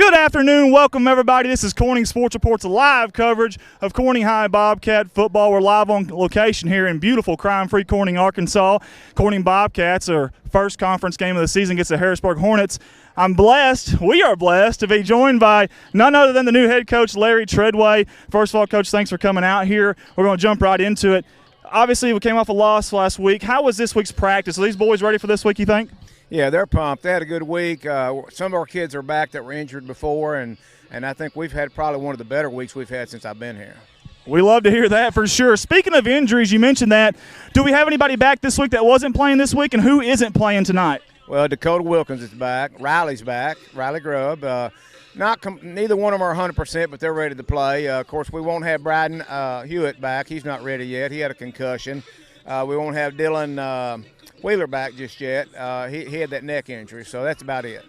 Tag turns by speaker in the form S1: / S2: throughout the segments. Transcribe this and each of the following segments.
S1: Good afternoon. Welcome, everybody. This is Corning Sports Report's live coverage of Corning High Bobcat football. We're live on location here in beautiful crime-free Corning, Arkansas. Corning Bobcats, our first conference game of the season, gets the Harrisburg Hornets. We are blessed to be joined by none other than the new head coach, Larry Treadway. First of all, Coach, thanks for coming out here. We're going to jump right into it. Obviously, we came off a loss last week. How was this week's practice? Are these boys ready for this week, you think?
S2: Yeah, they're pumped. They had a good week. Some of our kids are back that were injured before, and I think we've had probably one of the better weeks we've had since I've been here.
S1: We love to hear that for sure. Speaking of injuries, you mentioned that. Do we have anybody back this week that wasn't playing this week, and who isn't playing tonight?
S2: Well, Dakota Wilkins is back. Riley's back. Riley Grubb. Neither one of them are 100%, but they're ready to play. Of course, we won't have Bryden Hewitt back. He's not ready yet. He had a concussion. We won't have Dylan Wheeler back just yet. He had that neck injury, so that's about it.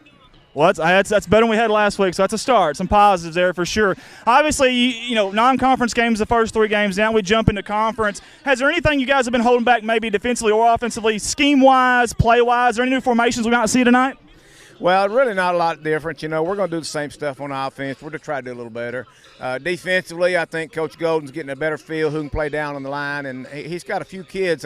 S1: Well, that's better than we had last week, so that's a start. Some positives there for sure. Obviously, you know, non-conference games the first three games. Now we jump into conference. Has there anything you guys have been holding back maybe defensively or offensively, scheme-wise, play-wise? Are there any new formations we might see tonight?
S2: Well, really not a lot different. You know, we're going to do the same stuff on offense. We're going to try to do a little better. Defensively, I think Coach Golden's getting a better feel who can play down on the line, and he's got a few kids.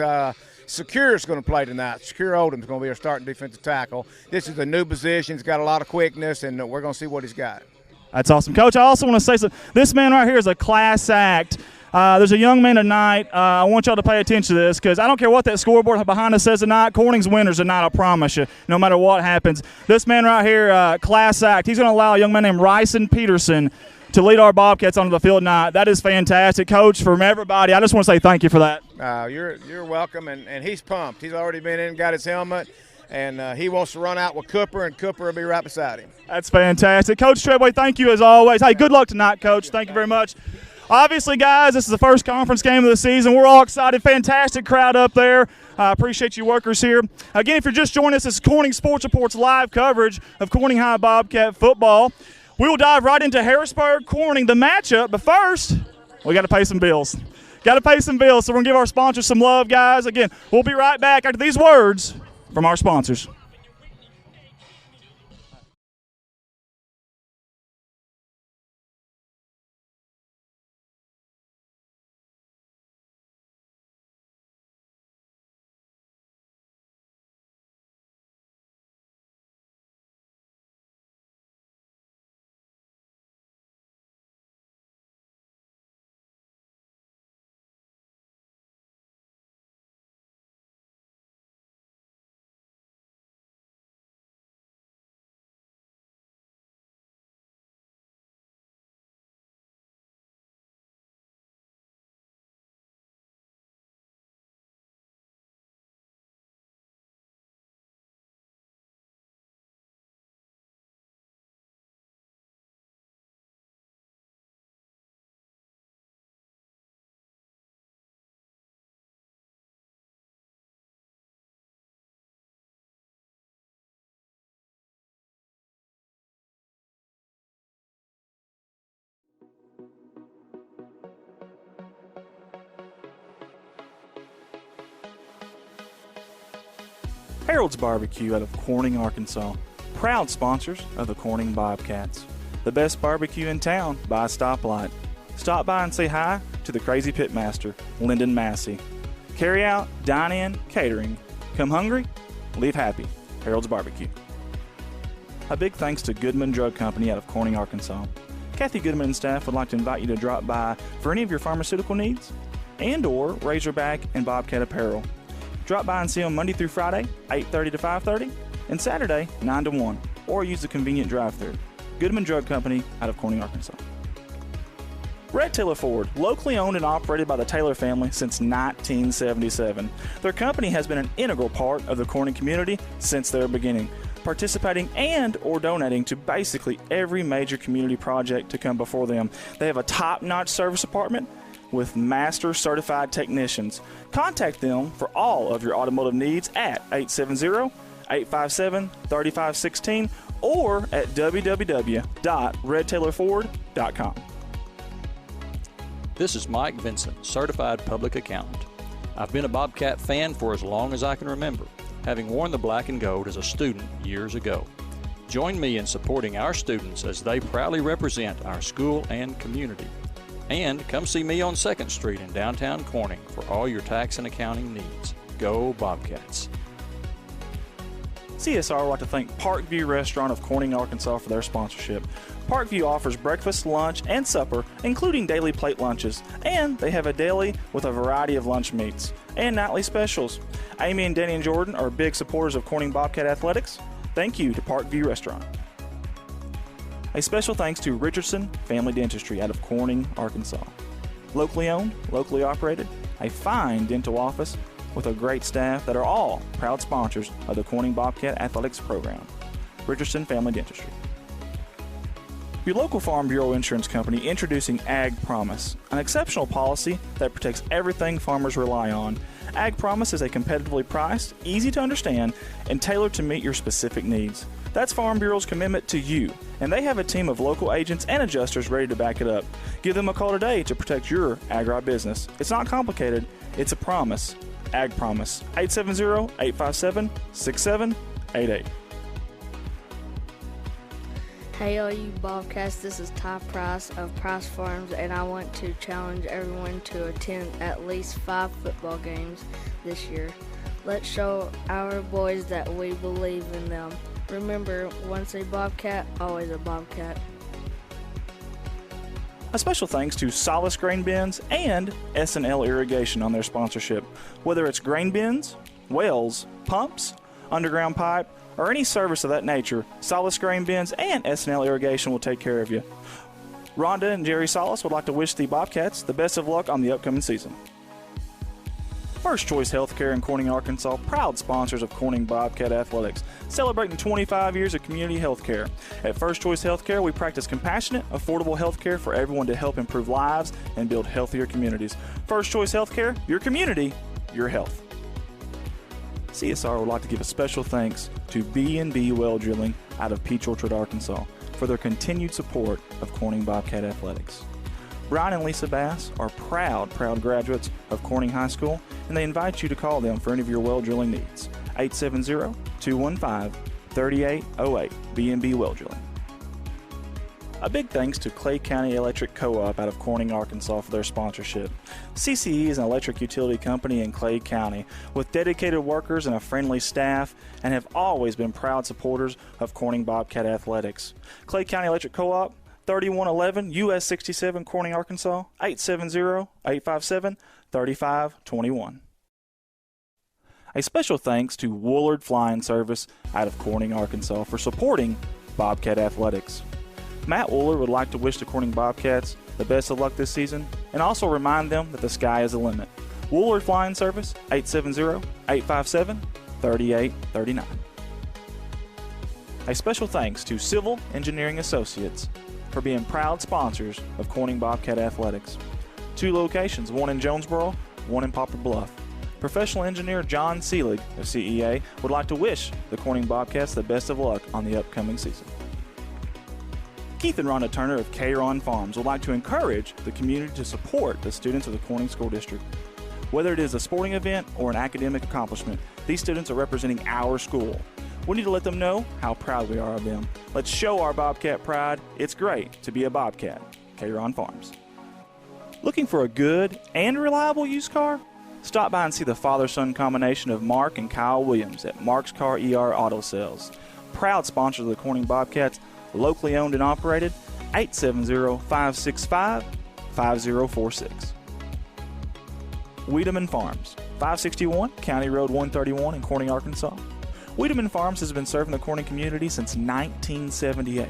S2: Secure's going to play tonight. Secure Oldham's going to be our starting defensive tackle. This is a new position. He's got a lot of quickness, and we're going to see what he's got.
S1: That's awesome. Coach, I also want to say something. This man right here is a class act. There's a young man tonight. I want y'all to pay attention to this because I don't care what that scoreboard behind us says tonight. Corning's winners tonight, I promise you, no matter what happens. This man right here, class act, he's going to allow a young man named Ryson Peterson to lead our Bobcats onto the field tonight. That is fantastic. Coach, from everybody, I just want to say thank you for that.
S2: You're welcome, and he's pumped. He's already been in and got his helmet, and he wants to run out with Cooper, and Cooper will be right beside him.
S1: That's fantastic. Coach Treadway, thank you as always. Hey, good luck tonight, Coach. Thank you very much. Obviously, guys, this is the first conference game of the season. We're all excited. Fantastic crowd up there. I appreciate you workers here. Again, if you're just joining us, this is Corning Sports Report's live coverage of Corning High Bobcat football. We will dive right into Harrisburg, Corning, the matchup. But first, we got to pay some bills. Got to pay some bills, so we're going to give our sponsors some love, guys. Again, we'll be right back after these words from our sponsors. Harold's Barbecue out of Corning, Arkansas. Proud sponsors of the Corning Bobcats. The best barbecue in town by a stoplight. Stop by and say hi to the crazy pitmaster, Lyndon Massey. Carry out, dine in, catering. Come hungry, leave happy. Harold's Barbecue. A big thanks to Goodman Drug Company out of Corning, Arkansas. Kathy Goodman and staff would like to invite you to drop by for any of your pharmaceutical needs and or Razorback and Bobcat apparel. Drop by and see them Monday through Friday, 8:30 to 5:30, and Saturday, 9 to 1, or use the convenient drive-thru. Goodman Drug Company out of Corning, Arkansas. Red Taylor Ford, locally owned and operated by the Taylor family since 1977. Their company has been an integral part of the Corning community since their beginning, participating and or donating to basically every major community project to come before them. They have a top-notch service department with master certified technicians. Contact them for all of your automotive needs at 870-857-3516 or at www.redtaylorford.com.
S3: This is Mike Vincent, Certified Public Accountant. I've been a Bobcat fan for as long as I can remember, having worn the black and gold as a student years ago. Join me in supporting our students as they proudly represent our school and community. And come see me on 2nd Street in downtown Corning for all your tax and accounting needs. Go Bobcats!
S1: CSR would like to thank Parkview Restaurant of Corning, Arkansas for their sponsorship. Parkview offers breakfast, lunch, and supper, including daily plate lunches, and they have a deli with a variety of lunch meats and nightly specials. Amy and Danny and Jordan are big supporters of Corning Bobcat Athletics. Thank you to Parkview Restaurant. A special thanks to Richardson Family Dentistry out of Corning, Arkansas. Locally owned, locally operated, a fine dental office with a great staff that are all proud sponsors of the Corning Bobcat Athletics program. Richardson Family Dentistry. Your local Farm Bureau Insurance Company introducing Ag Promise, an exceptional policy that protects everything farmers rely on. Ag Promise is a competitively priced, easy to understand, and tailored to meet your specific needs. That's Farm Bureau's commitment to you, and they have a team of local agents and adjusters ready to back it up. Give them a call today to protect your agribusiness. It's not complicated, it's a promise. Ag Promise, 870-857-6788.
S4: Hey all you Bobcats, this is Ty Price of Price Farms, and I want to challenge everyone to attend at least 5 football games this year. Let's show our boys that we believe in them. Remember, once a Bobcat, always a Bobcat.
S1: A special thanks to Solace Grain Bins and S&L Irrigation on their sponsorship. Whether it's grain bins, wells, pumps, underground pipe, or any service of that nature, Solace Grain Bins and S&L Irrigation will take care of you. Rhonda and Jerry Solace would like to wish the Bobcats the best of luck on the upcoming season. First Choice Healthcare in Corning, Arkansas, proud sponsors of Corning Bobcat Athletics, celebrating 25 years of community healthcare. At First Choice Healthcare, we practice compassionate, affordable healthcare for everyone to help improve lives and build healthier communities. First Choice Healthcare, your community, your health. CSR would like to give a special thanks to B&B Well Drilling out of Peach Orchard, Arkansas, for their continued support of Corning Bobcat Athletics. Brian and Lisa Bass are proud graduates of Corning High School, and they invite you to call them for any of your well drilling needs. 870-215-3808, B&B Well Drilling. A big thanks to Clay County Electric Co-op out of Corning, Arkansas for their sponsorship. CCE is an electric utility company in Clay County with dedicated workers and a friendly staff, and have always been proud supporters of Corning Bobcat Athletics. Clay County Electric Co-op, 3111 US 67, Corning, Arkansas, 870-857-3521. A special thanks to Woolard Flying Service out of Corning, Arkansas for supporting Bobcat Athletics. Matt Woolard would like to wish the Corning Bobcats the best of luck this season and also remind them that the sky is the limit. Woolard Flying Service, 870-857-3839. A special thanks to Civil Engineering Associates for being proud sponsors of Corning Bobcat Athletics. 2 locations, one in Jonesboro, one in Poplar Bluff. Professional engineer John Seelig of CEA would like to wish the Corning Bobcats the best of luck on the upcoming season. Keith and Rhonda Turner of K-Ron Farms would like to encourage the community to support the students of the Corning School District. Whether it is a sporting event or an academic accomplishment, these students are representing our school. We need to let them know how proud we are of them. Let's show our Bobcat pride. It's great to be a Bobcat. K-Ron Farms. Looking for a good and reliable used car? Stop by and see the father-son combination of Mark and Kyle Williams at Mark's Car ER Auto Sales. Proud sponsors of the Corning Bobcats, locally owned and operated, 870-565-5046. Wiedemann Farms, 561 County Road 131 in Corning, Arkansas. Wiedemann Farms has been serving the Corning community since 1978.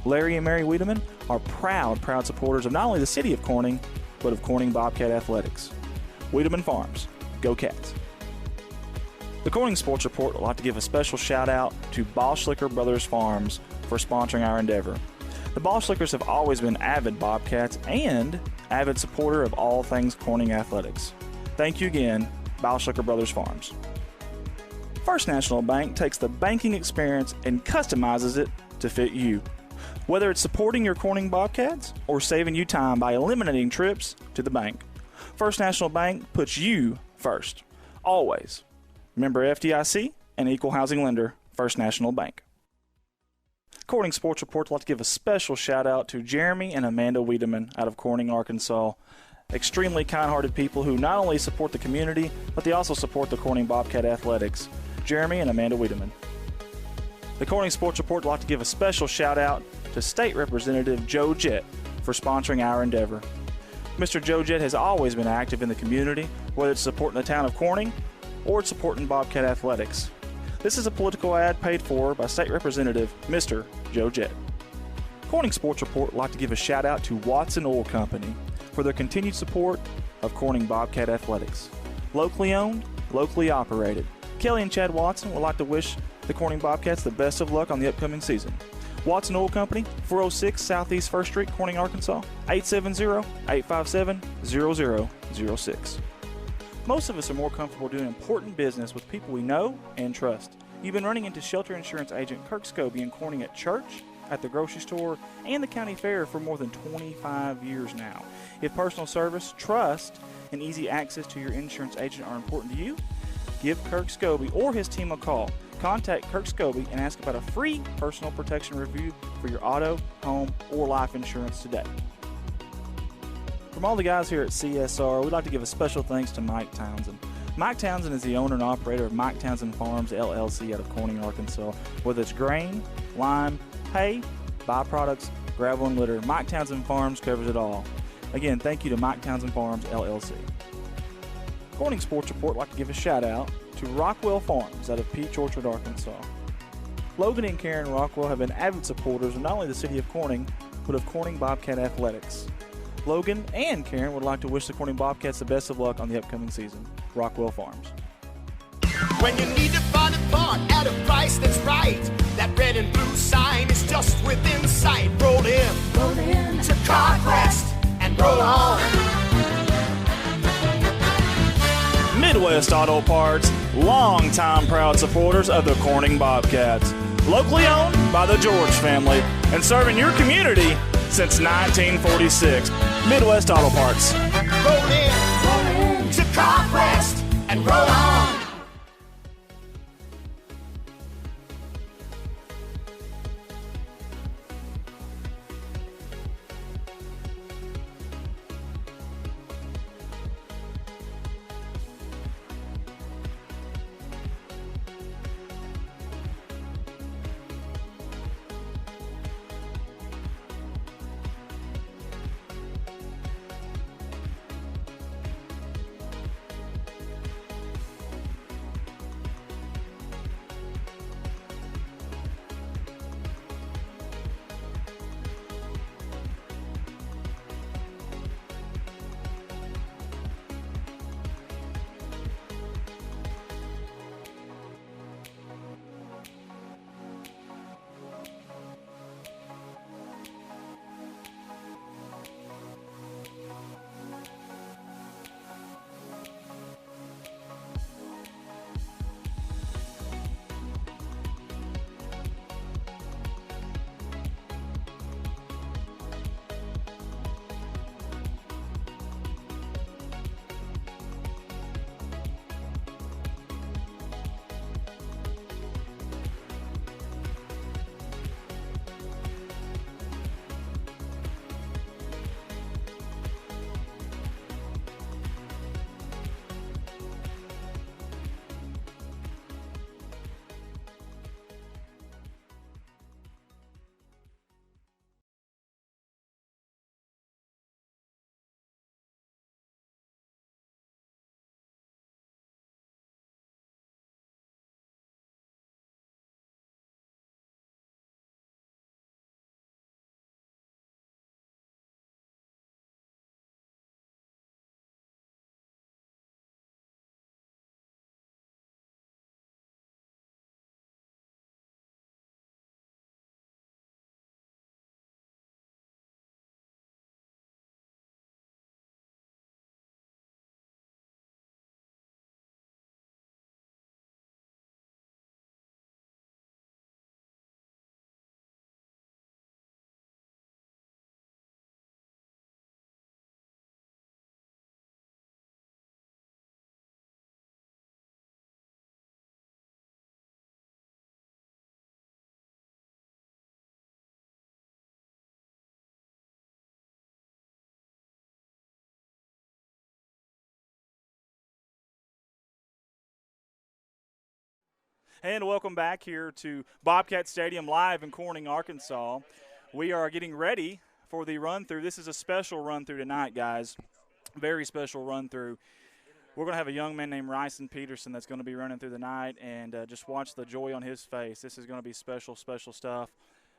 S1: Larry and Mary Wiedemann are proud supporters of not only the city of Corning, but of Corning Bobcat Athletics. Wiedemann Farms, go Cats. The Corning Sports Report would like to give a special shout out to Boschlicker Brothers Farms for sponsoring our endeavor. The Boschlickers have always been avid Bobcats and avid supporter of all things Corning athletics. Thank you again, Boschlicker Brothers Farms. First National Bank takes the banking experience and customizes it to fit you. Whether it's supporting your Corning Bobcats or saving you time by eliminating trips to the bank, First National Bank puts you first, always. Member FDIC and equal housing lender, First National Bank. Corning Sports Report would like to give a special shout-out to Jeremy and Amanda Wiedemann out of Corning, Arkansas. Extremely kind-hearted people who not only support the community, but they also support the Corning Bobcat Athletics. Jeremy and Amanda Wiedemann. The Corning Sports Report would like to give a special shout-out to State Representative Joe Jett for sponsoring our endeavor. Mr. Joe Jett has always been active in the community, whether it's supporting the town of Corning or it's supporting Bobcat Athletics. This is a political ad paid for by State Representative Mr. Joe Jett. Corning Sports Report would like to give a shout-out to Watson Oil Company for their continued support of Corning Bobcat Athletics. Locally owned, locally operated. Kelly and Chad Watson would like to wish the Corning Bobcats the best of luck on the upcoming season. Watson Oil Company, 406 Southeast 1st Street, Corning, Arkansas, 870-857-0006. Most of us are more comfortable doing important business with people we know and trust. You've been running into shelter insurance agent Kirk Scobie in Corning at church, at the grocery store, and the county fair for more than 25 years now. If personal service, trust, and easy access to your insurance agent are important to you, give Kirk Scobie or his team a call. Contact Kirk Scobie and ask about a free personal protection review for your auto, home, or life insurance today. From all the guys here at CSR, we'd like to give a special thanks to Mike Townsend. Mike Townsend is the owner and operator of Mike Townsend Farms, LLC out of Corning, Arkansas. Whether it's grain, lime, hay, byproducts, gravel, and litter, Mike Townsend Farms covers it all. Again, thank you to Mike Townsend Farms, LLC. Corning Sports Report would like to give a shout-out to Rockwell Farms out of Peach Orchard, Arkansas. Logan and Karen Rockwell have been avid supporters of not only the city of Corning, but of Corning Bobcat Athletics. Logan and Karen would like to wish the Corning Bobcats the best of luck on the upcoming season. Rockwell Farms.
S5: When you need to find a part at a price that's right, that red and blue sign is just within sight. Roll in to CarQuest and roll on.
S1: Midwest Auto Parts, longtime proud supporters of the Corning Bobcats. Locally owned by the George family and serving your community since 1946. Midwest Auto Parts.
S5: Roll in to CarQuest and roll on.
S1: And welcome back here to Bobcat Stadium live in Corning, Arkansas. We are getting ready for the run-through. This is a special run-through tonight, guys. Very special run-through. We're going to have a young man named Ryson Peterson that's going to be running through the night, and just watch the joy on his face. This is going to be special, special stuff.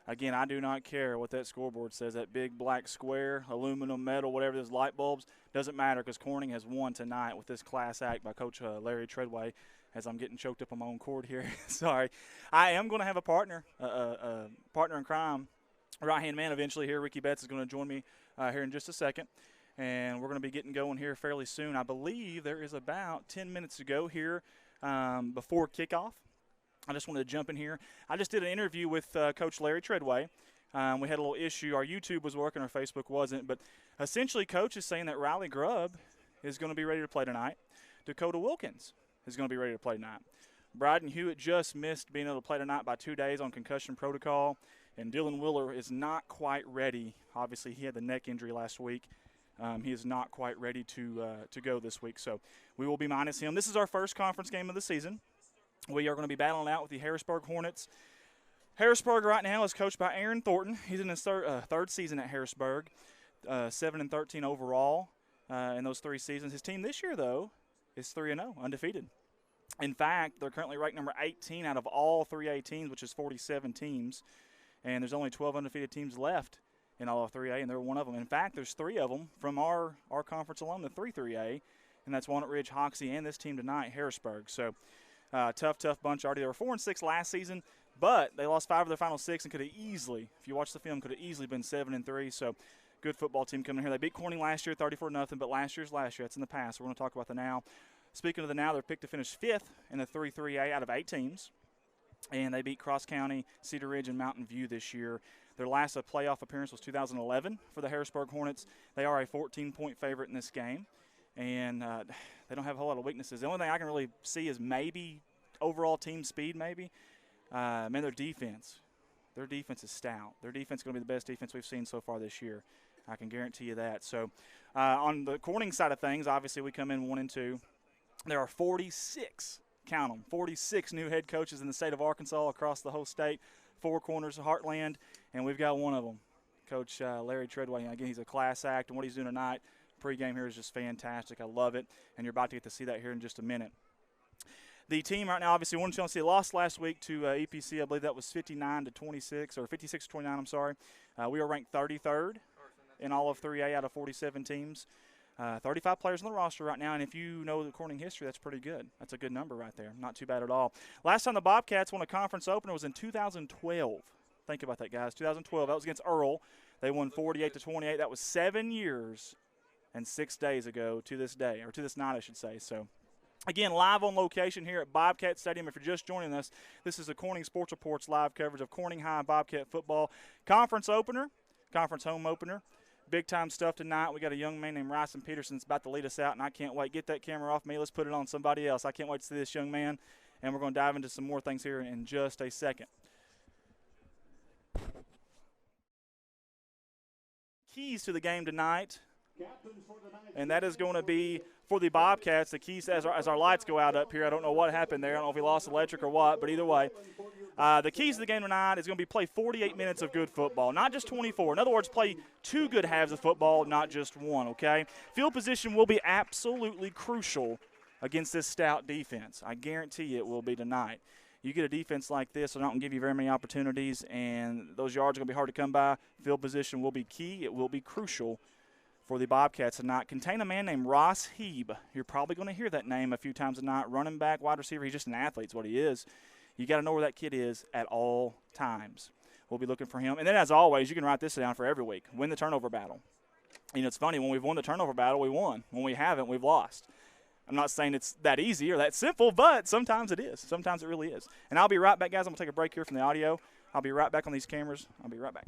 S1: Again, I do not care what that scoreboard says, that big black square, aluminum, metal, whatever those light bulbs, doesn't matter because Corning has won tonight with this class act by Coach Larry Treadway. As I'm getting choked up on my own cord here. Sorry. I am going to have a partner in crime, right-hand man eventually here. Ricky Betts is going to join me here in just a second. And we're going to be getting going here fairly soon. I believe there is about 10 minutes to go here before kickoff. I just wanted to jump in here. I just did an interview with Coach Larry Treadway. We had a little issue. Our YouTube was working, our Facebook wasn't. But essentially, Coach is saying that Riley Grubb is going to be ready to play tonight. Dakota Wilkins is going to be ready to play tonight. Bryden Hewitt just missed being able to play tonight by 2 days on concussion protocol. And Dylan Willer is not quite ready. Obviously, he had the neck injury last week. He is not quite ready to go this week. So we will be minus him. This is our first conference game of the season. We are going to be battling out with the Harrisburg Hornets. Harrisburg right now is coached by Aaron Thornton. He's in his third season at Harrisburg, 7-13 overall in those 3 seasons. His team this year, though, is 3-0, undefeated. In fact, they're currently ranked number 18 out of all 3A teams, which is 47 teams. And there's only 12 undefeated teams left in all of 3A, and they're one of them. In fact, there's 3 of them from our conference alone, the 3A, and that's Walnut Ridge, Hoxie, and this team tonight, Harrisburg. So tough bunch already. They were 4-6 last season, but they lost 5 of their final 6 and could have easily, if you watch the film, could have easily been 7-3. So good football team coming here. They beat Corning last year 34-0, but last year. That's in the past. We're going to talk about the now. Speaking of the now, they're picked to finish 5th in the 3A out of 8 teams. And they beat Cross County, Cedar Ridge, and Mountain View this year. Their last playoff appearance was 2011 for the Harrisburg Hornets. They are a 14-point favorite in this game. And they don't have a whole lot of weaknesses. The only thing I can really see is maybe overall team speed maybe. Their defense. Their defense is stout. Their defense is going to be the best defense we've seen so far this year. I can guarantee you that. So on the Corning side of things, obviously we come in 1-2. There are 46, count them, 46 new head coaches in the state of Arkansas across the whole state, 4 corners of Heartland, and we've got one of them, Coach Larry Treadway. Again, he's a class act, and what he's doing tonight, pregame here is just fantastic. I love it, and you're about to get to see that here in just a minute. The team right now, obviously, won Chelsea, lost last week to EPC. I believe that was 59-26, or 56-29, I'm sorry. We are ranked 33rd in all of 3A out of 47 teams. 35 players on the roster right now, and if you know the Corning history, that's pretty good. That's a good number right there. Not too bad at all. Last time the Bobcats won a conference opener was in 2012. Think about that, guys. 2012. That was against Earl. They won 48-28. That was 7 years and 6 days ago to this day, or to this night, I should say. So, again, live on location here at Bobcat Stadium. If you're just joining us, this is the Corning Sports Report's live coverage of Corning High Bobcat football. Conference opener, conference home opener. Big-time stuff tonight. We got a young man named Ryson Peterson that's about to lead us out, and I can't wait. Get that camera off me. Let's put it on somebody else. I can't wait to see this young man, and we're going to dive into some more things here in just a second. Keys to the game tonight, and that is going to be for the Bobcats. The keys as our lights go out up here. I don't know what happened there. I don't know if we lost electric or what, but either way. The keys to the game tonight is going to be play 48 minutes of good football, not just 24. In other words, play 2 good halves of football, not just 1, okay? Field position will be absolutely crucial against this stout defense. I guarantee you it will be tonight. You get a defense like this, they're not going to give you very many opportunities, and those yards are going to be hard to come by. Field position will be key. It will be crucial for the Bobcats tonight. Contain a man named Ross Heeb. You're probably going to hear that name a few times tonight. Running back, wide receiver. He's just an athlete is what he is. You got to know where that kid is at all times. We'll be looking for him. And then, as always, you can write this down for every week. Win the turnover battle. You know, it's funny. When we've won the turnover battle, we won. When we haven't, we've lost. I'm not saying it's that easy or that simple, but sometimes it is. Sometimes it really is. And I'll be right back, guys. I'm going to take a break here from the audio. I'll be right back on these cameras. I'll be right back.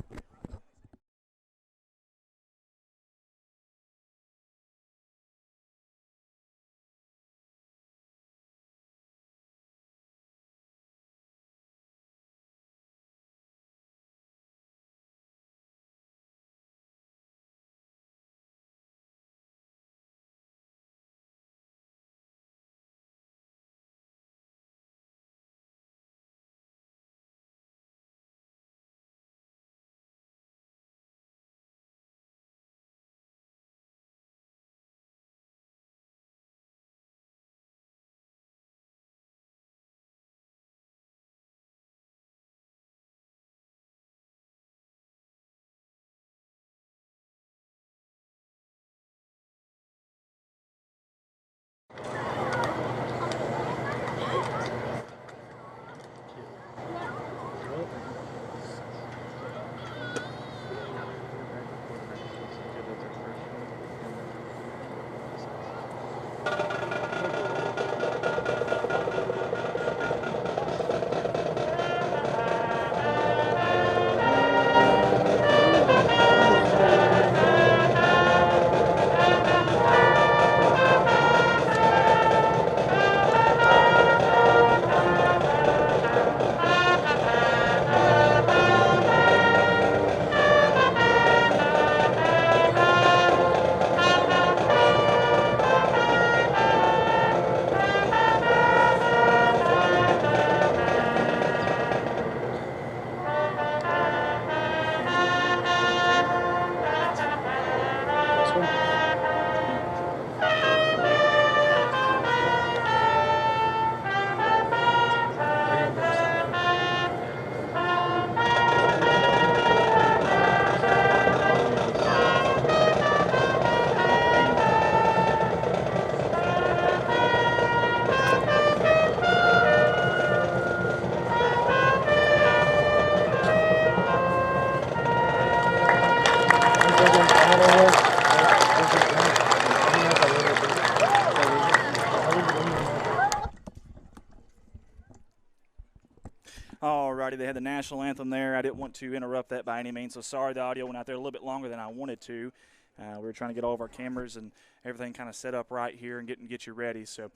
S1: everybody. They had the national anthem there. I didn't want to interrupt that by any means, so sorry the audio went out there a little bit longer than I wanted to. We were trying to get all of our cameras and everything kind of set up right here and get you ready. So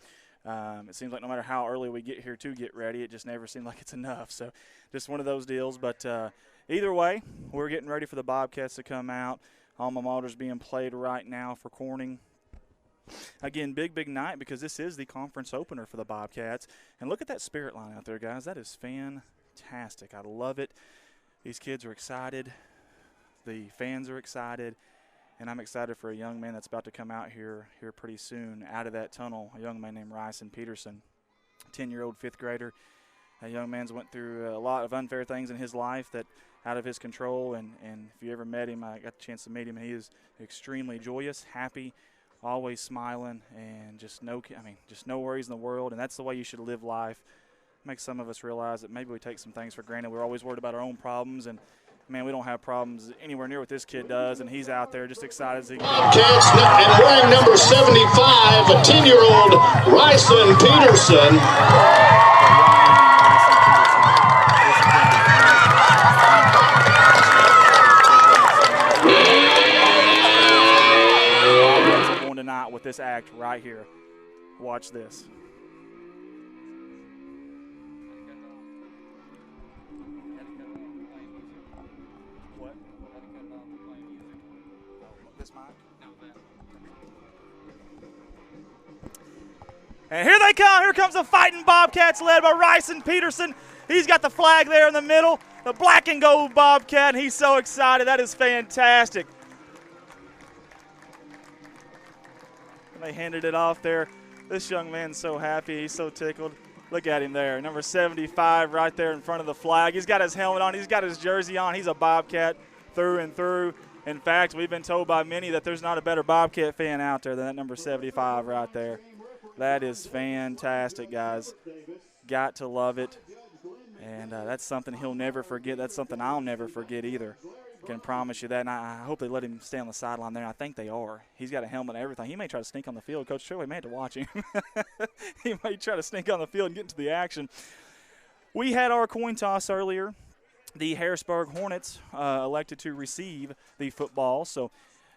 S1: it seems like no matter how early we get here to get ready, it just never seemed like it's enough. So just one of those deals. But either way, we're getting ready for the Bobcats to come out. Alma Mater's being played right now for Corning. Again, big night because this is the conference opener for the Bobcats. And look at that spirit line out there, guys. That is fantastic. I love it. These kids are excited. The fans are excited. And I'm excited for a young man that's about to come out here pretty soon out of that tunnel, a young man named Ryson Peterson, 10-year-old fifth grader. A young man's went through a lot of unfair things in his life that out of his control. And if you ever met him, I got the chance to meet him. He is extremely joyous, happy, always smiling, and just no worries in the world. And that's the way you should live life. Makes some of us realize that maybe we take some things for granted. We're always worried about our own problems, and man, we don't have problems anywhere near what this kid does, and he's out there just excited as he can.
S6: And wearing number 75, a 10-year-old Ryson Peterson.
S1: Tonight with this act right here. Watch this. What? This mic? And here they come. Here comes the fighting Bobcats led by Ryson Peterson. He's got the flag there in the middle, the black and gold Bobcat, and he's so excited. That is fantastic. They handed it off there. This young man's so happy. He's so tickled. Look at him there. Number 75 right there in front of the flag. He's got his helmet on. He's got his jersey on. He's a Bobcat through and through. In fact, we've been told by many that there's not a better Bobcat fan out there than that number 75 right there. That is fantastic, guys. Got to love it. And that's something he'll never forget. That's something I'll never forget either. Can promise you that, and I hope they let him stay on the sideline there. I think they are. He's got a helmet and everything. He may try to sneak on the field. Coach Shirley may have to watch him. He may try to sneak on the field and get into the action. We had our coin toss earlier. The Harrisburg Hornets elected to receive the football, so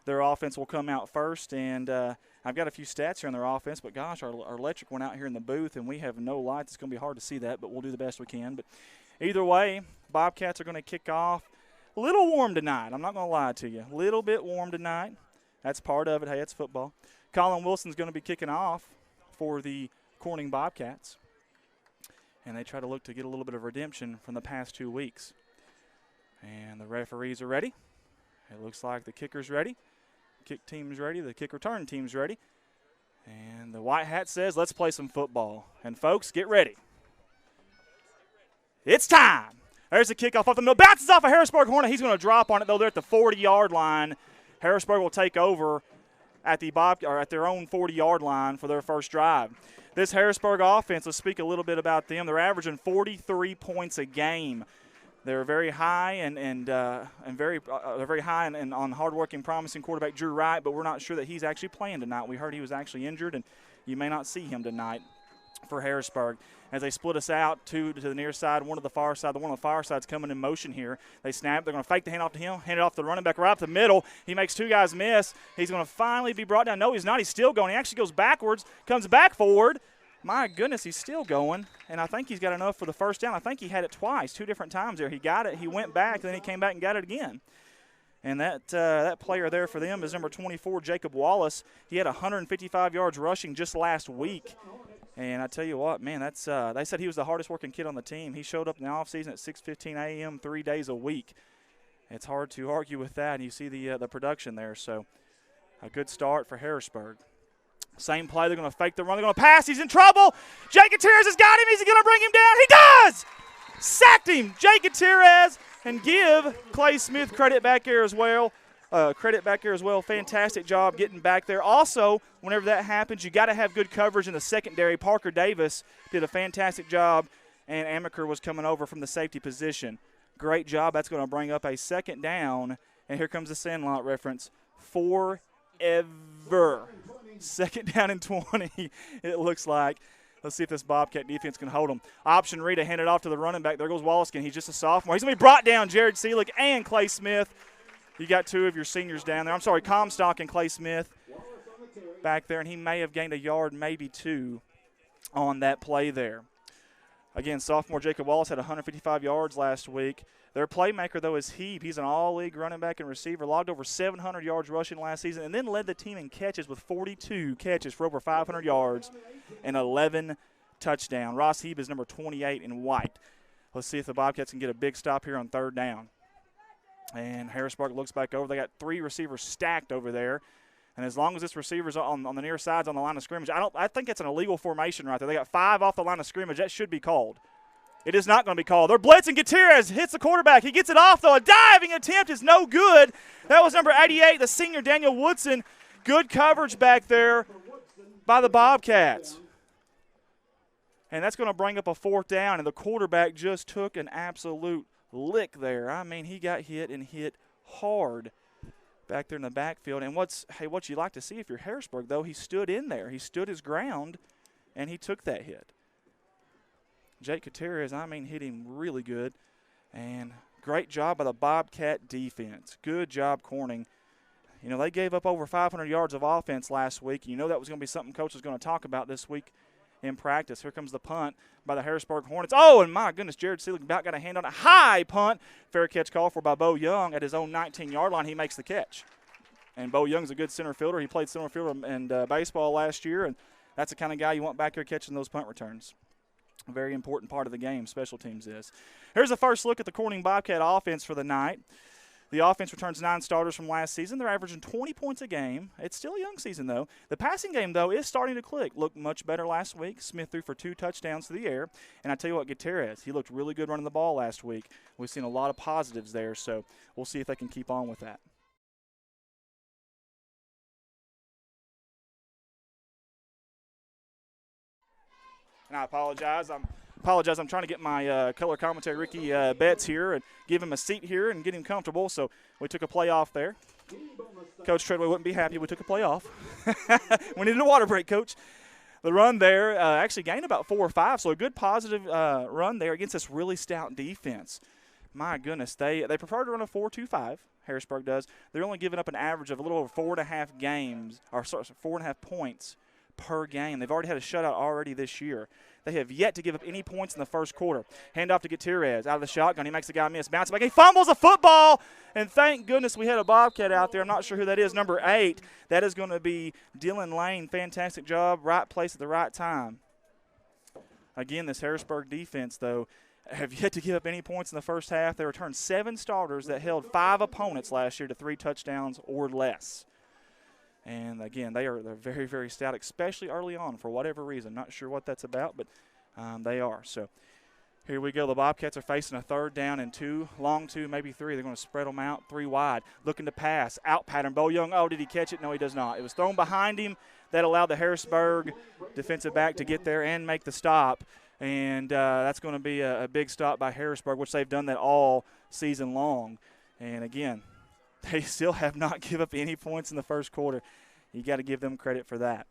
S1: their offense will come out first. And I've got a few stats here on their offense, but gosh, our electric went out here in the booth, and we have no lights. It's going to be hard to see that, but we'll do the best we can. But either way, Bobcats are going to kick off. A little warm tonight. I'm not going to lie to you. A little bit warm tonight. That's part of it. Hey, it's football. Colin Wilson's going to be kicking off for the Corning Bobcats. And they try to look to get a little bit of redemption from the past 2 weeks. And the referees are ready. It looks like the kicker's ready. Kick team's ready. The kick return team's ready. And the white hat says, let's play some football. And, folks, get ready. It's time. There's a kickoff off the middle. Bounces off a Harrisburg Hornet. He's going to drop on it, though. They're at the 40-yard line. Harrisburg will take over at their own 40-yard line for their first drive. This Harrisburg offense, let's speak a little bit about them. They're averaging 43 points a game. They're very high and very high and on hardworking, promising quarterback Drew Wright, but we're not sure that he's actually playing tonight. We heard he was actually injured, and you may not see him tonight for Harrisburg. As they split us out, two to the near side, one to the far side. The one on the far side's coming in motion here. They snap. They're going to fake the handoff to him, hand it off to the running back right up the middle. He makes two guys miss. He's going to finally be brought down. No, he's not. He's still going. He actually goes backwards, comes back forward. My goodness, he's still going, and I think he's got enough for the first down. I think he had it twice, 2 different times there. He got it. He went back, then he came back and got it again. And that player there for them is number 24, Jacob Wallace. He had 155 yards rushing just last week. And I tell you what, man, that's they said he was the hardest working kid on the team. He showed up in the offseason at 6:15 a.m. 3 days a week. It's hard to argue with that, and you see the production there. So a good start for Harrisburg. Same play. They're going to fake the run. They're going to pass. He's in trouble. Jake Gutierrez has got him. He's going to bring him down. He does! Sacked him. Jake Gutierrez, and give Clay Smith credit back there as well. Fantastic job getting back there. Also, whenever that happens, you got to have good coverage in the secondary. Parker Davis did a fantastic job, and Amaker was coming over from the safety position. Great job. That's going to bring up a second down, and here comes the Sandlot reference. Forever. Second down and 20, it looks like. Let's see if this Bobcat defense can hold them. Option read to hand it off to the running back. There goes Walliskin. He's just a sophomore. He's going to be brought down. Jared Seelig and Clay Smith. You got two of your seniors down there. I'm sorry, Comstock and Clay Smith back there, and he may have gained a yard, maybe two, on that play there. Again, sophomore Jacob Wallace had 155 yards last week. Their playmaker, though, is Heap. He's an all-league running back and receiver, logged over 700 yards rushing last season, and then led the team in catches with 42 catches for over 500 yards and 11 touchdowns. Ross Heap is number 28 in white. Let's see if the Bobcats can get a big stop here on third down. And Harrisburg looks back over. They got three receivers stacked over there. And as long as this receiver's on the near sides on the line of scrimmage, I think it's an illegal formation right there. They got 5 off the line of scrimmage. That should be called. It is not going to be called. They're blitzing. Gutierrez hits the quarterback. He gets it off, though. A diving attempt is no good. That was number 88, the senior Daniel Woodson. Good coverage back there by the Bobcats. And that's going to bring up a fourth down, and the quarterback just took an absolute lick there. I mean, he got hit and hit hard back there in the backfield. And what you like to see if you're Harrisburg, though, he stood in there. He stood his ground, and he took that hit. Jake Gutierrez, hit him really good. And great job by the Bobcat defense. Good job cornering. You know, they gave up over 500 yards of offense last week. You know that was going to be something Coach was going to talk about this week in practice. Here comes the punt by the Harrisburg Hornets. Oh, and my goodness, Jared Seelig about got a hand on a high punt. Fair catch call for by Bo Young at his own 19-yard line. He makes the catch. And Bo Young's a good center fielder. He played center fielder in baseball last year, and that's the kind of guy you want back here catching those punt returns. A very important part of the game, special teams is. Here's a first look at the Corning Bobcat offense for the night. The offense returns 9 starters from last season. They're averaging 20 points a game. It's still a young season, though. The passing game, though, is starting to click. Looked much better last week. Smith threw for 2 touchdowns to the air. And I tell you what, Gutierrez, he looked really good running the ball last week. We've seen a lot of positives there, so we'll see if they can keep on with that. And I apologize. I'm trying to get my color commentary, Ricky Betts, here and give him a seat here and get him comfortable. So we took a play off there. Coach Treadway wouldn't be happy. We took a play off. We needed a water break, Coach. The run there actually gained about 4 or 5, so a good positive run there against this really stout defense. My goodness, they prefer to run a 4-2-5. Harrisburg does. They're only giving up an average of a little over 4.5 points per game. They've already had a shutout already this year. They have yet to give up any points in the first quarter. Hand off to Gutierrez out of the shotgun. He makes the guy miss. Bounce back. He fumbles a football, and thank goodness we had a Bobcat out there. I'm not sure who that is. Number 8. That is going to be Dylan Lane. Fantastic job. Right place at the right time. Again, this Harrisburg defense, though, have yet to give up any points in the first half. They returned 7 starters that held 5 opponents last year to 3 touchdowns or less. And, again, they're very, very stout, especially early on for whatever reason. Not sure what that's about, but they are. So here we go. The Bobcats are facing a 3rd down and 2, long 2, maybe 3. They're going to spread them out 3 wide. Looking to pass, out pattern. Bo Young, oh, did he catch it? No, he does not. It was thrown behind him. That allowed the Harrisburg defensive back to get there and make the stop. And that's going to be a big stop by Harrisburg, which they've done that all season long. And, again, they still have not given up any points in the first quarter. You got to give them credit for that.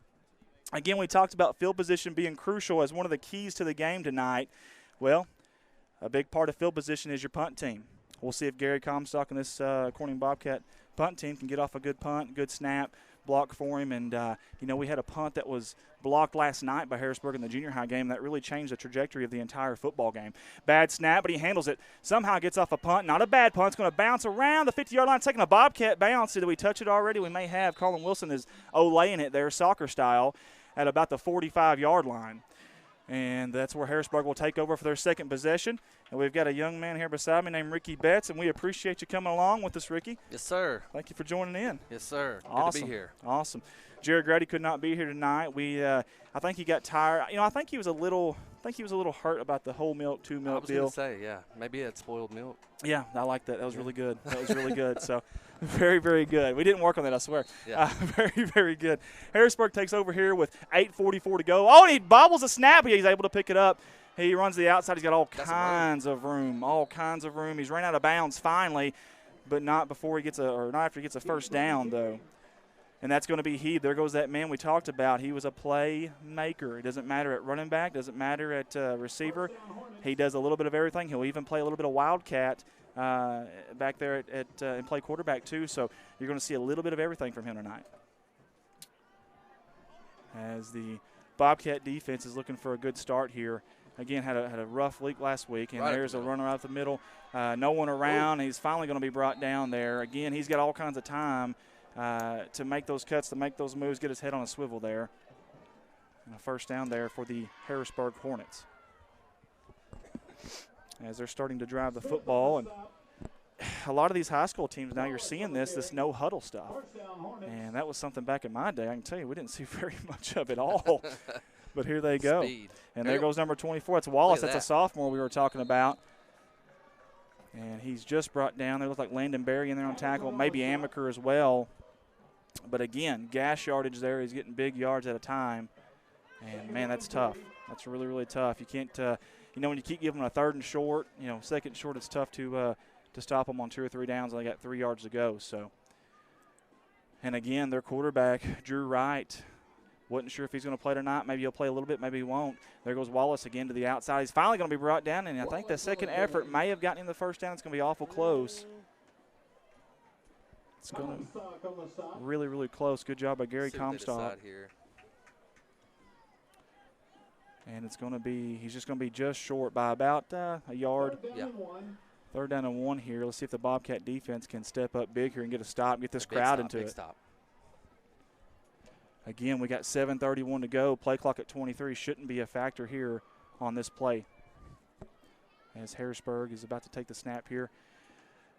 S1: Again, we talked about field position being crucial as one of the keys to the game tonight. Well, a big part of field position is your punt team. We'll see if Gary Comstock and this Corning Bobcat punt team can get off a good punt, good snap, block for him. And, we had a punt that was blocked last night by Harrisburg in the junior high game. That really changed the trajectory of the entire football game. Bad snap, but he handles it. Somehow gets off a punt. Not a bad punt. It's going to bounce around the 50-yard line, taking a Bobcat bounce. Did we touch it already? We may have. Colin Wilson is olaying it there, soccer style, at about the 45-yard line. And that's where Harrisburg will take over for their second possession. And we've got a young man here beside me named Ricky Betts, and we appreciate you coming along with us, Ricky.
S7: Yes, sir.
S1: Thank you for joining in.
S7: Yes, sir.
S1: Awesome.
S7: Good to be here.
S1: Awesome. Jared Grady could not be here tonight. I think he got tired. I think he was a little hurt about the whole milk, 2 milk deal.
S7: I was going to say, yeah, maybe he had spoiled milk.
S1: Yeah, I like that. That was really good. That was really good. So, very, very good. We didn't work on that, I swear.
S7: Yeah.
S1: Very, very good. Harrisburg takes over here with 8:44 to go. Oh, and he bobbles a snap. He's able to pick it up. He runs the outside. He's got all kinds of room. He's ran out of bounds finally, but not after he gets a first down, though. And that's going to be he. There goes that man we talked about. He was a playmaker. It doesn't matter at running back, doesn't matter at receiver. He does a little bit of everything. He'll even play a little bit of wildcat back there and play quarterback too. So you're going to see a little bit of everything from him tonight. As the Bobcat defense is looking for a good start here. Again, had a rough week last week, and there's a runner out the middle. No one around. He's finally going to be brought down there. Again, he's got all kinds of time to make those cuts, to make those moves, get his head on a swivel there. And a first down there for the Harrisburg Hornets. As they're starting to drive the football. And a lot of these high school teams now, you're seeing this no huddle stuff. And that was something back in my day. I can tell you, we didn't see very much of it all. But here they go.
S7: Speed.
S1: And there goes number 24. That's Wallace. That's a sophomore we were talking about. And he's just brought down. They look like Landon Berry in there on tackle, maybe Amaker as well. But, again, gas yardage there. He's getting big yards at a time. And, man, that's tough. That's really, really tough. You can't, when you keep giving them a third and short, second and short, it's tough to stop them on 2 or 3 downs. And they got 3 yards to go. So, and, again, their quarterback, Drew Wright, wasn't sure if he's going to play tonight. Maybe he'll play a little bit, maybe he won't. There goes Wallace again to the outside. He's finally going to be brought down, and I think the second effort may have gotten him the first down. It's going to be awful close. It's going to really, really close. Good job by Gary Comstock. And it's going to be, he's just going to be just short by about a yard.
S7: Yeah.
S1: 3rd down and 1 here. Let's see if the Bobcat defense can step up big here and get a stop, get this crowd into it.
S7: Stop.
S1: Again, we got 7:31 to go. Play clock at 23 shouldn't be a factor here on this play. As Harrisburg is about to take the snap here.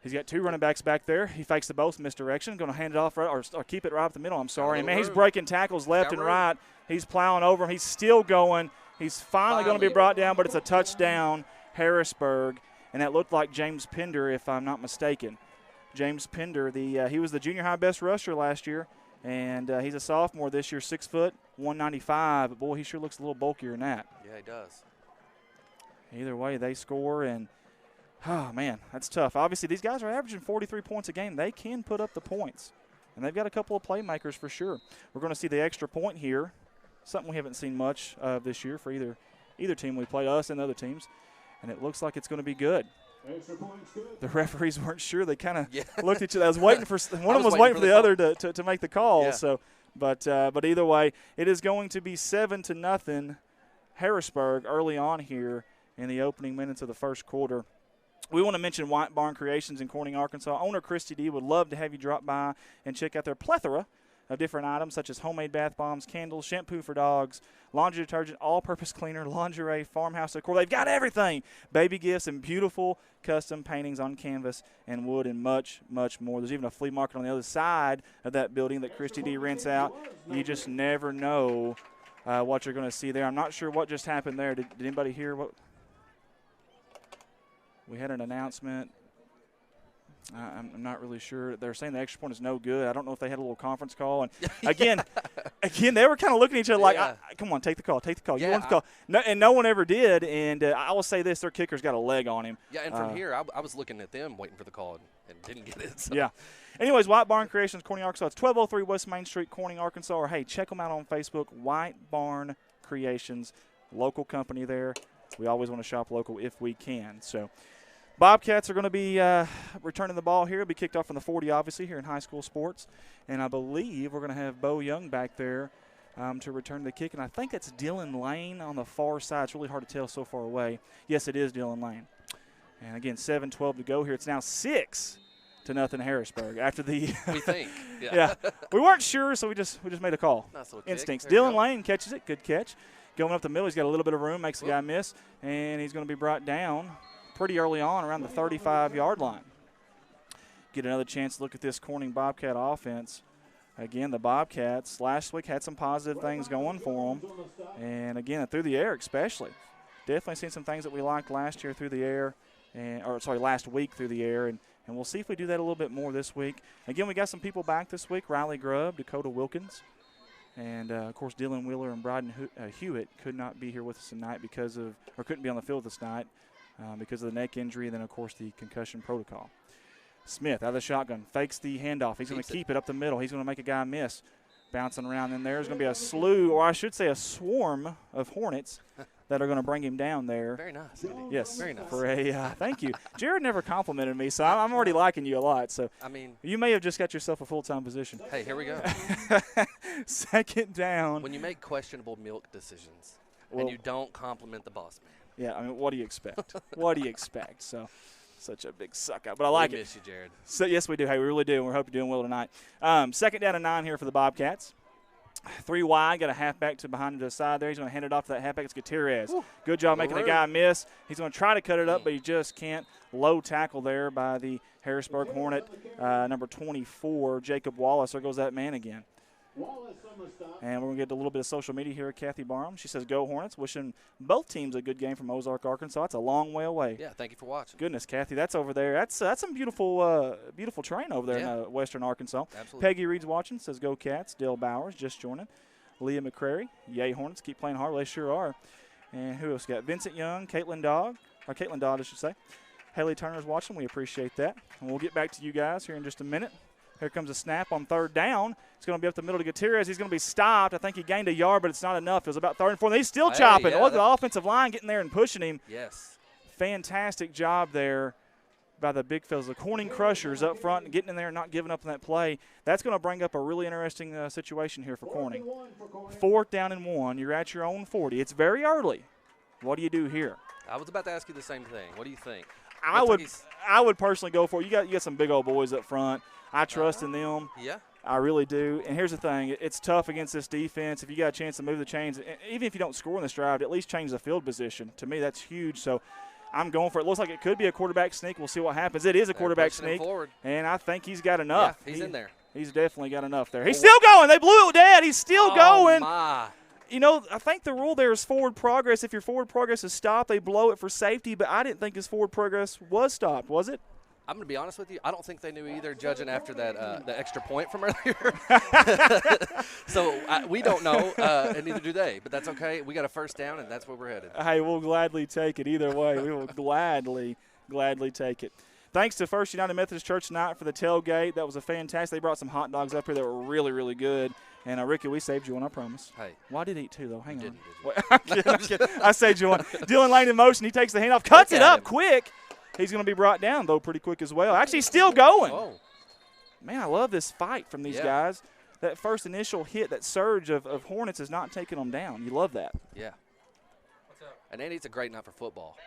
S1: He's got 2 running backs back there. He fakes the both misdirection. Going to hand it off right, or keep it right up the middle. I'm sorry. And, man, he's breaking tackles left and right. He's plowing over him. He's still going. He's finally going to be brought down, but it's a touchdown, Harrisburg. And that looked like James Pender, if I'm not mistaken. James Pender, he was the junior high best rusher last year. And he's a sophomore this year, 6 foot, 195. But, boy, he sure looks a little bulkier than that.
S7: Yeah, he does.
S1: Either way, they score, and, oh, man, that's tough. Obviously, these guys are averaging 43 points a game. They can put up the points. And they've got a couple of playmakers for sure. We're going to see the extra point here, something we haven't seen much of this year for either team we play, us and other teams. And it looks like it's going to be good. The referees weren't sure. They kind of looked at each other. I was waiting for one of them was waiting for the other to make the call. Yeah. So, but either way, it is going to be 7-0 Harrisburg early on here in the opening minutes of the first quarter. We want to mention White Barn Creations in Corning, Arkansas. Owner Christy D would love to have you drop by and check out their plethora of different items such as homemade bath bombs, candles, shampoo for dogs, laundry detergent, all-purpose cleaner, lingerie, farmhouse decor. They've got everything. Baby gifts and beautiful custom paintings on canvas and wood and much, much more. There's even a flea market on the other side of that building that Christy D rents out. You just never know what you're going to see there. I'm not sure what just happened there. Did anybody hear what? We had an announcement. I'm not really sure. They're saying the extra point is no good. I don't know if they had a little conference call. And again, they were kind of looking at each other like, come on, take the call. Yeah, you want the call. No, and no one ever did. And I will say this, their kicker's got a leg on him.
S7: Yeah, and from here, I was looking at them waiting for the call and didn't get it. So.
S1: Yeah. Anyways, White Barn Creations, Corning, Arkansas. It's 1203 West Main Street, Corning, Arkansas. Or, hey, check them out on Facebook, White Barn Creations, local company there. We always want to shop local if we can. So, Bobcats are going to be returning the ball here. It'll be kicked off from the 40, obviously, here in high school sports. And I believe we're going to have Bo Young back there to return the kick. And I think that's Dylan Lane on the far side. It's really hard to tell so far away. Yes, it is Dylan Lane. And, again, 7:12 to go here. It's now 6-0 Harrisburg after the –
S7: we think.
S1: Yeah. We weren't sure, so we just made a call.
S7: Nice little
S1: instincts. Dylan Lane catches it. Good catch. Going up the middle, he's got a little bit of room, makes the guy miss. And he's going to be brought down pretty early on around the 35-yard line. Get another chance to look at this Corning Bobcat offense. Again, the Bobcats last week had some positive things going for them. And, again, through the air especially. Definitely seen some things that we liked last year through the air. Last week through the air. And we'll see if we do that a little bit more this week. Again, we got some people back this week. Riley Grubb, Dakota Wilkins. And, of course, Dylan Wheeler and Bryden Hewitt could not be here with us tonight couldn't be on the field this night. Because of the neck injury and then, of course, the concussion protocol. Smith out of the shotgun, fakes the handoff. He's going to keep it up the middle. He's going to make a guy miss. Bouncing around in there. There's going to be a slew, or I should say a swarm of Hornets that are going to bring him down there.
S7: Very nice, Andy.
S1: Yes.
S7: Very nice.
S1: For a thank you. Jared never complimented me, so I'm already liking you a lot. So
S7: I mean,
S1: you may have just got yourself a full-time position.
S7: hey, here we go.
S1: Second down.
S7: When you make questionable milk decisions
S1: Well,
S7: and you don't compliment the boss man.
S1: Yeah, I mean, what do you expect? What do you expect? So, such a big suck up. But I like
S7: We
S1: it.
S7: miss you, Jared.
S1: So, yes, we do. Hey, we really do. And we hope you're doing well tonight. Second down and 9 here for the Bobcats. 3 wide, got a halfback to behind him to the side there. He's going to hand it off to that halfback. It's Gutierrez.
S7: Ooh,
S1: good job making the
S7: room.
S1: guy miss. He's going to try to cut it up, but he just can't. Low tackle there by the Harrisburg Hornet, number 24, Jacob Wallace. There goes that man again. And we're going to get a little bit of social media here at Kathy Barham. She says, go Hornets. Wishing both teams a good game from Ozark, Arkansas. That's a long way away.
S7: Yeah, thank you for watching.
S1: Goodness, Kathy, that's over there. That's some beautiful beautiful terrain over there in western Arkansas.
S7: Absolutely.
S1: Peggy Reed's watching, says, go Cats. Dale Bowers just joining. Leah McCrary, yay Hornets, keep playing hard. They sure are. And who else got? Vincent Young, Caitlin Dodd, I should say. Haley Turner's watching. We appreciate that. And we'll get back to you guys here in just a minute. Here comes a snap on third down. It's going to be up the middle to Gutierrez. He's going to be stopped. I think he gained a yard, but it's not enough. It was about 3rd and 4. He's still chopping.
S7: Yeah,
S1: Look at the offensive line getting there and pushing him.
S7: Yes.
S1: Fantastic job there by the big fellas. The Corning Crushers up front and getting in there and not giving up on that play. That's going to bring up a really interesting situation here for Corning. 4th down and 1. You're at your own 40. It's very early. What do you do here?
S7: I was about to ask you the same thing. What do you think?
S1: I would personally go for it. You got some big old boys up front. I trust in them.
S7: Yeah.
S1: I really do. And here's the thing. It's tough against this defense. If you got a chance to move the chains, even if you don't score in this drive, at least change the field position. To me, that's huge. So I'm going for it. Looks like it could be a quarterback sneak. We'll see what happens. It is a quarterback sneak. And I think he's got enough.
S7: Yeah, he's in there.
S1: He's definitely got enough there. He's still going. They blew it with Dad. He's still going.
S7: My.
S1: You know, I think the rule there is forward progress. If your forward progress is stopped, they blow it for safety. But I didn't think his forward progress was stopped, was it?
S7: I'm going to be honest with you. I don't think they knew either, judging after that the extra point from earlier. So we don't know, and neither do they. But that's okay. We got a first down, and that's where we're headed.
S1: Hey, we'll gladly take it either way. We will gladly take it. Thanks to First United Methodist Church tonight for the tailgate. That was a fantastic. They brought some hot dogs up here that were really, really good. And, Ricky, we saved you one, I promise.
S7: Hey.
S1: Well, I did eat two, though. Hang on.
S7: Did
S1: I'm kidding. I saved you one. Dylan Lane in motion. He takes the handoff, cuts it up quick. He's going to be brought down, though, pretty quick as well. Actually, still going.
S7: Oh.
S1: Man, I love this fight from these guys. That first initial hit, that surge of Hornets is not taking them down. You love that.
S7: Yeah. And Andy, it's a great night for football.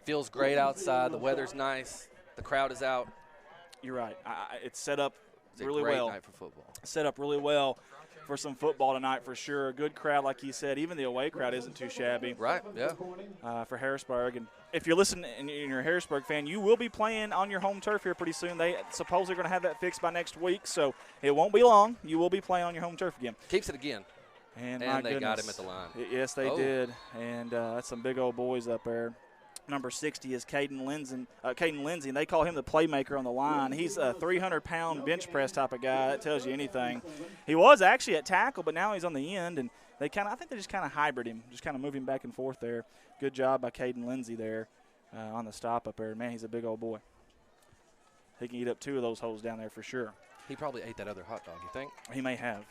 S7: Feels great outside. The weather's nice. The crowd is out.
S1: You're right. It's set up really
S7: well.
S1: well.
S7: Great night for football.
S1: Set up really well for some football tonight for sure. A good crowd, like you said. Even the away crowd isn't too shabby.
S7: Right, yeah.
S1: For Harrisburg. And if you're listening and you're a Harrisburg fan, you will be playing on your home turf here pretty soon. They suppose they're going to have that fixed by next week, so it won't be long. You will be playing on your home turf again.
S7: Keeps it again.
S1: And
S7: they got him at the line.
S1: Yes, they did. And that's some big old boys up there. Number 60 is Caden Lindsay, and they call him the playmaker on the line. He's a 300-pound bench press type of guy. That tells you anything. He was actually at tackle, but now he's on the end, and I think they just kind of hybrid him, just kind of move him back and forth there. Good job by Caden Lindsay there on the stop up there. Man, he's a big old boy. He can eat up 2 of those holes down there for sure.
S7: He probably ate that other hot dog, you think?
S1: He may have.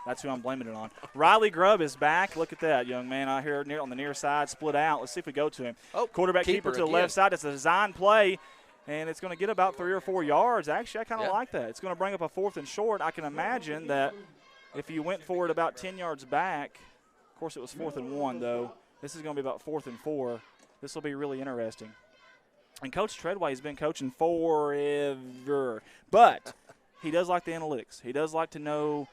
S1: That's who I'm blaming it on. Riley Grubb is back. Look at that, young man out here on the near side, split out. Let's see if we go to him.
S7: Oh,
S1: quarterback keeper to the left side. It's a design play, and it's going to get about 3 or 4 yards. Actually, I kind of like that. It's going to bring up a 4th and short. I can imagine that if you went for it about 10 yards back, of course it was 4th and 1, though. This is going to be about 4th and 4. This will be really interesting. And Coach Treadway has been coaching forever. But he does like the analytics. He does like to know.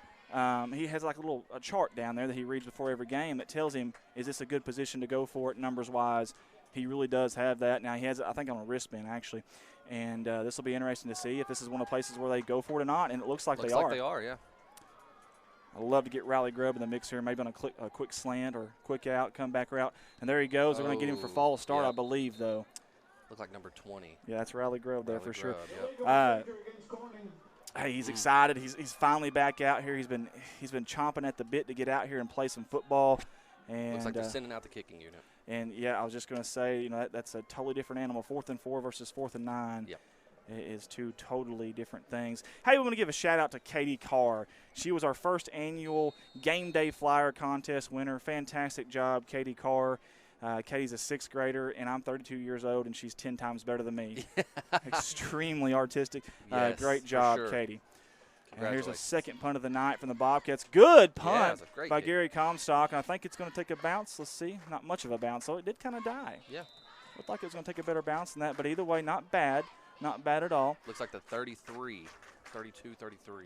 S1: He has like a chart down there that he reads before every game that tells him, is this a good position to go for it numbers-wise. He really does have that. Now, he has it, I think, on a wristband, actually. And this will be interesting to see if this is one of the places where they go for it or not. And it looks like they are.
S7: Looks like they are, yeah.
S1: I'd love to get Riley Grubb in the mix here, maybe on a quick slant or quick out, comeback route. And there he goes. They're going to get him for false start, I believe, though.
S7: Looks like number 20.
S1: Yeah, that's Riley Grubb there for sure.
S7: Yep.
S1: Hey, he's excited. He's finally back out here. He's been chomping at the bit to get out here and play some football. And
S7: looks like they're sending out the kicking unit.
S1: And yeah, I was just going to say, that's a totally different animal. 4th and 4 versus 4th and 9.
S7: Yep.
S1: is two totally different things. Hey, we want to give a shout-out to Katie Carr. She was our first annual Game Day Flyer Contest winner. Fantastic job, Katie Carr. Katie's a 6th grader, and I'm 32 years old, and she's 10 times better than me. Extremely artistic.
S7: Yes,
S1: great job,
S7: sure.
S1: Katie. And here's a
S7: Congratulations.
S1: second punt of the night from the Bobcats. Good
S7: Yeah,
S1: punt
S7: it was a great
S1: by
S7: kick.
S1: Gary Comstock. And I think it's going to take a bounce. Let's see. Not much of a bounce, so it did kind of die.
S7: Yeah.
S1: Looked like it was going to take a better bounce than that, but either way, not bad. Not bad at all.
S7: Looks like the 33, 32, 33.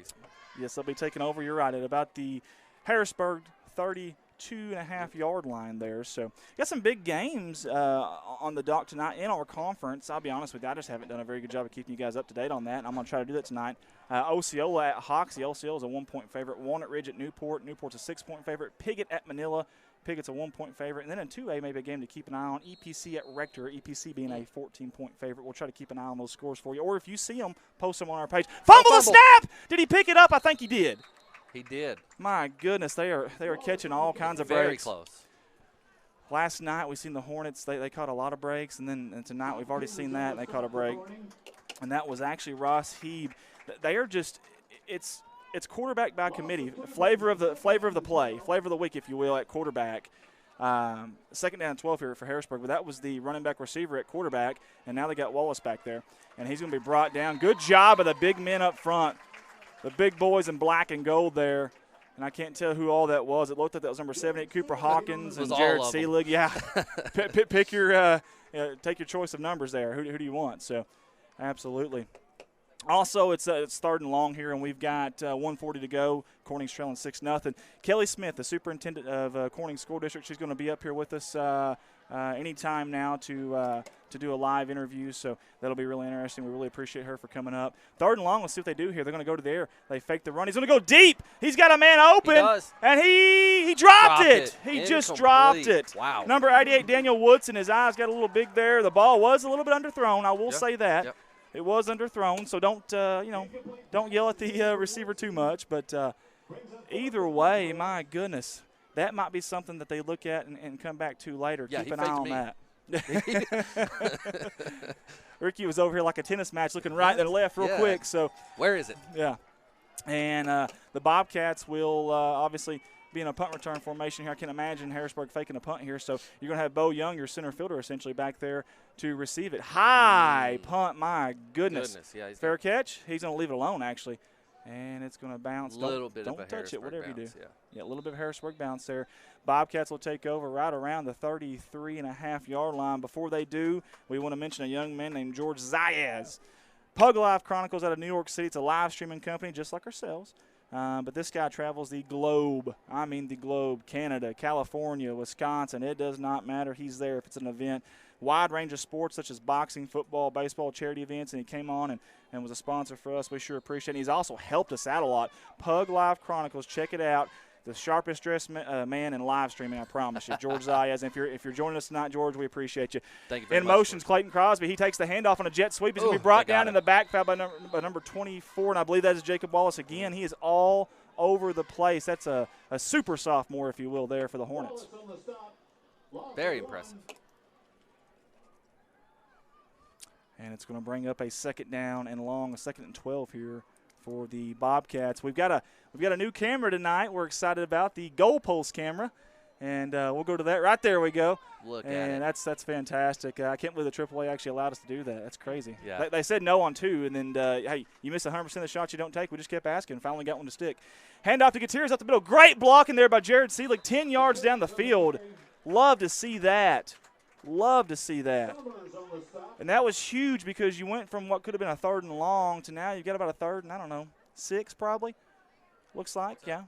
S1: Yes, they'll be taking over. You're right, at about the Harrisburg 32.5-yard line there. So, got some big games on the dock tonight in our conference. I'll be honest with you, I just haven't done a very good job of keeping you guys up to date on that, and I'm going to try to do that tonight. Osceola at Hoxie. Osceola is a 1-point favorite. Walnut Ridge at Newport. Newport's a 6-point favorite. Piggott at Manila. Piggott's a 1-point favorite. And then in 2A, maybe a game to keep an eye on. EPC at Rector. EPC being a 14-point favorite. We'll try to keep an eye on those scores for you. Or if you see them, post them on our page. Fumble the snap! Did he pick it up? I think he did.
S7: He did.
S1: My goodness, they are catching all kinds of
S7: Very
S1: breaks.
S7: close.
S1: Last night we seen the Hornets. They caught a lot of breaks, and then tonight we've already seen that, and they caught a break. And that was actually Ross Heeb. They are just it's quarterback by committee. Flavor of the play, flavor of the week, if you will, at quarterback. Second down and 12 here for Harrisburg, but that was the running back receiver at quarterback, and now they got Wallace back there, and he's going to be brought down. Good job of the big men up front, the big boys in black and gold there. And I can't tell who all that was. It looked like that was number 78, Cooper Hawkins and Jared Seelig. Yeah, pick your take your choice of numbers there. Who do you want? So, absolutely. Also, it's 3rd and long here, and we've got 1:40 to go. Corning's trailing 6-0. Kelly Smith, the superintendent of Corning School District, she's going to be up here with us anytime now to do a live interview. So that'll be really interesting. We really appreciate her for coming up. 3rd and long. Let's see what they do here. They're going to go to the air. They fake the run. He's going to go deep. He's got a man open,
S7: He does.
S1: and he dropped it. He just
S7: Incomplete.
S1: dropped it.
S7: Wow.
S1: Number 88, Daniel Woodson. His eyes got a little big there. The ball was a little bit underthrown. I will say that.
S7: Yep.
S1: It was underthrown, so don't yell at the receiver too much. But either way, my goodness, that might be something that they look at and come back to later.
S7: Yeah,
S1: Keep
S7: he
S1: an eye
S7: faked
S1: on
S7: me.
S1: that. Ricky was over here like a tennis match, looking right and left real quick. So
S7: where is it?
S1: Yeah, and the Bobcats will obviously be in a punt return formation here. I can imagine Harrisburg faking a punt here. So you're going to have Bo Young, your center fielder, essentially back there to receive it. High punt, my goodness.
S7: Yeah,
S1: Fair catch. He's going to leave it alone, actually. And it's going to bounce.
S7: Little bit
S1: don't
S7: of a
S1: touch it, whatever
S7: bounce,
S1: you do.
S7: Yeah,
S1: a little bit of Harrisburg bounce there. Bobcats will take over right around the 33.5-yard line. Before they do, we want to mention a young man named George Zayas. Pug Life Chronicles out of New York City. It's a live streaming company just like ourselves. But this guy travels the globe. I mean the globe. Canada, California, Wisconsin. It does not matter. He's there if it's an event. Wide range of sports such as boxing, football, baseball, charity events. And he came on and was a sponsor for us. We sure appreciate it. He's also helped us out a lot. Pug Life Chronicles. Check it out. The sharpest dressed man in live streaming, I promise you. George Zayas. And if you're joining us tonight, George, we appreciate you.
S7: Thank you very
S1: much.
S7: In
S1: motion's Clayton Crosby. He takes the handoff on a jet sweep. He's going to be brought down in the backfield by number 24, and I believe that is Jacob Wallace again. He is all over the place. That's a super sophomore, if you will, there for the Hornets.
S7: Very impressive.
S1: And it's going to bring up a 2nd down and long, a 2nd and 12 here for the Bobcats. We've got a new camera tonight. We're excited about the goalpost camera, and we'll go to that. Right there we go.
S7: Look at it.
S1: And that's fantastic. I can't believe the AAA actually allowed us to do that. That's crazy.
S7: Yeah.
S1: They said no on 2, and then hey, you miss 100% of the shots you don't take. We just kept asking. Finally got one to stick. Handoff to Gutierrez up the middle. Great blocking there by Jared Seelig, 10 yards down the field. Love to see that. Love to see that. And that was huge because you went from what could have been a 3rd and long to now you've got about a 3rd and, I don't know, 6 probably. Looks like, yeah.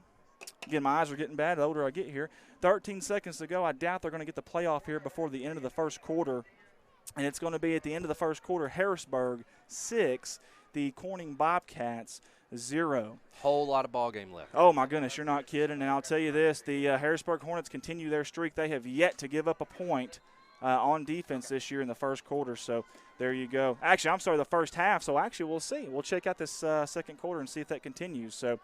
S1: Again, my eyes are getting bad the older I get here. 13 seconds to go. I doubt they're going to get the playoff here before the end of the first quarter. And it's going to be at the end of the first quarter, Harrisburg 6, the Corning Bobcats 0.
S7: Whole lot of ball game left.
S1: Oh, my goodness, you're not kidding. And I'll tell you this, the Harrisburg Hornets continue their streak. They have yet to give up a point on defense this year in the first quarter. So there you go. Actually, I'm sorry, the first half. So actually, we'll see. We'll check out this second quarter and see if that continues. So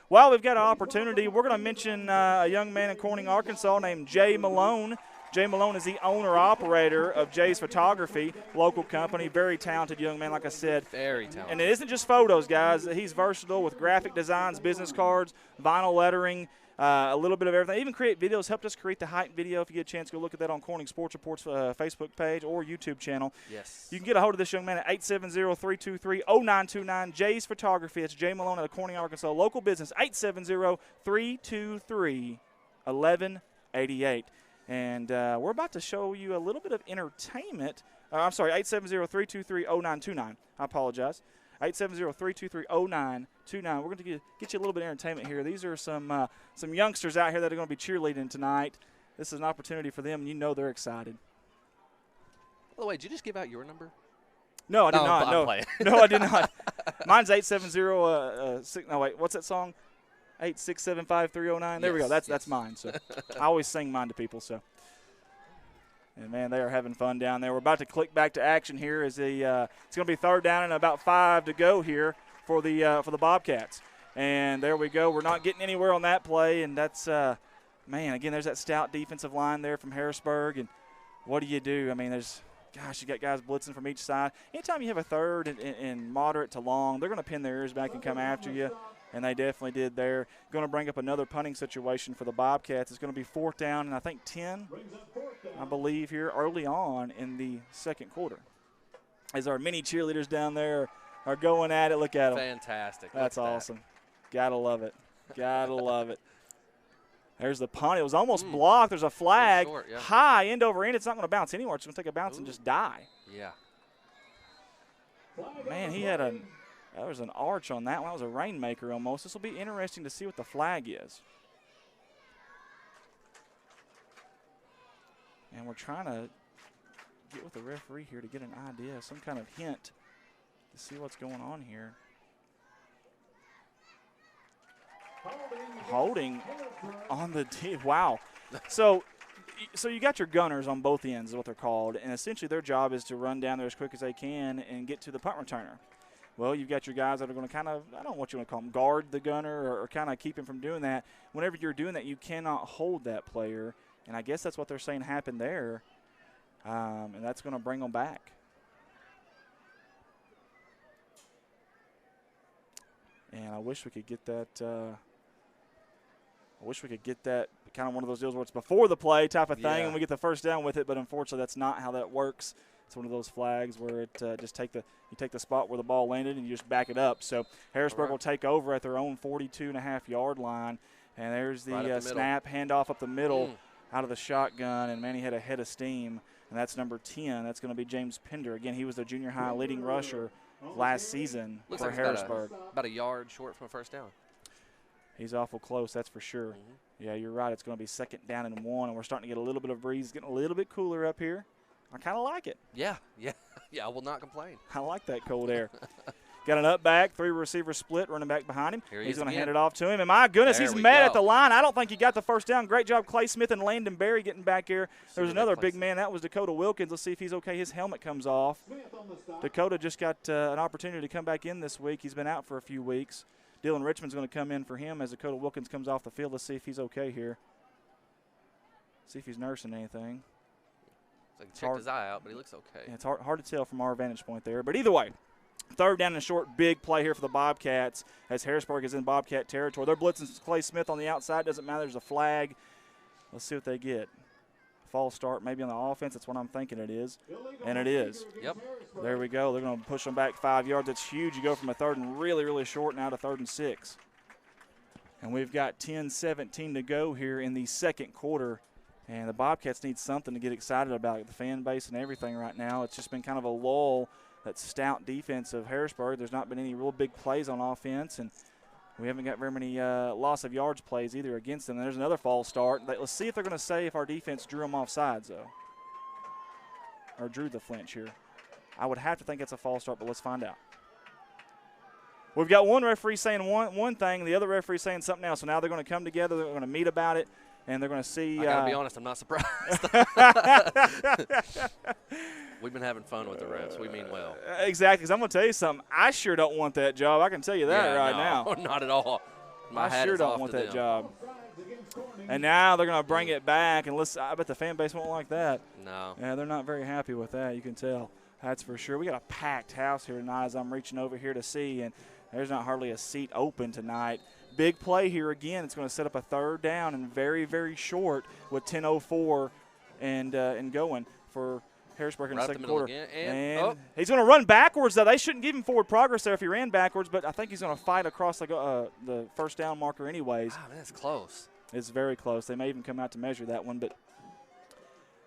S1: while we've got an opportunity, we're going to mention a young man in Corning, Arkansas named Jay Malone. Jay Malone is the owner-operator of Jay's Photography, local company. Very talented young man, like I said.
S7: Very talented.
S1: And it isn't just photos, guys. He's versatile with graphic designs, business cards, vinyl lettering, a little bit of everything. Even create videos. Helped us create the hype video. If you get a chance, go look at that on Corning Sports Report's Facebook page or YouTube channel.
S7: Yes.
S1: You can get a hold of this young man at 870-323-0929. Jay's Photography. It's Jay Malone out of Corning, Arkansas. Local business, 870-323-1188. And we're about to show you a little bit of entertainment. I'm sorry, 870-323-0929. I apologize. 870-323-0929. We're going to get you a little bit of entertainment here. These are some youngsters out here that are going to be cheerleading tonight. This is an opportunity for them, and you know they're excited.
S7: By the way, did you just give out your number?
S1: No, I did not.
S7: I'm
S1: No,
S7: playing.
S1: no, I did not. Mine's 870. No, wait. What's that song? 8675309. There we go. That's mine. So I always sing mine to people. So, and man, they are having fun down there. We're about to click back to action here as it's going to be third down and about 5 to go here for the Bobcats. And there we go. We're not getting anywhere on that play, and that's man. Again, there's that stout defensive line there from Harrisburg. And what do you do? I mean, you got guys blitzing from each side. Anytime you have a third and moderate to long, they're going to pin their ears back and come after you. And they definitely did there. Going to bring up another punting situation for the Bobcats. It's going to be 4th down and I think 10, I believe, here early on in the second quarter. As our mini cheerleaders down there are going at it. Look at them.
S7: Fantastic.
S1: That's awesome. Gotta love it. Gotta love it. There's the punt. It was almost blocked. There's a flag.
S7: Short, yeah.
S1: High, end over end. It's not going to bounce anywhere. It's going to take a bounce and just die.
S7: Yeah.
S1: Man, that was an arch on that one. That was a rainmaker almost. This will be interesting to see what the flag is. And we're trying to get with the referee here to get an idea, some kind of hint to see what's going on here. Holding on the tee. Wow. So you got your gunners on both ends is what they're called, and essentially their job is to run down there as quick as they can and get to the punt returner. Well, you've got your guys that are going to kind of, I don't know what you want to call them, guard the gunner or kind of keep him from doing that. Whenever you're doing that, you cannot hold that player, and I guess that's what they're saying happened there, and that's going to bring them back. And I wish we could get that kind of one of those deals where it's before the play type of thing and we get the first down with it, but unfortunately that's not how that works. It's one of those flags where it just take the spot where the ball landed and you just back it up. So Harrisburg will take over at their own 42.5-yard line, and there's the snap, handoff up the middle out of the shotgun, and man, he had a head of steam, and that's number 10. That's going to be James Pender. Again, he was the junior high leading rusher last season for Harrisburg.
S7: About a yard short from a first down.
S1: He's awful close, that's for sure. Yeah, you're right. It's going to be 2nd down and 1, and we're starting to get a little bit of breeze, getting a little bit cooler up here. I kind of like it.
S7: Yeah, I will not complain.
S1: I like that cold air. Got an up back, 3-receiver split, running back behind him. He's going to hand it off to him. And my goodness, he's met at the line. I don't think he got the first down. Great job, Clay Smith and Landon Berry getting back here. There's another big man. That was Dakota Wilkins. Let's see if he's okay. His helmet comes off. Dakota just got an opportunity to come back in this week. He's been out for a few weeks. Dylan Richmond's going to come in for him as Dakota Wilkins comes off the field. Let's see if he's okay here. See if he's nursing anything.
S7: Like checked his eye out, but he looks okay.
S1: Yeah, it's hard to tell from our vantage point there. But either way, 3rd down and short, big play here for the Bobcats as Harrisburg is in Bobcat territory. They're blitzing Clay Smith on the outside. Doesn't matter. There's a flag. Let's see what they get. False start maybe on the offense. That's what I'm thinking it is. And it is.
S7: Yep.
S1: There we go. They're going to push them back 5 yards. That's huge. You go from a 3rd and really, really short now to 3rd and 6. And we've got 10-17 to go here in the second quarter. And the Bobcats need something to get excited about, the fan base and everything right now. It's just been kind of a lull, that stout defense of Harrisburg. There's not been any real big plays on offense, and we haven't got very many loss of yards plays either against them. And there's another false start. Let's see if they're going to say if our defense drew them off sides, though, or drew the flinch here. I would have to think it's a false start, but let's find out. We've got one referee saying one thing, and the other referee saying something else. So now they're going to come together. They're going to meet about it. And they're going to see.
S7: I got to be honest, I'm not surprised. We've been having fun with the refs. We mean well.
S1: Exactly. Because I'm going to tell you something. I sure don't want that job. I can tell you that now.
S7: Not at all.
S1: I sure don't want that job. And now they're going to bring it back. And listen, I bet the fan base won't like that.
S7: No.
S1: Yeah, they're not very happy with that. You can tell. That's for sure. We got a packed house here tonight as I'm reaching over here to see, and there's not hardly a seat open tonight. Big play here again. It's going to set up a third down and very, very short with 10:04 and going for Harrisburg in the second quarter. And he's going to run backwards, though. They shouldn't give him forward progress there if he ran backwards, but I think he's going to fight across the first down marker anyways.
S7: Wow, man, that's close.
S1: It's very close. They may even come out to measure that one, but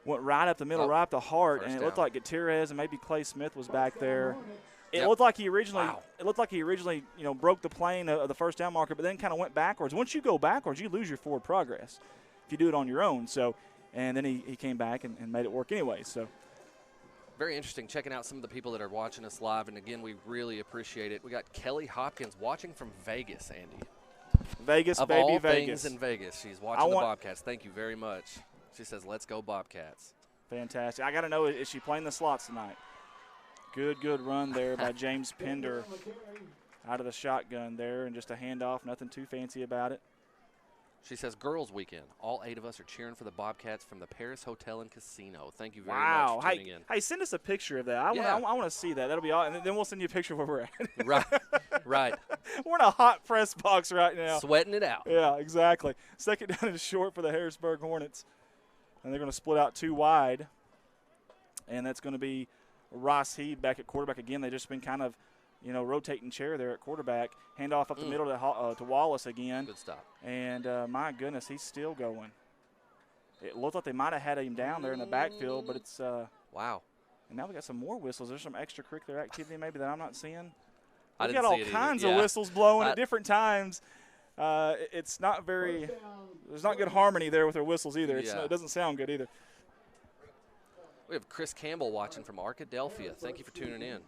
S1: went right up the middle, right up the heart, and it looked like Gutierrez and maybe Clay Smith was back there. It looked like he originally broke the plane of the first down marker, but then kind of went backwards. Once you go backwards, you lose your forward progress if you do it on your own. So, and then he came back and made it work anyway. So,
S7: very interesting checking out some of the people that are watching us live, and again, we really appreciate it. We got Kelly Hopkins watching from Vegas, Andy.
S1: Vegas,
S7: of
S1: baby,
S7: all
S1: Vegas.
S7: Things in Vegas. She's watching the Bobcats. Thank you very much. She says, let's go Bobcats.
S1: Fantastic. I got to know, is she playing the slots tonight? Good run there by James Pender out of the shotgun there, and just a handoff, nothing too fancy about it.
S7: She says, girls weekend. All 8 of us are cheering for the Bobcats from the Paris Hotel and Casino. Thank you very much for tuning in.
S1: Hey, send us a picture of that. I want to see that. That'll be all, and then we'll send you a picture of where we're at.
S7: Right.
S1: We're in a hot press box right now.
S7: Sweating it out.
S1: Yeah, exactly. Second down and short for the Harrisburg Hornets. And they're going to split out 2 wide. And that's going to be Ross Heed back at quarterback again. They've just been kind of, rotating chair there at quarterback. Handoff up the middle to Wallace again.
S7: Good stop.
S1: And, my goodness, he's still going. It looked like they might have had him down there in the backfield, but it's
S7: wow.
S1: And now we got some more whistles. There's some extracurricular activity maybe that I'm not seeing.
S7: I
S1: We've
S7: didn't
S1: got all
S7: see it
S1: kinds
S7: either.
S1: of whistles blowing at different times. It's not very – there's not good harmony there with their whistles either. It doesn't sound good either.
S7: We have Chris Campbell watching from Arkadelphia. Thank you for tuning in.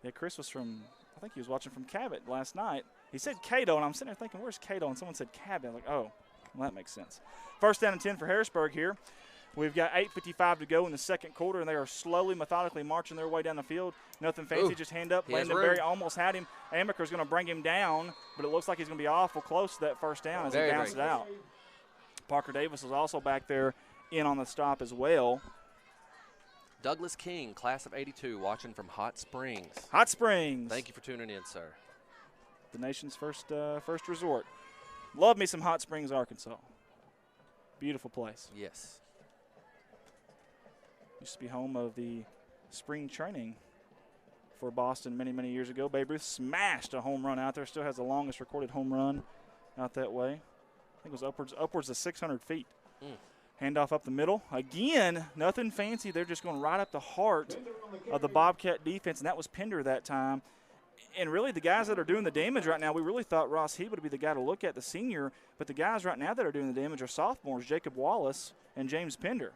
S1: Yeah, Chris was from – I think he was watching from Cabot last night. He said Cato, and I'm sitting there thinking, where's Cato? And someone said Cabot. I'm like, oh, well, that makes sense. First down and 10 for Harrisburg here. We've got 8:55 to go in the second quarter, and they are slowly, methodically marching their way down the field. Nothing fancy, just hand up. Landon Berry almost had him. Amaker's going to bring him down, but it looks like he's going to be awful close to that first down as he bounces it out. Parker Davis is also back there in on the stop as well.
S7: Douglas King, class of 82, watching from Hot Springs.
S1: Hot Springs.
S7: Thank you for tuning in, sir.
S1: The nation's first resort. Love me some Hot Springs, Arkansas. Beautiful place.
S7: Yes.
S1: Used to be home of the spring training for Boston many, many years ago. Babe Ruth smashed a home run out there. Still has the longest recorded home run out that way. I think it was upwards of 600 feet. Handoff up the middle. Again, nothing fancy. They're just going right up the heart of the Bobcat defense, and that was Pender that time. And really the guys that are doing the damage right now, we really thought Ross Heed would be the guy to look at, the senior. But the guys right now that are doing the damage are sophomores, Jacob Wallace and James Pender.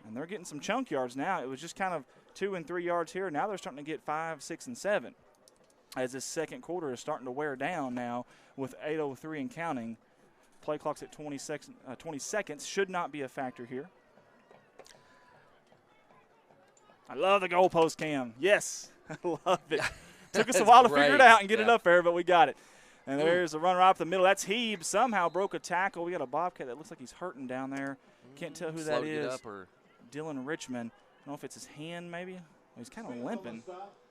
S1: And they're getting some chunk yards now. It was just kind of 2 and 3 yards here. Now they're starting to get 5, 6, and 7 as this second quarter is starting to wear down now with 8:03 and counting. Play clock's at 20 seconds. Should not be a factor here. I love the goalpost cam. Yes, I love it. Took us a while to figure it out and get it up there, but we got it. And there's a run right up the middle. That's Heeb. Somehow broke a tackle. We got a Bobcat that looks like he's hurting down there. Can't tell who that is. Dylan Richmond. I don't know if it's his hand maybe. He's kind of limping.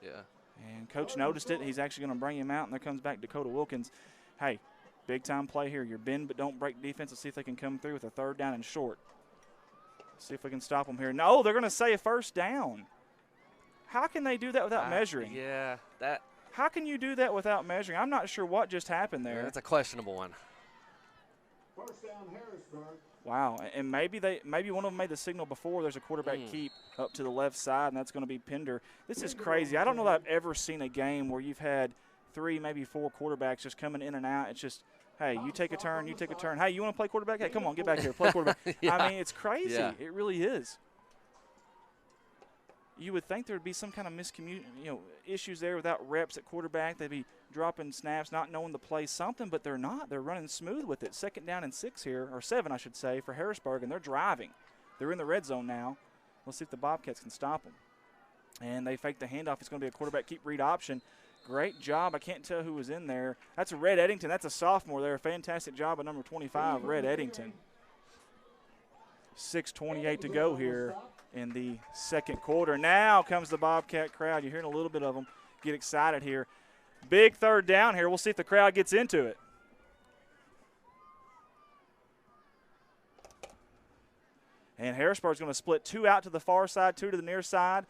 S7: Yeah.
S1: And coach noticed it. He's actually going to bring him out, and there comes back Dakota Wilkins. Hey, big-time play here. Your bend but don't break defense. Let's see if they can come through with a third down and short. See if we can stop them here. No, they're going to say a first down. How can they do that without measuring?
S7: Yeah,
S1: How can you do that without measuring? I'm not sure what just happened there.
S7: That's a questionable one.
S6: First down, Harrisburg.
S1: Wow, and maybe one of them made the signal before. There's a quarterback keep up to the left side, and that's going to be Pender. This is crazy. I don't know that I've ever seen a game where you've had 3, maybe 4 quarterbacks just coming in and out. It's just, hey, you take a turn, you take a turn. Hey, you want to play quarterback? Hey, come on, get back here, play quarterback.
S7: Yeah.
S1: I mean, it's crazy.
S7: Yeah.
S1: It really is. You would think there would be some kind of issues there without reps at quarterback. They'd be dropping snaps, not knowing the play, something, but they're not. They're running smooth with it. Second down and 6 here, or 7, I should say, for Harrisburg, and they're driving. They're in the red zone now. Let's see if the Bobcats can stop them. And they fake the handoff. It's going to be a quarterback keep read option. Great job. I can't tell who was in there. That's a Red Eddington. That's a sophomore there. Fantastic job by number 25, Red Eddington. 6:28 to go here in the second quarter. Now comes the Bobcat crowd. You're hearing a little bit of them get excited here. Big third down here. We'll see if the crowd gets into it. And Harrisburg's going to split 2 out to the far side, 2 to the near side.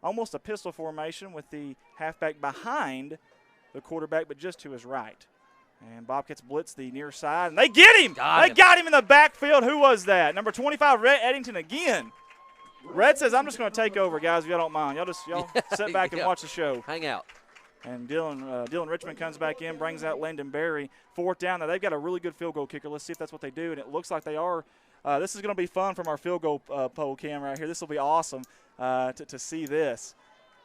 S1: Almost a pistol formation with the halfback behind the quarterback, but just to his right. And Bobcats blitz the near side, and they get him. They got him in the backfield. Who was that? Number 25, Red Eddington again. Red says, I'm just going to take over, guys, if y'all don't mind. Y'all sit back and watch the show.
S7: Hang out.
S1: And Dylan Richmond comes back in, brings out Landon Berry. 4th down. Now, they've got a really good field goal kicker. Let's see if that's what they do, and it looks like they are. This is going to be fun from our field goal pole cam right here. This will be awesome to see this.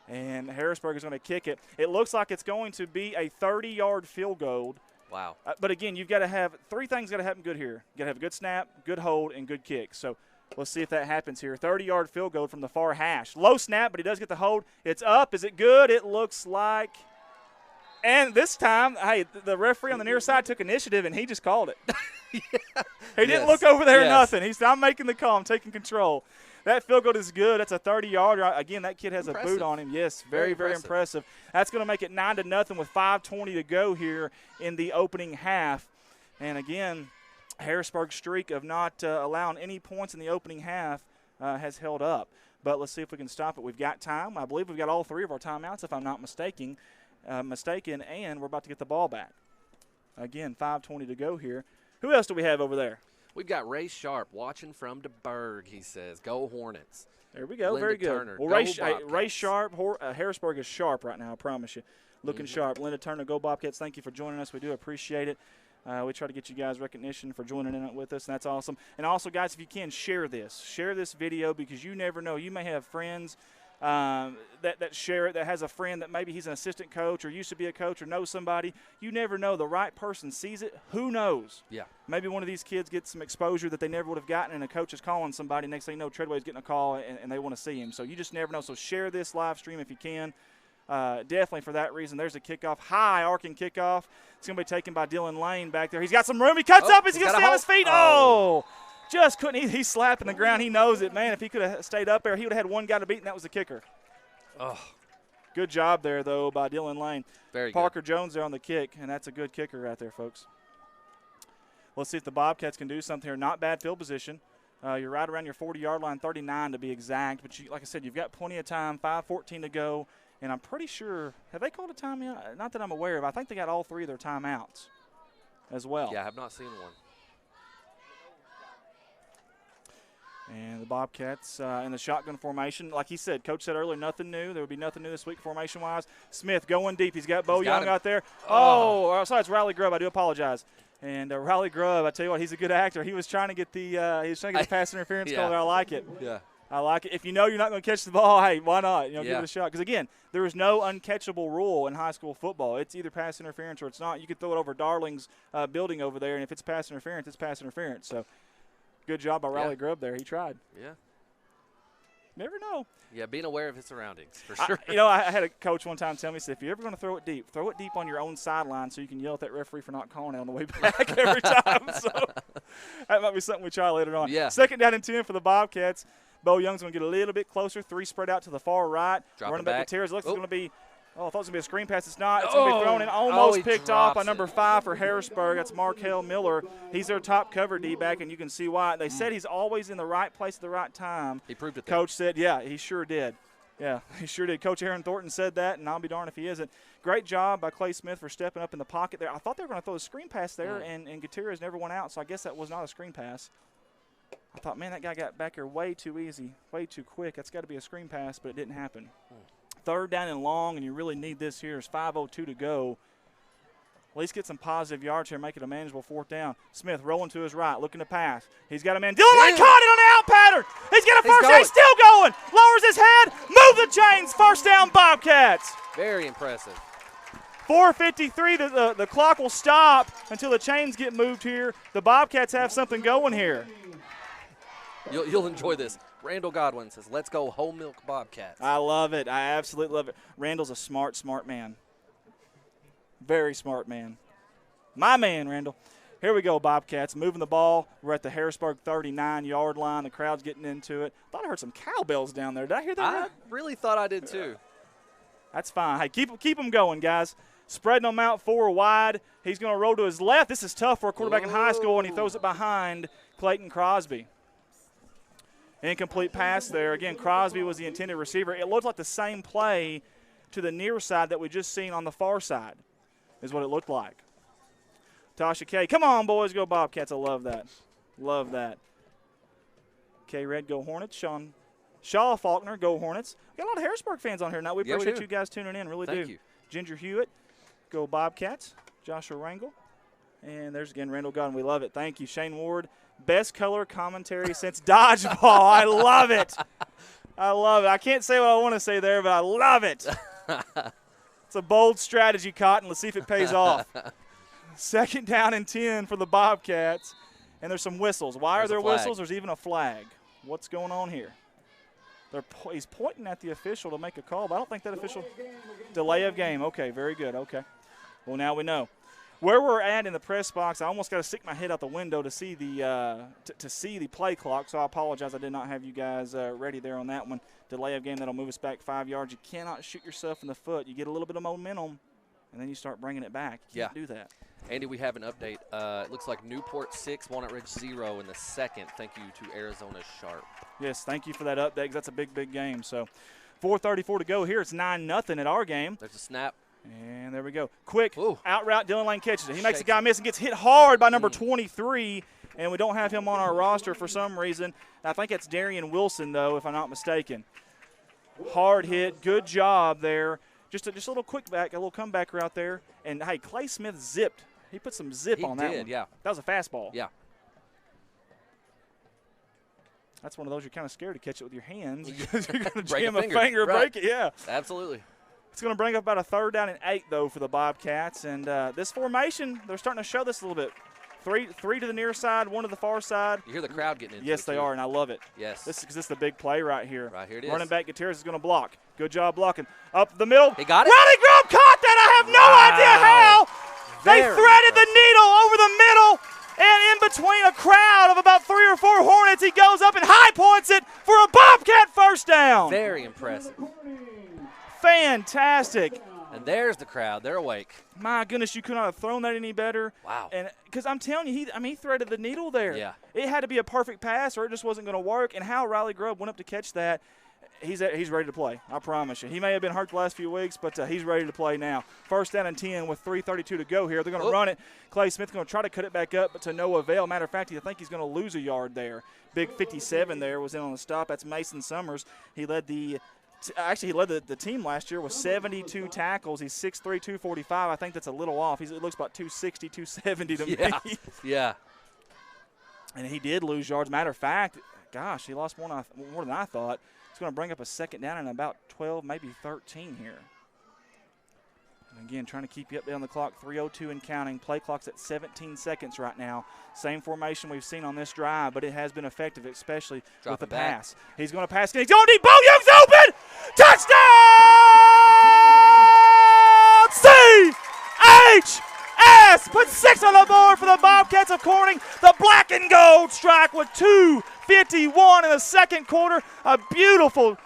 S1: And Harrisburg is going to kick it. It looks like it's going to be a 30-yard field goal.
S7: Wow.
S1: But, again, you've got to have 3 things got to happen good here. You've got to have a good snap, good hold, and good kick. So let's see if that happens here. 30-yard field goal from the far hash. Low snap, but he does get the hold. It's up. Is it good? It looks like. And this time, hey, the referee on the near side took initiative, and he just called it. He didn't look over there or nothing. He said, I'm making the call. I'm taking control. That field goal is good. That's a 30-yarder. Again, that kid has a boot on him. Yes, very, very impressive. That's going to make it 9-0 with 5:20 to go here in the opening half. And, again, Harrisburg's streak of not allowing any points in the opening half has held up. But let's see if we can stop it. We've got time. I believe we've got all 3 of our timeouts, if I'm not mistaken, and we're about to get the ball back. Again, 5:20 to go here. Who else do we have over there?
S7: We've got Ray Sharp watching from DeBerg, he says. Go Hornets.
S1: There we go.
S7: Linda
S1: Very good.
S7: Turner.
S1: Well, Ray Sharp, Harrisburg is sharp right now, I promise you. Looking sharp. Linda Turner, go Bobcats. Thank you for joining us. We do appreciate it. We try to get you guys recognition for joining in with us, and that's awesome. And also, guys, if you can, share this. Share this video because you never know. You may have friends that share it, that has a friend that maybe he's an assistant coach or used to be a coach or knows somebody. You never know. The right person sees it. Who knows?
S7: Yeah. Maybe
S1: one of these kids gets some exposure that they never would have gotten, and a coach is calling somebody. Next thing you know, Treadway's getting a call, and they want to see him. So you just never know. So share this live stream if you can. Definitely for that reason. There's a kickoff. High arcing kickoff. It's going to be taken by Dylan Lane back there. He's got some room. He cuts up. He's going to stay on his feet. Oh! Just couldn't. He's slapping the ground. He knows it, man. If he could have stayed up there, he would have had one guy to beat, and that was the kicker.
S7: Oh.
S1: Good job there, though, by Dylan Lane.
S7: Very
S1: Parker Jones there on the kick, and that's a good kicker right there, folks. Let's see if the Bobcats can do something here. Not bad field position. You're right around your 40-yard line, 39 to be exact. But, like I said, you've got plenty of time, 5:14 to go. And I'm pretty sure, have they called a timeout? Not that I'm aware of. I think they got all 3 of their timeouts as well.
S7: Yeah, I have not seen one.
S1: And the Bobcats in the shotgun formation. Like he said, Coach said earlier, nothing new. There would be nothing new this week formation-wise. Smith going deep. He's got Bo Young out there. Oh, sorry, it's Riley Grubb. I do apologize. And Riley Grubb, I tell you what, he's a good actor. He was trying to get the pass interference call there. I like it.
S7: Yeah.
S1: I like it. If you know you're not going to catch the ball, hey, why not? Give it a shot. Because, again, there is no uncatchable rule in high school football. It's either pass interference or it's not. You could throw it over Darling's building over there, and if it's pass interference, it's pass interference. So, good job by Riley Grubb there. He tried.
S7: Yeah.
S1: Never know.
S7: Yeah, being aware of his surroundings, for sure.
S1: I had a coach one time tell me, he said, if you're ever going to throw it deep on your own sideline so you can yell at that referee for not calling it on the way back every time. So, that might be something we try later on.
S7: Yeah.
S1: 2nd down and 10 for the Bobcats. Bo Young's going to get a little bit closer. 3 spread out to the far right. Running back to Terrace. Looks like it's going to be – I thought it was going to be a screen pass. It's not. It's going to be thrown in. Almost picked off by number 5 for Harrisburg. That's Markel Miller. He's their top cover D-back, and you can see why. They said he's always in the right place at the right time.
S7: He proved it there.
S1: Coach said, yeah, he sure did. Yeah, he sure did. Coach Aaron Thornton said that, and I'll be darned if he isn't. Great job by Clay Smith for stepping up in the pocket there. I thought they were going to throw a screen pass there, and Gutierrez never went out, so I guess that was not a screen pass. I thought, man, that guy got back here way too easy, way too quick. That's got to be a screen pass, but it didn't happen. 3rd down and long, and you really need this here. There's 5:02 to go. At least get some positive yards here, make it a manageable 4th down. Smith rolling to his right, looking to pass. He's got a man. Dylan Lane caught it on the out pattern. He's got a first down. He's still going. Lowers his head. Move the chains. 1st down, Bobcats.
S7: Very impressive.
S1: 4:53. The clock will stop until the chains get moved here. The Bobcats have something going here.
S7: You'll enjoy this. Randall Godwin says, let's go whole milk Bobcats.
S1: I love it. I absolutely love it. Randall's a smart man. Very smart man. My man, Randall. Here we go, Bobcats. Moving the ball. We're at the Harrisburg 39-yard line. The crowd's getting into it. Thought I heard some cowbells down there. Did I hear that
S7: I
S1: right?
S7: really thought I did too.
S1: That's fine. Hey, keep them going, guys. Spreading them out 4 wide. He's going to roll to his left. This is tough for a quarterback in high school, and he throws it behind Clayton Crosby. Incomplete pass there. Again, Crosby was the intended receiver. It looked like the same play to the near side that we just seen on the far side is what it looked like. Tasha K. Come on, boys. Go Bobcats. I love that. Love that. K-Red, go Hornets. Shaw Faulkner, go Hornets. We got a lot of Harrisburg fans on here now. We appreciate you guys tuning in. Really
S7: Thank
S1: do.
S7: you.
S1: Ginger Hewitt, go Bobcats. Joshua Rangel. And there's again Randall Godden. We love it. Thank you. Shane Ward, best color commentary since dodgeball. I love it. I love it. I can't say what I want to say there, but I love it. It's a bold strategy, Cotton. Let's see if it pays off. 2nd down and 10 for the Bobcats. And there's some whistles. Why are there whistles? There's even a flag. What's going on here? He's pointing at the official to make a call, but I don't think that official – delay of game. Okay, very good. Okay. Well, now we know. Where we're at in the press box, I almost got to stick my head out the window to see the to see the play clock, so I apologize. I did not have you guys ready there on that one. Delay of game, that'll move us back 5 yards. You cannot shoot yourself in the foot. You get a little bit of momentum, and then you start bringing it back. You can't do that.
S7: Andy, we have an update. It looks like Newport 6, Walnut Ridge 0 in the second. Thank you to Arizona Sharp.
S1: Yes, thank you for that update because that's a big, big game. So 4:34 to go here. It's 9-0 at our game.
S7: There's a snap.
S1: And there we go. Quick out route. Dylan Lane catches it. He makes a
S7: Shakes
S1: guy miss and gets hit hard by number 23, and we don't have him on our roster for some reason. I think it's Darian Wilson, though, if I'm not mistaken. Hard hit. Good job there. Just a little quick back, a little comeback route there. And, hey, Clay Smith zipped. He put some zip on that one.
S7: Yeah.
S1: That was a fastball.
S7: Yeah.
S1: That's one of those you're kind of scared to catch it with your hands because you're going to jam
S7: a
S1: a finger and break it. Yeah.
S7: Absolutely.
S1: It's going to bring up about a 3rd down and 8, though, for the Bobcats. And this formation, they're starting to show this a little bit. Three to the near side, 1 to the far side.
S7: You hear the crowd getting into it.
S1: Yes, they are, and I love it.
S7: Yes.
S1: This is the big play right here.
S7: Right here it is.
S1: Running back Gutierrez is going to block. Good job blocking. Up the middle.
S7: He got it.
S1: Riley Grubb caught that. I have no idea how. They threaded the needle over the middle. And in between a crowd of about 3 or 4 Hornets, he goes up and high points it for a Bobcat first down.
S7: Very impressive.
S1: Fantastic.
S7: And there's the crowd. They're awake.
S1: My goodness, you could not have thrown that any better.
S7: Wow.
S1: And because I'm telling you, he threaded the needle there.
S7: Yeah.
S1: It had to be a perfect pass or it just wasn't going to work. And how Riley Grubb went up to catch that, he's ready to play. I promise you. He may have been hurt the last few weeks, but he's ready to play now. 1st down and 10 with 3:32 to go here. They're going to run it. Clay Smith going to try to cut it back up, but to no avail. Matter of fact, I think he's going to lose a yard there. Big 57 there was in on the stop. That's Mason Summers. He led the team last year with 72 tackles. He's 6'3", 245. I think that's a little off. It looks about 260, 270 to me.
S7: Yeah.
S1: And he did lose yards. Matter of fact, gosh, he lost more than I thought. It's going to bring up a 2nd down and about 12, maybe 13 here. And again, trying to keep you up there on the clock. 3:02 and counting. Play clock's at 17 seconds right now. Same formation we've seen on this drive, but it has been effective, especially with the pass. He's going to pass. He's going deep. Bo Young's open. Touchdown! CHS! Put 6 on the board for the Bobcats of Corning. The black and gold strike with 2:51 in the second quarter. A beautiful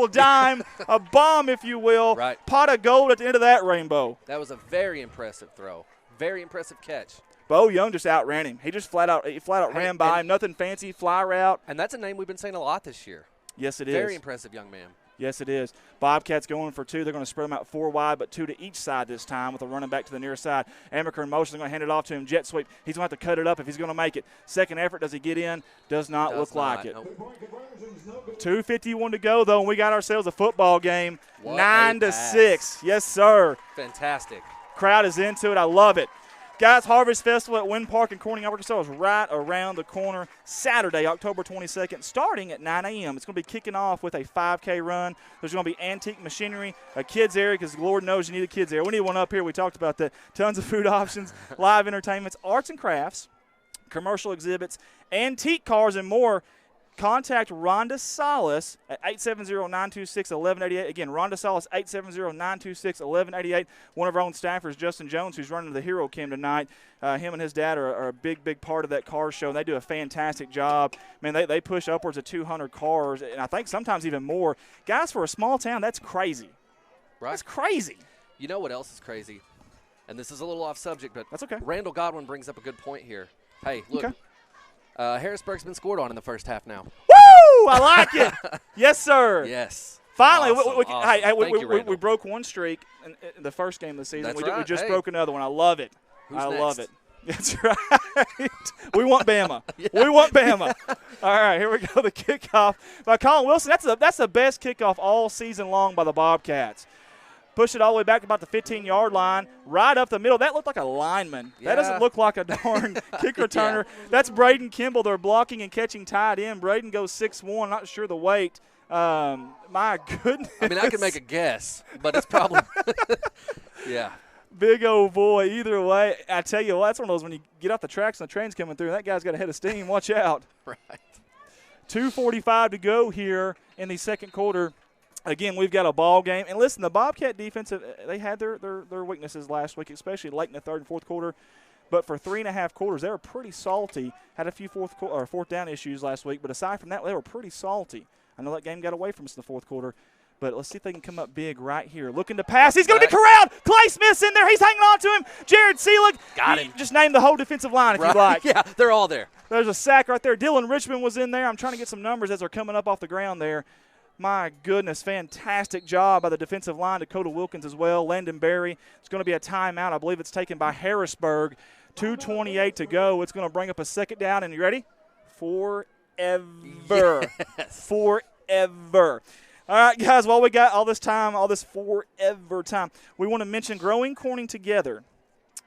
S1: dime, a bomb, if you will.
S7: Right.
S1: Pot of gold at the end of that rainbow.
S7: That was a very impressive throw. Very impressive catch.
S1: Bo Young just outran him. He just flat out ran by him. Nothing fancy, fly route.
S7: And that's a name we've been saying a lot this year.
S1: Yes, it is.
S7: Very impressive young man.
S1: Yes, it is. Bobcats going for 2. They're going to spread them out 4 wide, but 2 to each side this time with a running back to the near side. Amaker in motion. They're going to hand it off to him. Jet sweep. He's going to have to cut it up if he's going to make it. Second effort. Does he get in? Does not look like it.
S7: Nope.
S1: 2:51 to go, though, and we got ourselves a football game. 9-6. Yes, sir.
S7: Fantastic.
S1: Crowd is into it. I love it. Guys, Harvest Festival at Wynn Park in Corning, Arkansas is right around the corner. Saturday, October 22nd, starting at 9 a.m. It's going to be kicking off with a 5K run. There's going to be antique machinery, a kids area, because Lord knows you need a kids area. We need one up here. We talked about that. Tons of food options, live entertainments, arts and crafts, commercial exhibits, antique cars, and more. contact Rhonda Salas at 870-926-1188. Again, Rhonda Salas, 870-926-1188. One of our own staffers, Justin Jones, who's running the Hero Cam tonight. Him and his dad are a big part of that car show, and they do a fantastic job. Man, they push upwards of 200 cars, and I think sometimes even more. Guys, for a small town, that's crazy.
S7: Right.
S1: That's crazy.
S7: You know what else is crazy? And this is a little off subject, but
S1: that's okay.
S7: Randall Godwin brings up a good point here. Hey, look. Okay. Harrisburg's been scored on in the first half now.
S1: Woo! I like it. Yes, sir.
S7: Yes.
S1: Finally,
S7: awesome.
S1: we broke one streak in the first game of the season.
S7: That's right.
S1: We just broke another one. I love it.
S7: Who's
S1: I
S7: next?
S1: love it. That's right. We want Bama. Yeah. We want Bama. All right, here we go. The kickoff by Colin Wilson. That's the best kickoff all season long by the Bobcats. Push it all the way back to about the 15-yard line, right up the middle. That looked like a lineman. Yeah. That doesn't look like a darn kick returner. Yeah. That's Braden Kimball. They're blocking and catching tight end. Braden goes 6'1", not sure the weight. My goodness.
S7: I mean, I can make a guess, but it's probably – yeah.
S1: Big old boy. Either way, I tell you what, that's one of those when you get off the tracks and the train's coming through, that guy's got a head of steam. Watch out.
S7: Right.
S1: 2:45 to go here in the second quarter. Again, we've got a ball game. And listen, the Bobcat defense, they had their weaknesses last week, especially late in the third and fourth quarter. But for 3.5 quarters, they were pretty salty. Had a few fourth down issues last week. But aside from that, they were pretty salty. I know that game got away from us in the fourth quarter. But let's see if they can come up big right here. Looking to pass. He's going to be corralled. Clay Smith's in there. He's hanging on to him. Jared Seelig.
S7: Got him.
S1: Just name the whole defensive line if you like.
S7: Yeah, they're all there.
S1: There's a sack right there. Dylan Richmond was in there. I'm trying to get some numbers as they're coming up off the ground there. My goodness, fantastic job by the defensive line. Dakota Wilkins as well. Landon Berry. It's going to be a timeout. I believe it's taken by Harrisburg. 2:28 to go. It's going to bring up a second down. And you ready? Forever.
S7: Yes.
S1: Forever. All right, guys, while we got all this time, all this forever time, we want to mention Growing Corning Together.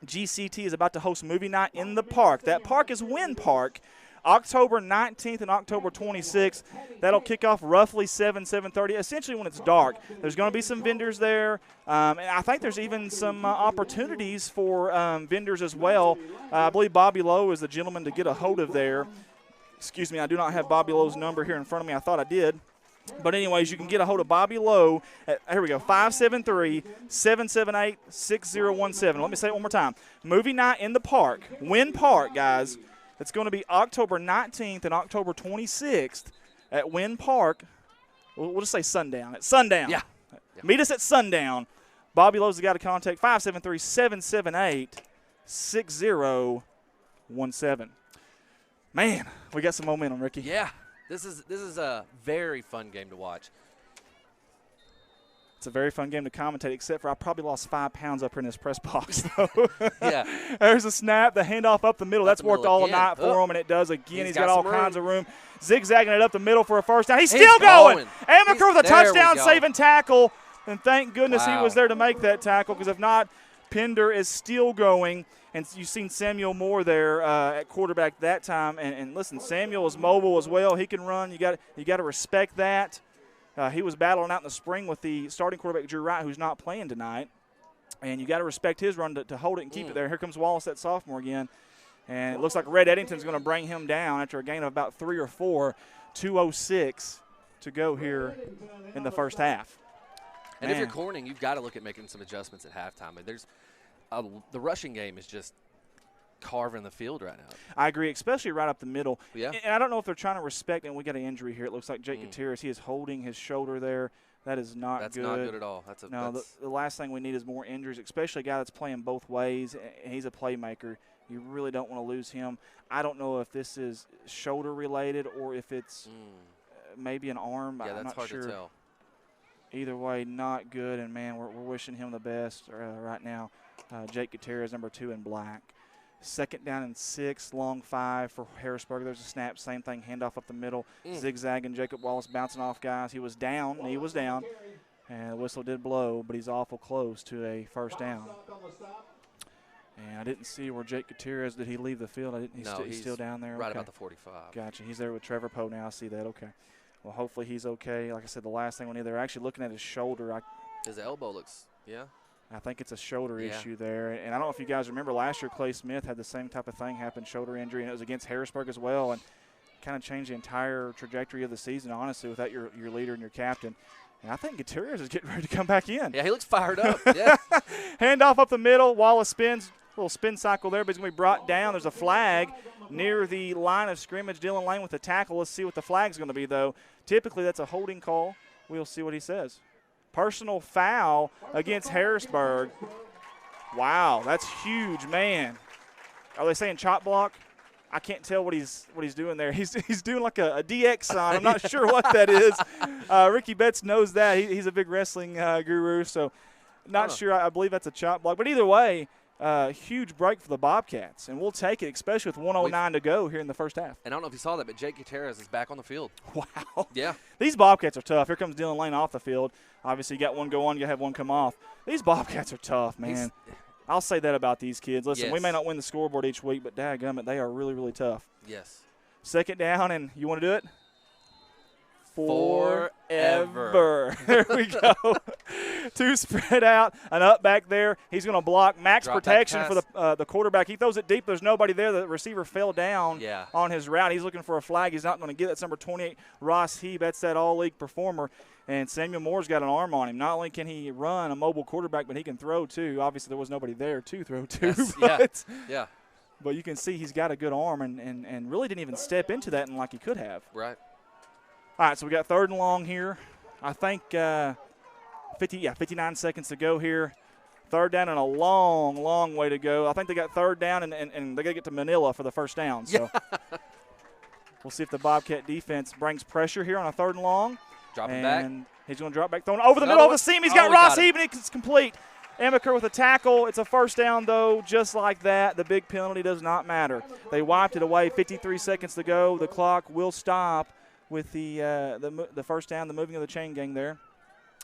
S1: GCT is about to host movie night in the park. That park is Wynn Park. October 19th and October 26th. That'll kick off roughly 7:30, essentially when it's dark. There's going to be some vendors there, and I think there's even some opportunities for vendors as well. I believe Bobby Lowe is the gentleman to get a hold of there. Excuse me, I do not have Bobby Lowe's number here in front of me. I thought I did. But anyways, you can get a hold of Bobby Lowe at, here we go, 573-778-6017. Let me say it one more time. Movie night in the park, Wynn Park, guys. It's going to be October 19th and October 26th at Wynn Park. We'll just say sundown. At sundown.
S7: Yeah.
S1: Meet us at sundown. Bobby Lowe's the guy to contact, 573-778-6017. Man, we got some momentum, Ricky.
S7: Yeah. This is a very fun game to watch.
S1: It's a very fun game to commentate, except for I probably lost 5 pounds up here in this press box.
S7: Yeah.
S1: There's a snap, the handoff up the middle. That's worked all night for him, and it does again. He's got all kinds of room. Zigzagging it up the middle for a first down. He's still going. Amaker with a touchdown-saving tackle, and thank goodness he was there to make that tackle, because if not, Pender is still going. And you've seen Samuel Moore there at quarterback that time. And listen, Samuel is mobile as well. He can run. You got to respect that. He was battling out in the spring with the starting quarterback, Drew Wright, who's not playing tonight. And you got to respect his run to hold it and keep it there. Here comes Wallace, that sophomore again. And it looks like Red Eddington's going to bring him down after a gain of about 3 or 4. 2:06 to go here in the first half.
S7: And if you're Corning, you've got to look at making some adjustments at halftime. And there's the rushing game is just carving the field right now.
S1: I agree, especially right up the middle.
S7: Yeah.
S1: And I don't know if they're trying to respect, and we got an injury here. It looks like Jake Gutierrez, he is holding his shoulder there. That is not good.
S7: That's not good at all.
S1: The last thing we need is more injuries, especially a guy that's playing both ways. He's a playmaker. You really don't want to lose him. I don't know if this is shoulder-related or if it's maybe an arm.
S7: Yeah,
S1: I'm
S7: that's
S1: not
S7: hard to tell.
S1: Either way, not good, and, man, we're wishing him the best right now. Jake Gutierrez, number 2 in black. Second down and 6, long 5 for Harrisburg. There's a snap, same thing, handoff up the middle. Zigzagging, Jacob Wallace bouncing off guys. He was down, and the whistle did blow, but he's awful close to a first down. And I didn't see where Jake Gutierrez, did he leave the field? He's still down there?
S7: Right
S1: okay.
S7: about the 45.
S1: Gotcha. He's there with Trevor Poe now. I see that. Okay. Well, hopefully he's okay. Like I said, the last thing we need, they're actually looking at his shoulder.
S7: His elbow looks,
S1: I think it's a shoulder issue there. And I don't know if you guys remember last year, Clay Smith had the same type of thing happen, shoulder injury, and it was against Harrisburg as well. And kind of change the entire trajectory of the season, honestly, without your leader and your captain. And I think Gutierrez is getting ready to come back in.
S7: Yeah, he looks fired up. Yeah.
S1: Handoff up the middle. Wallace spins. Little spin cycle there, but he's going to be brought down. There's a flag near the line of scrimmage. Dylan Lane with the tackle. Let's see what the flag's going to be, though. Typically, that's a holding call. We'll see what he says. Personal foul against Harrisburg. Wow, that's huge, man. Are they saying chop block? I can't tell what he's doing there. He's doing like a DX sign. I'm not sure what that is. Ricky Betts knows that. He's a big wrestling guru, so not sure. I believe that's a chop block. But either way, huge break for the Bobcats, and we'll take it, especially with 1:09 to go here in the first half.
S7: And I don't know if you saw that, but Jake Gutierrez is back on the field.
S1: Wow.
S7: Yeah.
S1: These Bobcats are tough. Here comes Dylan Lane off the field. Obviously, you got one go on, you have one come off. These Bobcats are tough, man. I'll say that about these kids. Listen, we may not win the scoreboard each week, but dadgummit, they are really, really tough.
S7: Yes.
S1: Second down, and you want to do it?
S7: Forever.
S1: There we go. Two spread out, an up back there. He's going to block max
S7: Drop
S1: protection for the quarterback. He throws it deep. There's nobody there. The receiver fell down on his route. He's looking for a flag. He's not going to get it. That's number 28, Ross Heeb. That's that all-league performer. And Samuel Moore's got an arm on him. Not only can he run a mobile quarterback, but he can throw too. Obviously, there was nobody there to throw to.
S7: Yes, yeah.
S1: But you can see he's got a good arm and really didn't even step into that like he could have.
S7: Right.
S1: All right, so we got third and long here. I think 59 seconds to go here. Third down and a long, long way to go. I think they got third down, and they got to get to Manila for the first down. So we'll see if the Bobcat defense brings pressure here on a third and long.
S7: Dropping back.
S1: And he's going to drop back, throwing over the middle of the seam. He's got Ross Heeb, and it's complete. Amaker with a tackle. It's a first down, though, just like that. The big penalty does not matter. They wiped it away. 53 seconds to go. The clock will stop with the first down, the moving of the chain gang there.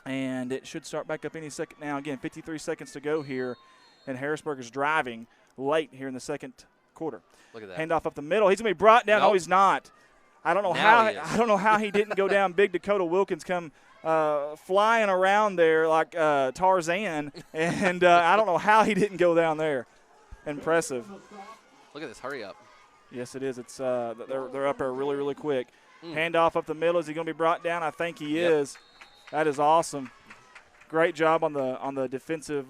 S1: And it should start back up any second now. Again, 53 seconds to go here, and Harrisburg is driving late here in the second quarter.
S7: Look at that.
S1: Handoff up the middle. He's going to be brought down.
S7: Nope.
S1: No, he's not. I don't know how he didn't go down. Big Dakota Wilkins come flying around there like Tarzan, and I don't know how he didn't go down there. Impressive.
S7: Look at this. Hurry up.
S1: Yes, it is. It's they're up there really, really quick. Handoff up the middle. Is he going to be brought down? I think he is. That is awesome. Great job on the defensive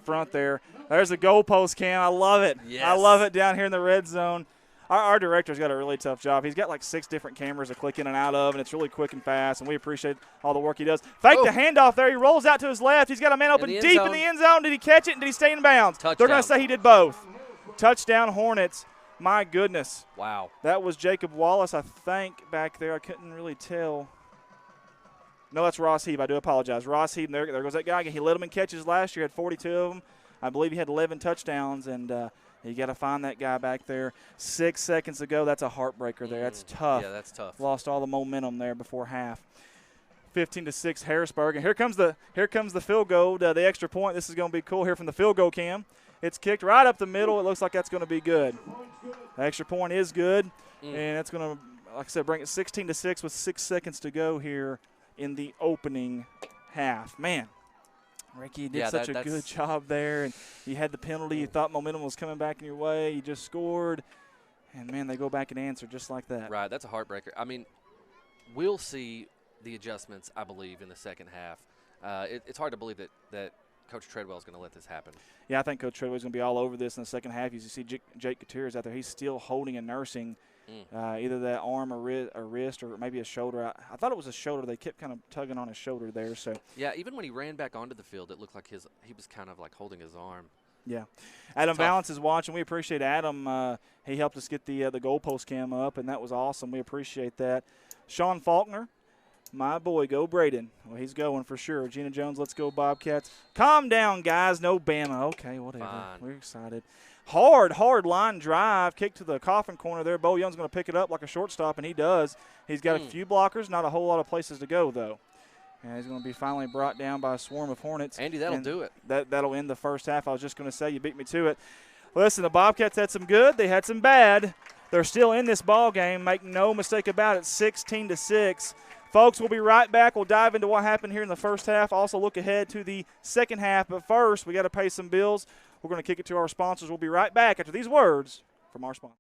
S1: front there. There's the goalpost cam. I love it.
S7: Yes.
S1: I love it down here in the red zone. Our director's got a really tough job. He's got like 6 different cameras to click in and out of, and it's really quick and fast, and we appreciate all the work he does. Fake the handoff there. He rolls out to his left. He's got a man open deep in the end zone. Did he catch it, and did he stay in bounds?
S7: Touchdown.
S1: They're going to say he did both. Touchdown Hornets. My goodness.
S7: Wow.
S1: That was Jacob Wallace, I think, back there. I couldn't really tell. No, that's Ross Heeb. I do apologize. Ross Heeb, there goes that guy. He led them in catches last year, had 42 of them. I believe he had 11 touchdowns, and you got to find that guy back there. 6 seconds to go. That's a heartbreaker there. That's tough.
S7: Yeah, that's tough.
S1: Lost all the momentum there before half. 15-6 Harrisburg. And here comes the field goal, the extra point. This is going to be cool here from the field goal cam. It's kicked right up the middle. It looks like that's going to be good. The extra point is good, and it's going to, like I said, bring it 16-6 with 6 seconds to go here in the opening half. Man, Ricky did such a good job there, and you had the penalty. You thought momentum was coming back in your way. You just scored, and, man, they go back and answer just like that.
S7: Right, that's a heartbreaker. I mean, we'll see the adjustments, I believe, in the second half. It's hard to believe that Coach Treadwell is going to let this happen.
S1: Yeah, I think Coach Treadwell is going to be all over this in the second half. You see Jake Gutierrez out there. He's still holding and nursing either that arm or wrist or maybe a shoulder. I thought it was a shoulder. They kept kind of tugging on his shoulder there. So
S7: yeah, even when he ran back onto the field, it looked like he was kind of like holding his arm.
S1: Yeah. Adam Valance is watching. We appreciate Adam. He helped us get the goalpost cam up, and that was awesome. We appreciate that. Sean Faulkner. My boy, go Braden. Well, he's going for sure. Gina Jones, let's go Bobcats. Calm down, guys. No Bama. Okay, whatever.
S7: Fine.
S1: We're excited. Hard line drive. Kick to the coffin corner there. Bo Young's going to pick it up like a shortstop, and he does. He's got a few blockers, not a whole lot of places to go, though. And he's going to be finally brought down by a swarm of Hornets.
S7: Andy, that'll do it.
S1: That'll end the first half. I was just going to say, you beat me to it. Listen, the Bobcats had some good. They had some bad. They're still in this ball game. Make no mistake about it, 16-6. Folks, we'll be right back. We'll dive into what happened here in the first half. Also look ahead to the second half. But first, we got to pay some bills. We're going to kick it to our sponsors. We'll be right back after these words from our sponsors.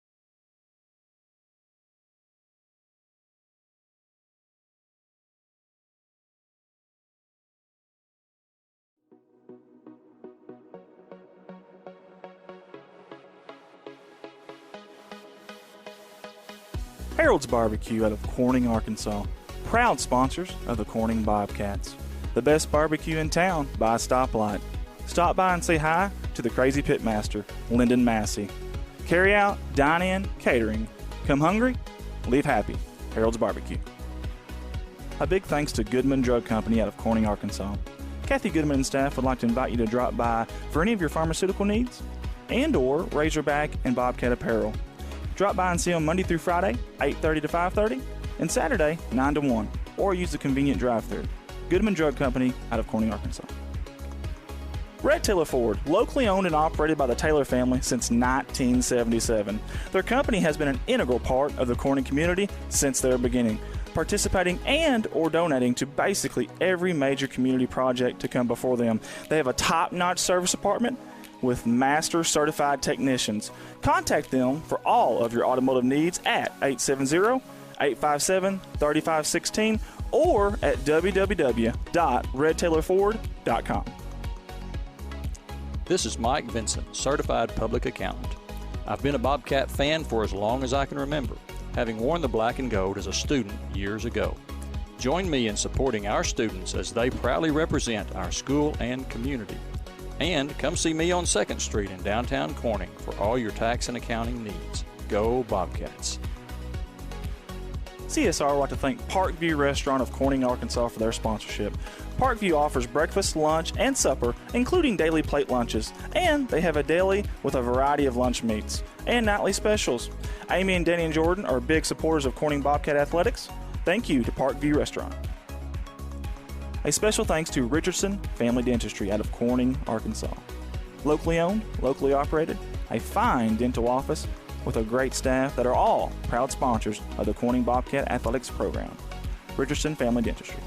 S1: Harold's Barbecue out of Corning, Arkansas. Proud sponsors of the Corning Bobcats. The best barbecue in town by a stoplight. Stop by and say hi to the crazy pitmaster, Lyndon Massey. Carry out, dine in, catering. Come hungry, leave happy. Harold's Barbecue. A big thanks to Goodman Drug Company out of Corning, Arkansas. Kathy Goodman and staff would like to invite you to drop by for any of your pharmaceutical needs and or Razorback and Bobcat apparel. Drop by and see them Monday through Friday, 8:30 to 5:30, and Saturday, 9 to 1, or use the convenient drive-thru. Goodman Drug Company out of Corning, Arkansas. Red Taylor Ford, locally owned and operated by the Taylor family since 1977. Their company has been an integral part of the Corning community since their beginning, participating and or donating to basically every major community project to come before them. They have a top-notch service department with master certified technicians. Contact them for all of your automotive needs at 870-857-3516 or at www.redtaylorford.com.
S3: This is Mike Vincent, Certified Public Accountant. I've been a Bobcat fan for as long as I can remember, having worn the black and gold as a student years ago. Join me in supporting our students as they proudly represent our school and community. And come see me on 2nd Street in downtown Corning for all your tax and accounting needs. Go Bobcats!
S1: CSR would like to thank Parkview Restaurant of Corning, Arkansas for their sponsorship. Parkview offers breakfast, lunch, and supper, including daily plate lunches, and they have a deli with a variety of lunch meats and nightly specials. Amy and Danny and Jordan are big supporters of Corning Bobcat Athletics. Thank you to Parkview Restaurant. A special thanks to Richardson Family Dentistry out of Corning, Arkansas. Locally owned, locally operated, a fine dental office with a great staff that are all proud sponsors of the Corning Bobcat Athletics program. Richardson Family Dentistry.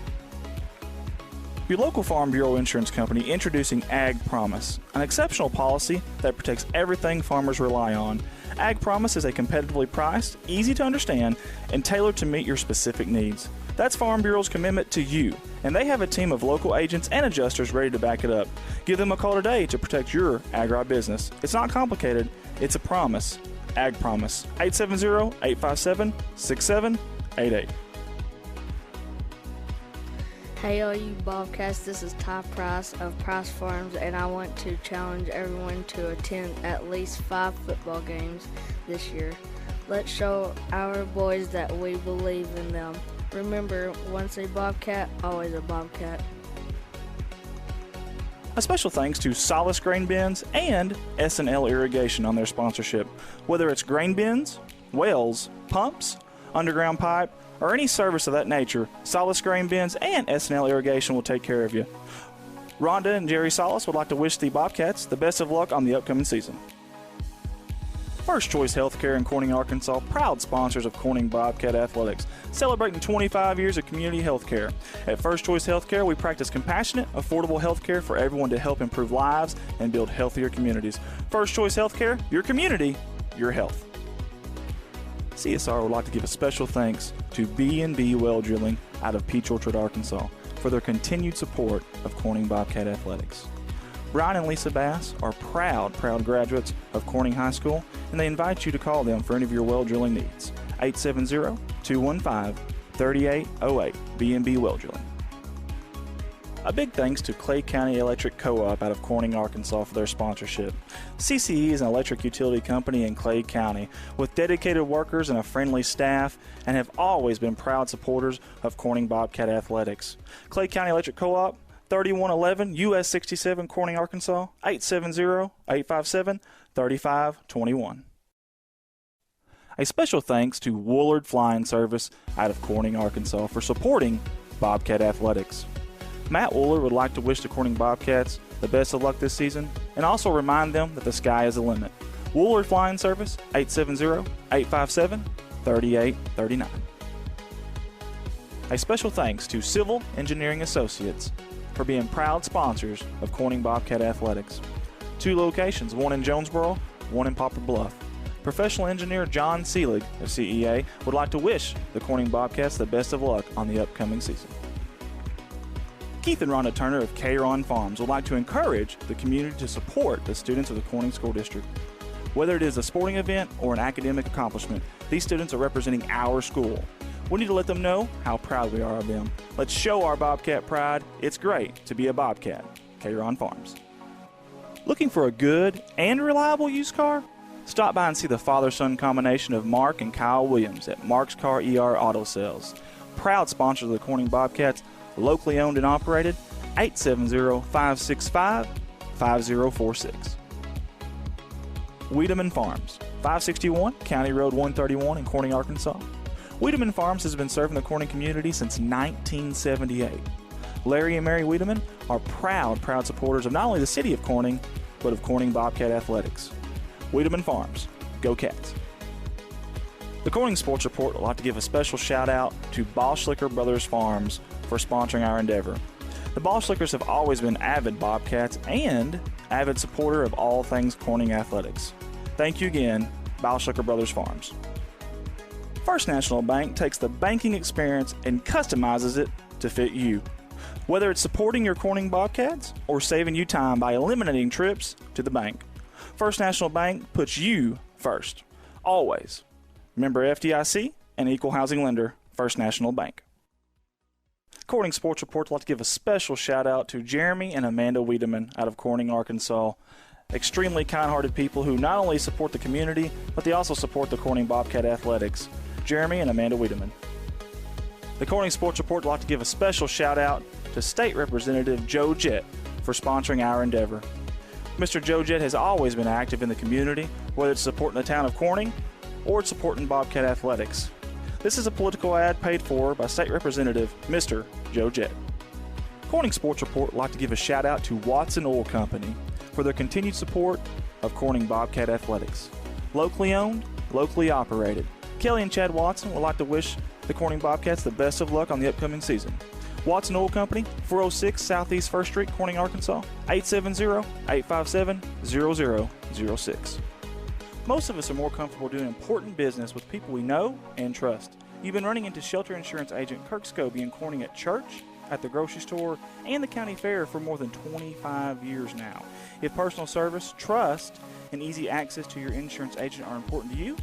S1: Your local Farm Bureau Insurance Company introducing Ag Promise, an exceptional policy that protects everything farmers rely on. Ag Promise is a competitively priced, easy to understand, and tailored to meet your specific needs. That's Farm Bureau's commitment to you, and they have a team of local agents and adjusters ready to back it up. Give them a call today to protect your agribusiness. It's not complicated, it's a promise. Ag Promise, 870-857-6788.
S4: Hey all you Bobcats, this is Ty Price of Price Farms, and I want to challenge everyone to attend at least 5 football games this year. Let's show our boys that we believe in them. Remember, once a Bobcat, always a Bobcat.
S1: A special thanks to Solace Grain Bins and S&L Irrigation on their sponsorship. Whether it's grain bins, wells, pumps, underground pipe, or any service of that nature, Solace Grain Bins and S&L Irrigation will take care of you. Rhonda and Jerry Solace would like to wish the Bobcats the best of luck on the upcoming season. First Choice Healthcare in Corning, Arkansas, proud sponsors of Corning Bobcat Athletics, celebrating 25 years of community health care. At First Choice Healthcare, we practice compassionate, affordable health care for everyone to help improve lives and build healthier communities. First Choice Healthcare, your community, your health. CSR would like to give a special thanks to B&B Well Drilling out of Peach Orchard, Arkansas, for their continued support of Corning Bobcat Athletics. Brian and Lisa Bass are proud graduates of Corning High School, and they invite you to call them for any of your well drilling needs. 870-215-3808, B&B Well Drilling. A big thanks to Clay County Electric Co-op out of Corning, Arkansas for their sponsorship. CCE is an electric utility company in Clay County with dedicated workers and a friendly staff, and have always been proud supporters of Corning Bobcat Athletics. Clay County Electric Co-op, 3111 US 67, Corning, Arkansas, 870-857-3521. A special thanks to Woolard Flying Service out of Corning, Arkansas for supporting Bobcat Athletics. Matt Wooler would like to wish the Corning Bobcats the best of luck this season and also remind them that the sky is the limit. Woolard Flying Service, 870-857-3839. A special thanks to Civil Engineering Associates for being proud sponsors of Corning Bobcat Athletics. 2 locations, one in Jonesboro, one in Poplar Bluff. Professional engineer John Seelig of CEA would like to wish the Corning Bobcats the best of luck on the upcoming season. Keith and Rhonda Turner of K-Ron Farms would like to encourage the community to support the students of the Corning School District. Whether it is a sporting event or an academic accomplishment, these students are representing our school. We need to let them know how proud we are of them. Let's show our Bobcat pride. It's great to be a Bobcat. K-Ron Farms. Looking for a good and reliable used car? Stop by and see the father-son combination of Mark and Kyle Williams at Mark's Car ER Auto Sales. Proud sponsors of the Corning Bobcats, locally owned and operated, 870-565-5046. Wiedemann Farms, 561 County Road 131 in Corning, Arkansas. Wiedemann Farms has been serving the Corning community since 1978. Larry and Mary Wiedemann are proud supporters of not only the city of Corning, but of Corning Bobcat Athletics. Wiedemann Farms, go Cats. The Corning Sports Report would like to give a special shout out to Boschlicker Brothers Farms for sponsoring our endeavor. The Boschlickers have always been avid Bobcats and avid supporter of all things Corning Athletics. Thank you again, Boschlicker Brothers Farms. First National Bank takes the banking experience and customizes it to fit you. Whether it's supporting your Corning Bobcats or saving you time by eliminating trips to the bank, First National Bank puts you first, always. Member FDIC and equal housing lender, First National Bank. Corning Sports Report would like to give a special shout out to Jeremy and Amanda Wiedemann out of Corning, Arkansas. Extremely kind-hearted people who not only support the community, but they also support the Corning Bobcat Athletics. Jeremy and Amanda Wiedemann. The Corning Sports Report would like to give a special shout out to State Representative Joe Jett for sponsoring our endeavor. Mr. Joe Jett has always been active in the community, whether it's supporting the town of Corning or it's supporting Bobcat Athletics. This is a political ad paid for by State Representative Mr. Joe Jett. Corning Sports Report would like to give a shout out to Watson Oil Company for their continued support of Corning Bobcat Athletics. Locally owned, locally operated. Kelly and Chad Watson would like to wish the Corning Bobcats the best of luck on the upcoming season. Watson Oil Company, 406 Southeast 1st Street, Corning, Arkansas, 870-857-0006. Most of us are more comfortable doing important business with people we know and trust. You've been running into shelter insurance agent Kirk Scobie in Corning at church, at the grocery store, and the county fair for more than 25 years now. If personal service, trust, and easy access to your insurance agent are important to you,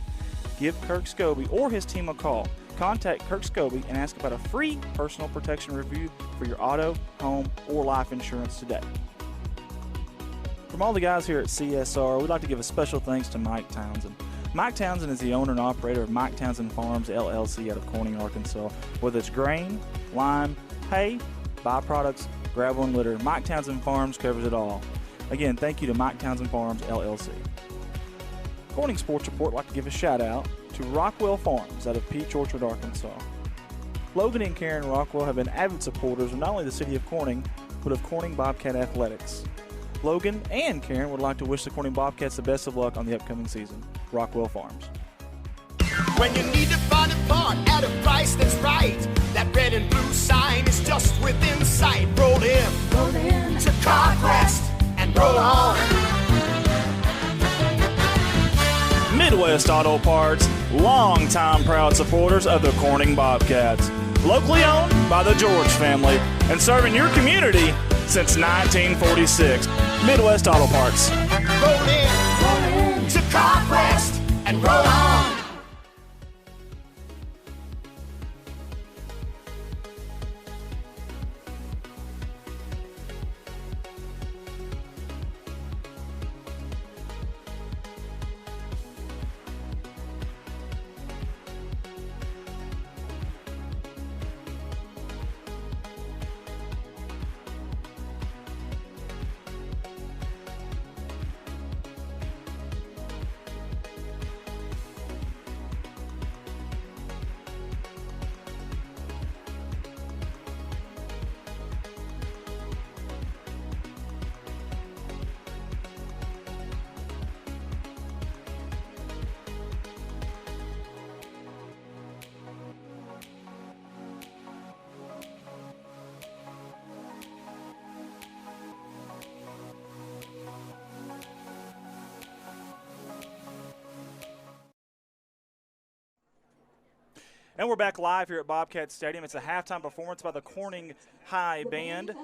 S1: give Kirk Scobie or his team a call. Contact Kirk Scobie and ask about a free personal protection review for your auto, home, or life insurance today. From all the guys here at CSR, we'd like to give a special thanks to Mike Townsend. Mike Townsend is the owner and operator of Mike Townsend Farms, LLC out of Corning, Arkansas. Whether it's grain, lime, hay, byproducts, gravel, and litter, Mike Townsend Farms covers it all. Again, thank you to Mike Townsend Farms, LLC. Corning Sports Report would like to give a shout out to Rockwell Farms out of Peach Orchard, Arkansas. Logan and Karen Rockwell have been avid supporters of not only the city of Corning, but of Corning Bobcat Athletics. Logan and Karen would like to wish the Corning Bobcats the best of luck on the upcoming season. Rockwell Farms.
S5: When you need to find a part at a price that's right, that red and blue sign is just within sight. Roll in to CarQuest and roll on.
S1: Midwest Auto Parts, longtime proud supporters of the Corning Bobcats. Locally owned by the George family and serving your community since 1946. Midwest Auto Parts.
S5: Roll in to CarQuest and roll on.
S1: And we're back live here at Bobcat Stadium. It's a halftime performance by the Corning High Band,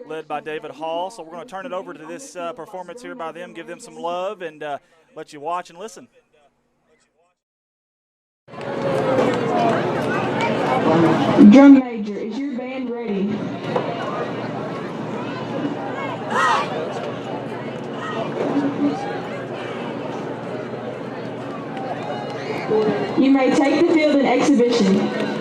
S1: led by David Hall. So we're going to turn it over to this performance here by them, give them some love. And let you watch and listen.
S8: Drum major, is your band ready? You may take the field in exhibition.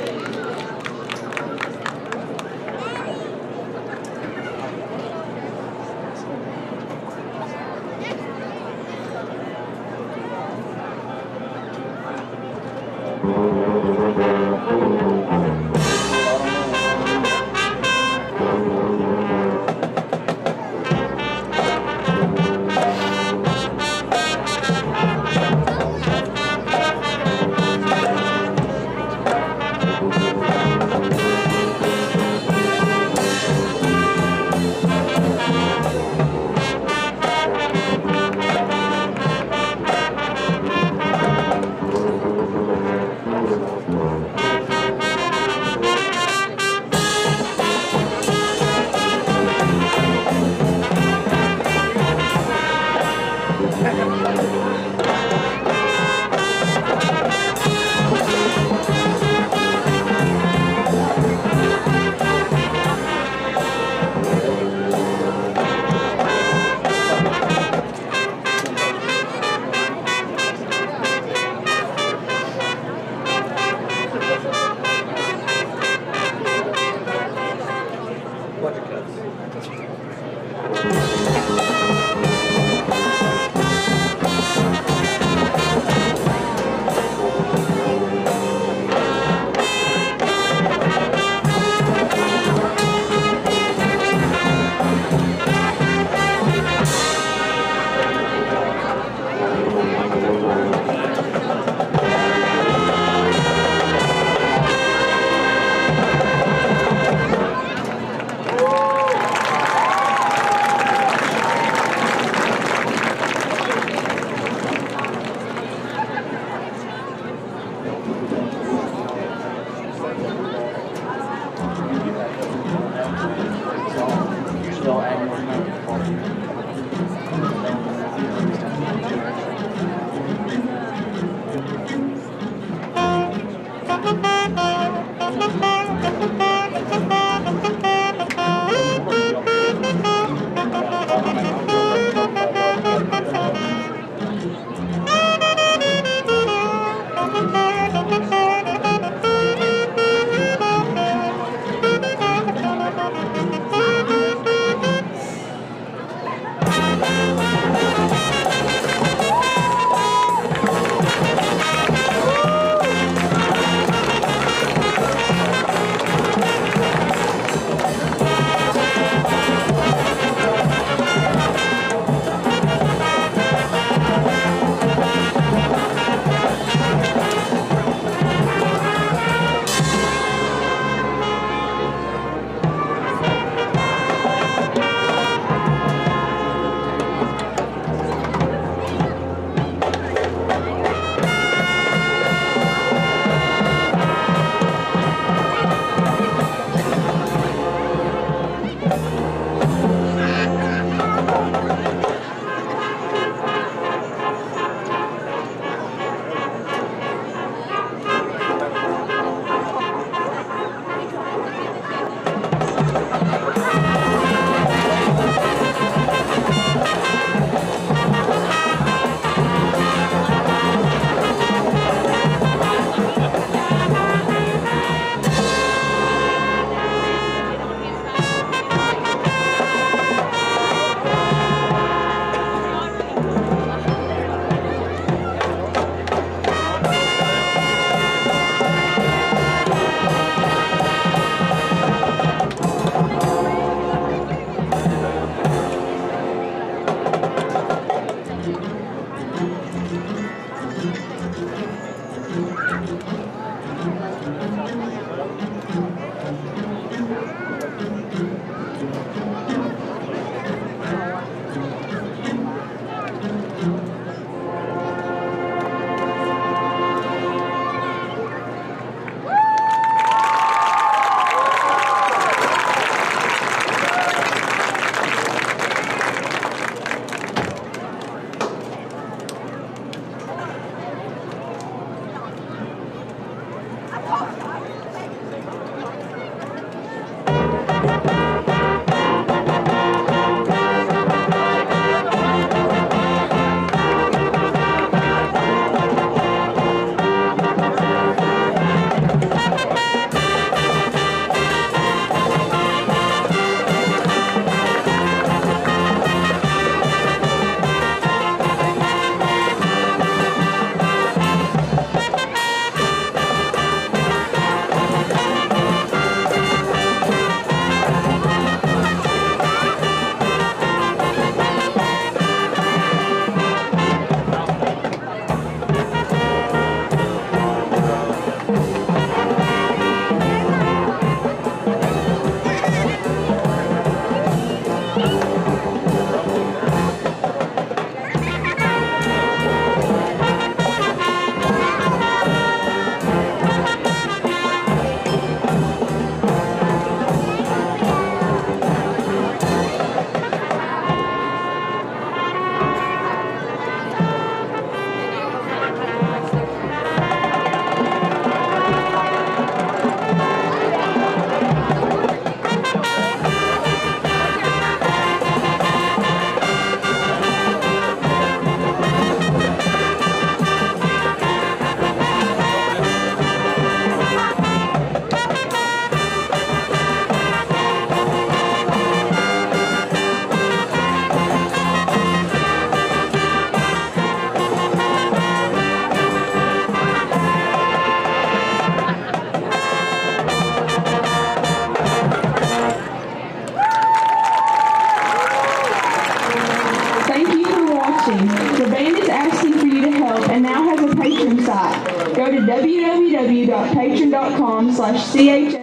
S8: CHS.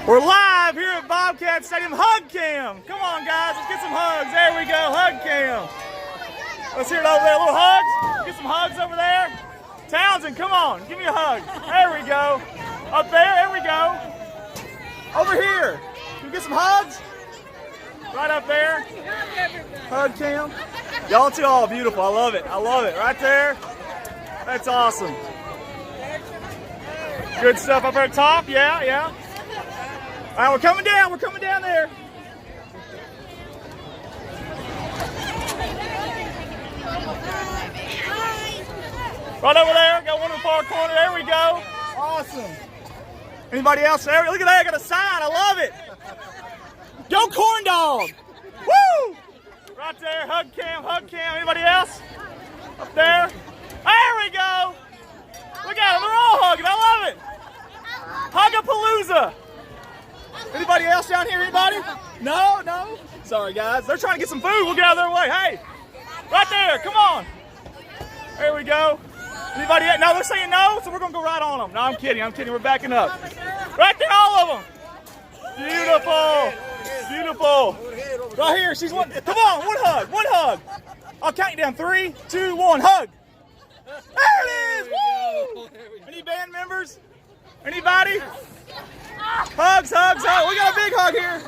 S1: We're live here at Bobcat Stadium. Hug cam. Come on, guys. Let's get some hugs. There we go. Hug cam. Let's hear it over there. Little hugs. Get some hugs over there. Townsend, come on. Give me a hug. There we go. Up there. There we go. Over here. Can we get some hugs? Right up there. Hug cam. Y'all two all beautiful. I love it. I love it. Right there. That's awesome. Good stuff up there at top. Yeah, yeah. All right, we're coming down. We're coming down there. Right over there. Got one in the far corner. There we go. Awesome. Anybody else there? Look at that. I got a sign. I love it. Go Corn Dog. Woo! Right there. Hug cam. Hug cam. Anybody else? Up there. There we go. Look at them. They're all hugging. I love it. Hug-a-palooza. Anybody else down here? Anybody? No, no. Sorry, guys. They're trying to get some food. We'll get out of their way. Hey, right there. Come on. There we go. Anybody? No, they're saying no, so we're going to go right on them. No, I'm kidding. I'm kidding. We're backing up. Right there, all of them. Beautiful. Beautiful. Right here. She's one. Come on. One hug. One hug. I'll count you down. 3, 2, 1. Hug. There it is. Woo! Any band members? Anybody? Hugs, hugs, hugs. We got a big hug here.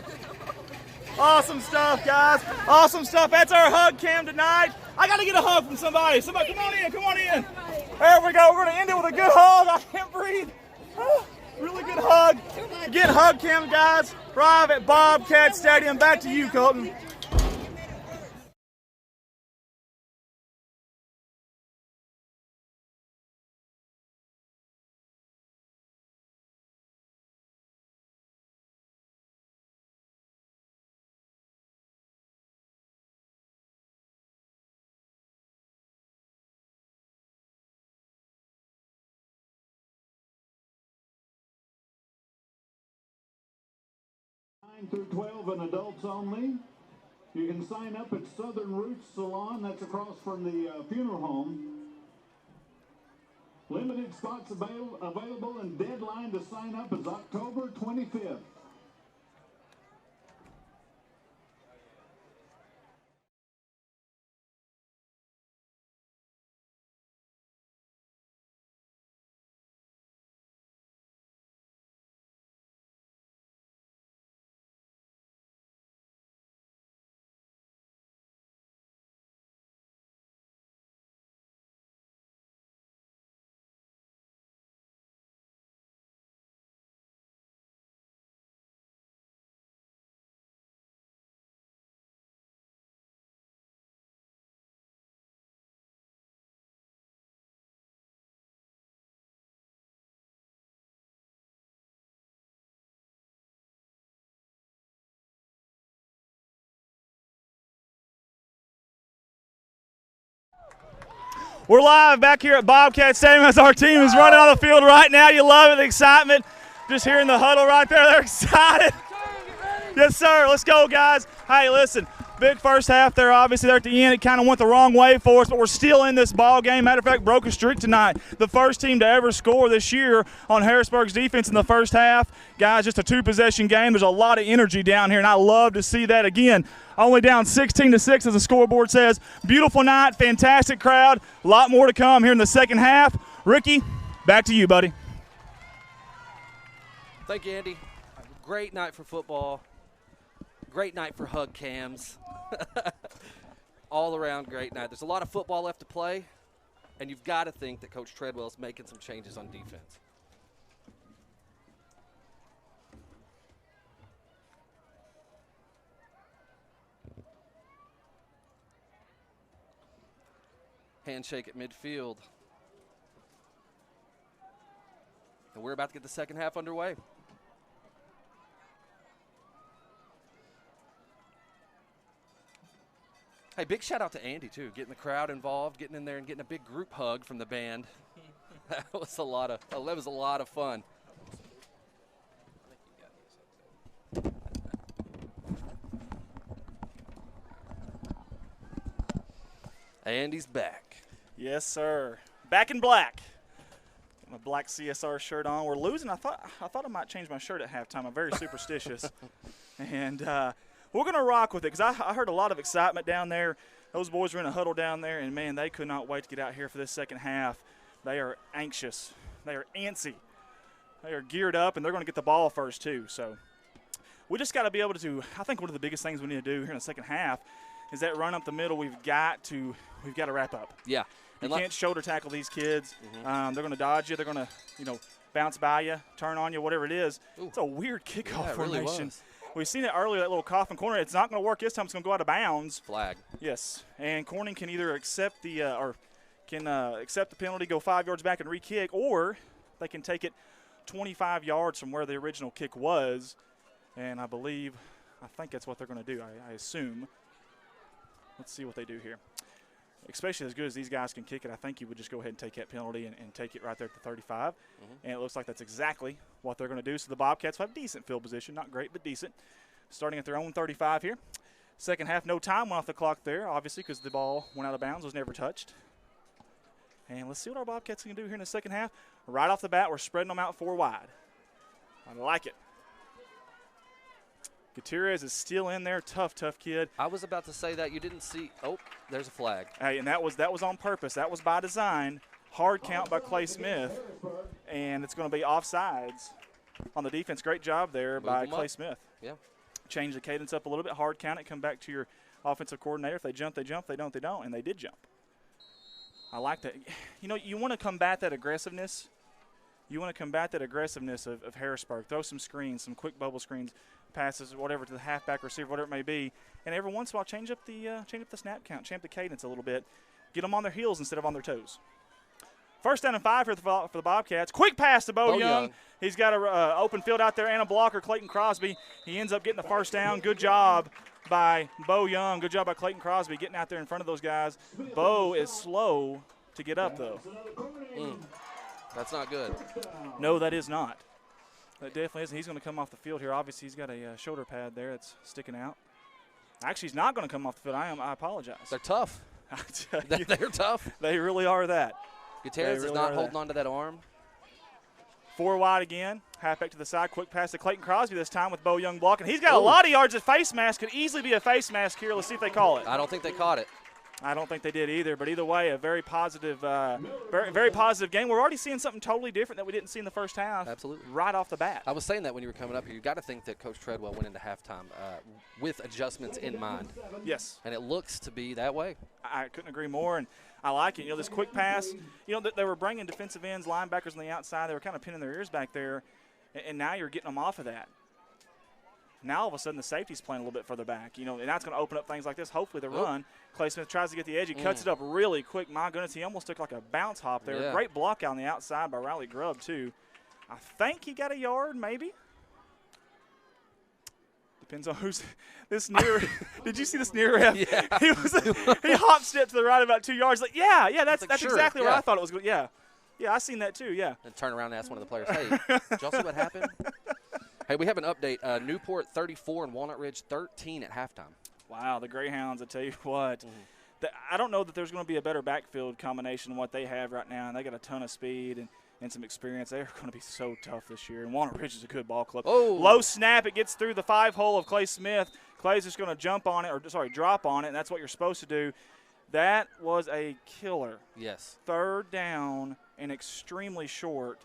S1: Awesome stuff, guys. Awesome stuff. That's our hug cam tonight. I got to get a hug from somebody. Somebody, come on in, come on in. There we go. We're going to end it with a good hug. I can't breathe. Really good hug. Again, hug cam, guys. Live at Bobcat Stadium. Back to you, Colton.
S6: Through 12 and adults only. You can sign up at Southern Roots Salon. That's across from the funeral home. Limited spots available, and deadline to sign up is October 25th.
S1: We're live back here at Bobcat Stadium as our team is running on the field right now. You love it, the excitement. Just hearing the huddle right there. They're excited. Yes, sir. Let's go, guys. Hey, listen, Big first half there, obviously, there at the end. It kind of went the wrong way for us, but we're still in this ball game. Matter of fact, broke a streak tonight. The first team to ever score this year on Harrisburg's defense in the first half. Guys, just a two-possession game. There's a lot of energy down here, and I love to see that. Again, only down 16-6 as the scoreboard says. Beautiful night, fantastic crowd. A lot more to come here in the second half. Ricky, back to you, buddy.
S7: Thank you, Andy. Great night for football. Great night for hug cams. All around great night. There's a lot of football left to play, and you've got to think that Coach Treadwell's making some changes on defense. Handshake at midfield. And we're about to get the second half underway. Hey, big shout out to Andy, too, getting the crowd involved, getting in there and getting a big group hug from the band. That was a lot of fun. Andy's back.
S1: Yes, sir. Back in black. Got my black CSR shirt on. We're losing. I thought I might change my shirt at halftime. I'm very superstitious. And we're going to rock with it because I heard a lot of excitement down there. Those boys were in a huddle down there, and, man, they could not wait to get out here for this second half. They are anxious. They are antsy. They are geared up, and they're going to get the ball first, too. So we just got to be able to – I think one of the biggest things we need to do here in the second half is that run up the middle we've got to wrap up.
S7: Yeah.
S1: You can't shoulder tackle these kids. They're going to dodge you. They're going to, bounce by you, turn on you, whatever it is.
S7: Ooh.
S1: It's a weird kickoff formation.
S7: Really was.
S1: We've seen it earlier, that little coffin corner. It's not going to work this time. It's going to go out of bounds.
S7: Flag.
S1: Yes. And Corning can either accept the accept the penalty, go 5 yards back and re-kick, or they can take it 25 yards from where the original kick was. And I think that's what they're going to do, I assume. Let's see what they do here. Especially as good as these guys can kick it, I think you would just go ahead and take that penalty and take it right there at the 35. And it looks like that's exactly what they're going to do. So the Bobcats have decent field position. Not great, but decent. Starting at their own 35 here. Second half, no time went off the clock there, obviously, because the ball went out of bounds, was never touched. And let's see what our Bobcats can do here in the second half. Right off the bat, we're spreading them out 4 wide. I like it. Gutierrez is still in there. Tough kid.
S7: I was about to say that. You didn't see. Oh, there's a flag.
S1: Hey, and that was on purpose. That was by design. Hard count by Clay Smith. And it's going to be offsides on the defense. Great job there by Clay Smith.
S7: Yeah.
S1: Change the cadence up a little bit. Hard count it. Come back to your offensive coordinator. If they jump, they jump. If they don't, they don't. And they did jump. I like that. You want to combat that aggressiveness. You want to combat that aggressiveness of Harrisburg. Throw some screens, some quick bubble screens, passes, whatever, to the halfback receiver, whatever it may be. And every once in a while, change up the snap count, change the cadence a little bit. Get them on their heels instead of on their toes. First down and 5 here for the Bobcats. Quick pass to Bo Young. He's got an open field out there and a blocker, Clayton Crosby. He ends up getting the first down. Good job by Bo Young. Good job by Clayton Crosby getting out there in front of those guys. Bo is slow to get up, though.
S7: That's not good.
S1: No, that is not. That definitely isn't. He's going to come off the field here. Obviously, he's got a shoulder pad there that's sticking out. Actually, he's not going to come off the field. I apologize.
S7: They're tough. They're tough.
S1: They really are that.
S7: Gutierrez is not holding on to that arm.
S1: 4 wide again. Halfback to the side. Quick pass to Clayton Crosby this time with Bo Young blocking. He's got a lot of yards at face mask. Could easily be a face mask here. Let's see if they call it.
S7: I don't think they caught it.
S1: I don't think they did either, but either way, a very positive, very positive game. We're already seeing something totally different that we didn't see in the first half.
S7: Absolutely.
S1: Right off the bat.
S7: I was saying that when you were coming up here. You've got to think that Coach Treadwell went into halftime with adjustments in mind.
S1: Yes.
S7: And it looks to be that way.
S1: I couldn't agree more, and I like it. This quick pass, they were bringing defensive ends, linebackers on the outside. They were kind of pinning their ears back there, and now you're getting them off of that. Now, all of a sudden, the safety's playing a little bit further back. And that's going to open up things like this, hopefully the run. Clay Smith tries to get the edge. He cuts it up really quick. My goodness, he almost took like a bounce hop there.
S7: Yeah.
S1: Great block out on the outside by Riley Grubb, too. I think he got a yard, maybe. Depends on who's this near. Did you see this near ref?
S7: Yeah.
S1: He hop stepped to the right about 2 yards. Like, that's
S7: sure,
S1: exactly where I thought it was going. Yeah, I seen that too. Yeah.
S7: And turn around and ask one of the players, hey, did y'all see what happened? Hey, we have an update. Newport 34 and Walnut Ridge 13 at halftime.
S1: Wow, the Greyhounds, I tell you what. I don't know that there's going to be a better backfield combination than what they have right now, and they got a ton of speed and some experience. They're going to be so tough this year, and Walnut Ridge is a good ball club.
S7: Oh.
S1: Low snap. It gets through the 5-hole of Clay Smith. Clay's just going to drop on it, and that's what you're supposed to do. That was a killer.
S7: Yes.
S1: 3rd down and extremely short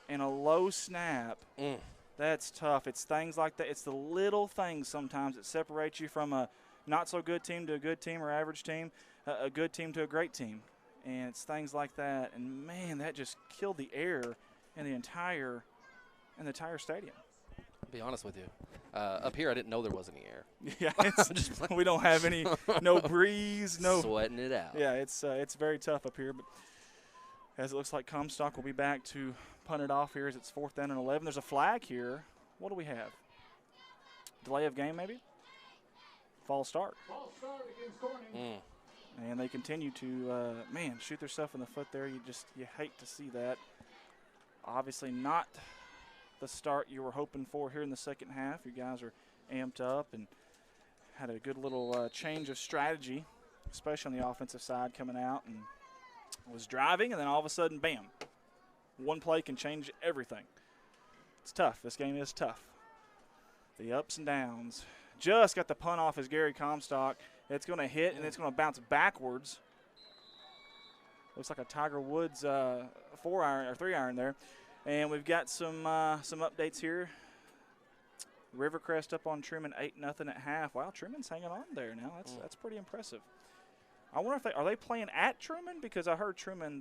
S1: and a low snap. That's tough. It's things like that. It's the little things sometimes that separate you from a not-so-good team to a good team or average team, a good team to a great team. And it's things like that. And, man, that just killed the air in the entire stadium.
S7: I'll be honest with you. Up here, I didn't know there was any air.
S1: Yeah, we don't have any, no breeze, no.
S7: Sweating it out.
S1: Yeah, it's very tough up here. But as it looks like Comstock will be back to punt it off here as it's 4th down and 11. There's a flag here. What do we have? Delay of game, maybe? False start.
S6: False start against Corning.
S1: And they continue to, shoot themselves in the foot there. You hate to see that. Obviously not the start you were hoping for here in the second half. You guys are amped up and had a good little change of strategy, especially on the offensive side coming out, and was driving, and then all of a sudden, bam. One play can change everything. It's tough. This game is tough. The ups and downs. Just got the punt off as Gary Comstock. It's going to hit, and it's going to bounce backwards. Looks like a Tiger Woods 4-iron or 3-iron there. And we've got some updates here. Rivercrest up on Truman 8-0 at half. Wow, Truman's hanging on there now. That's pretty impressive. I wonder if are they playing at Truman, because I heard Truman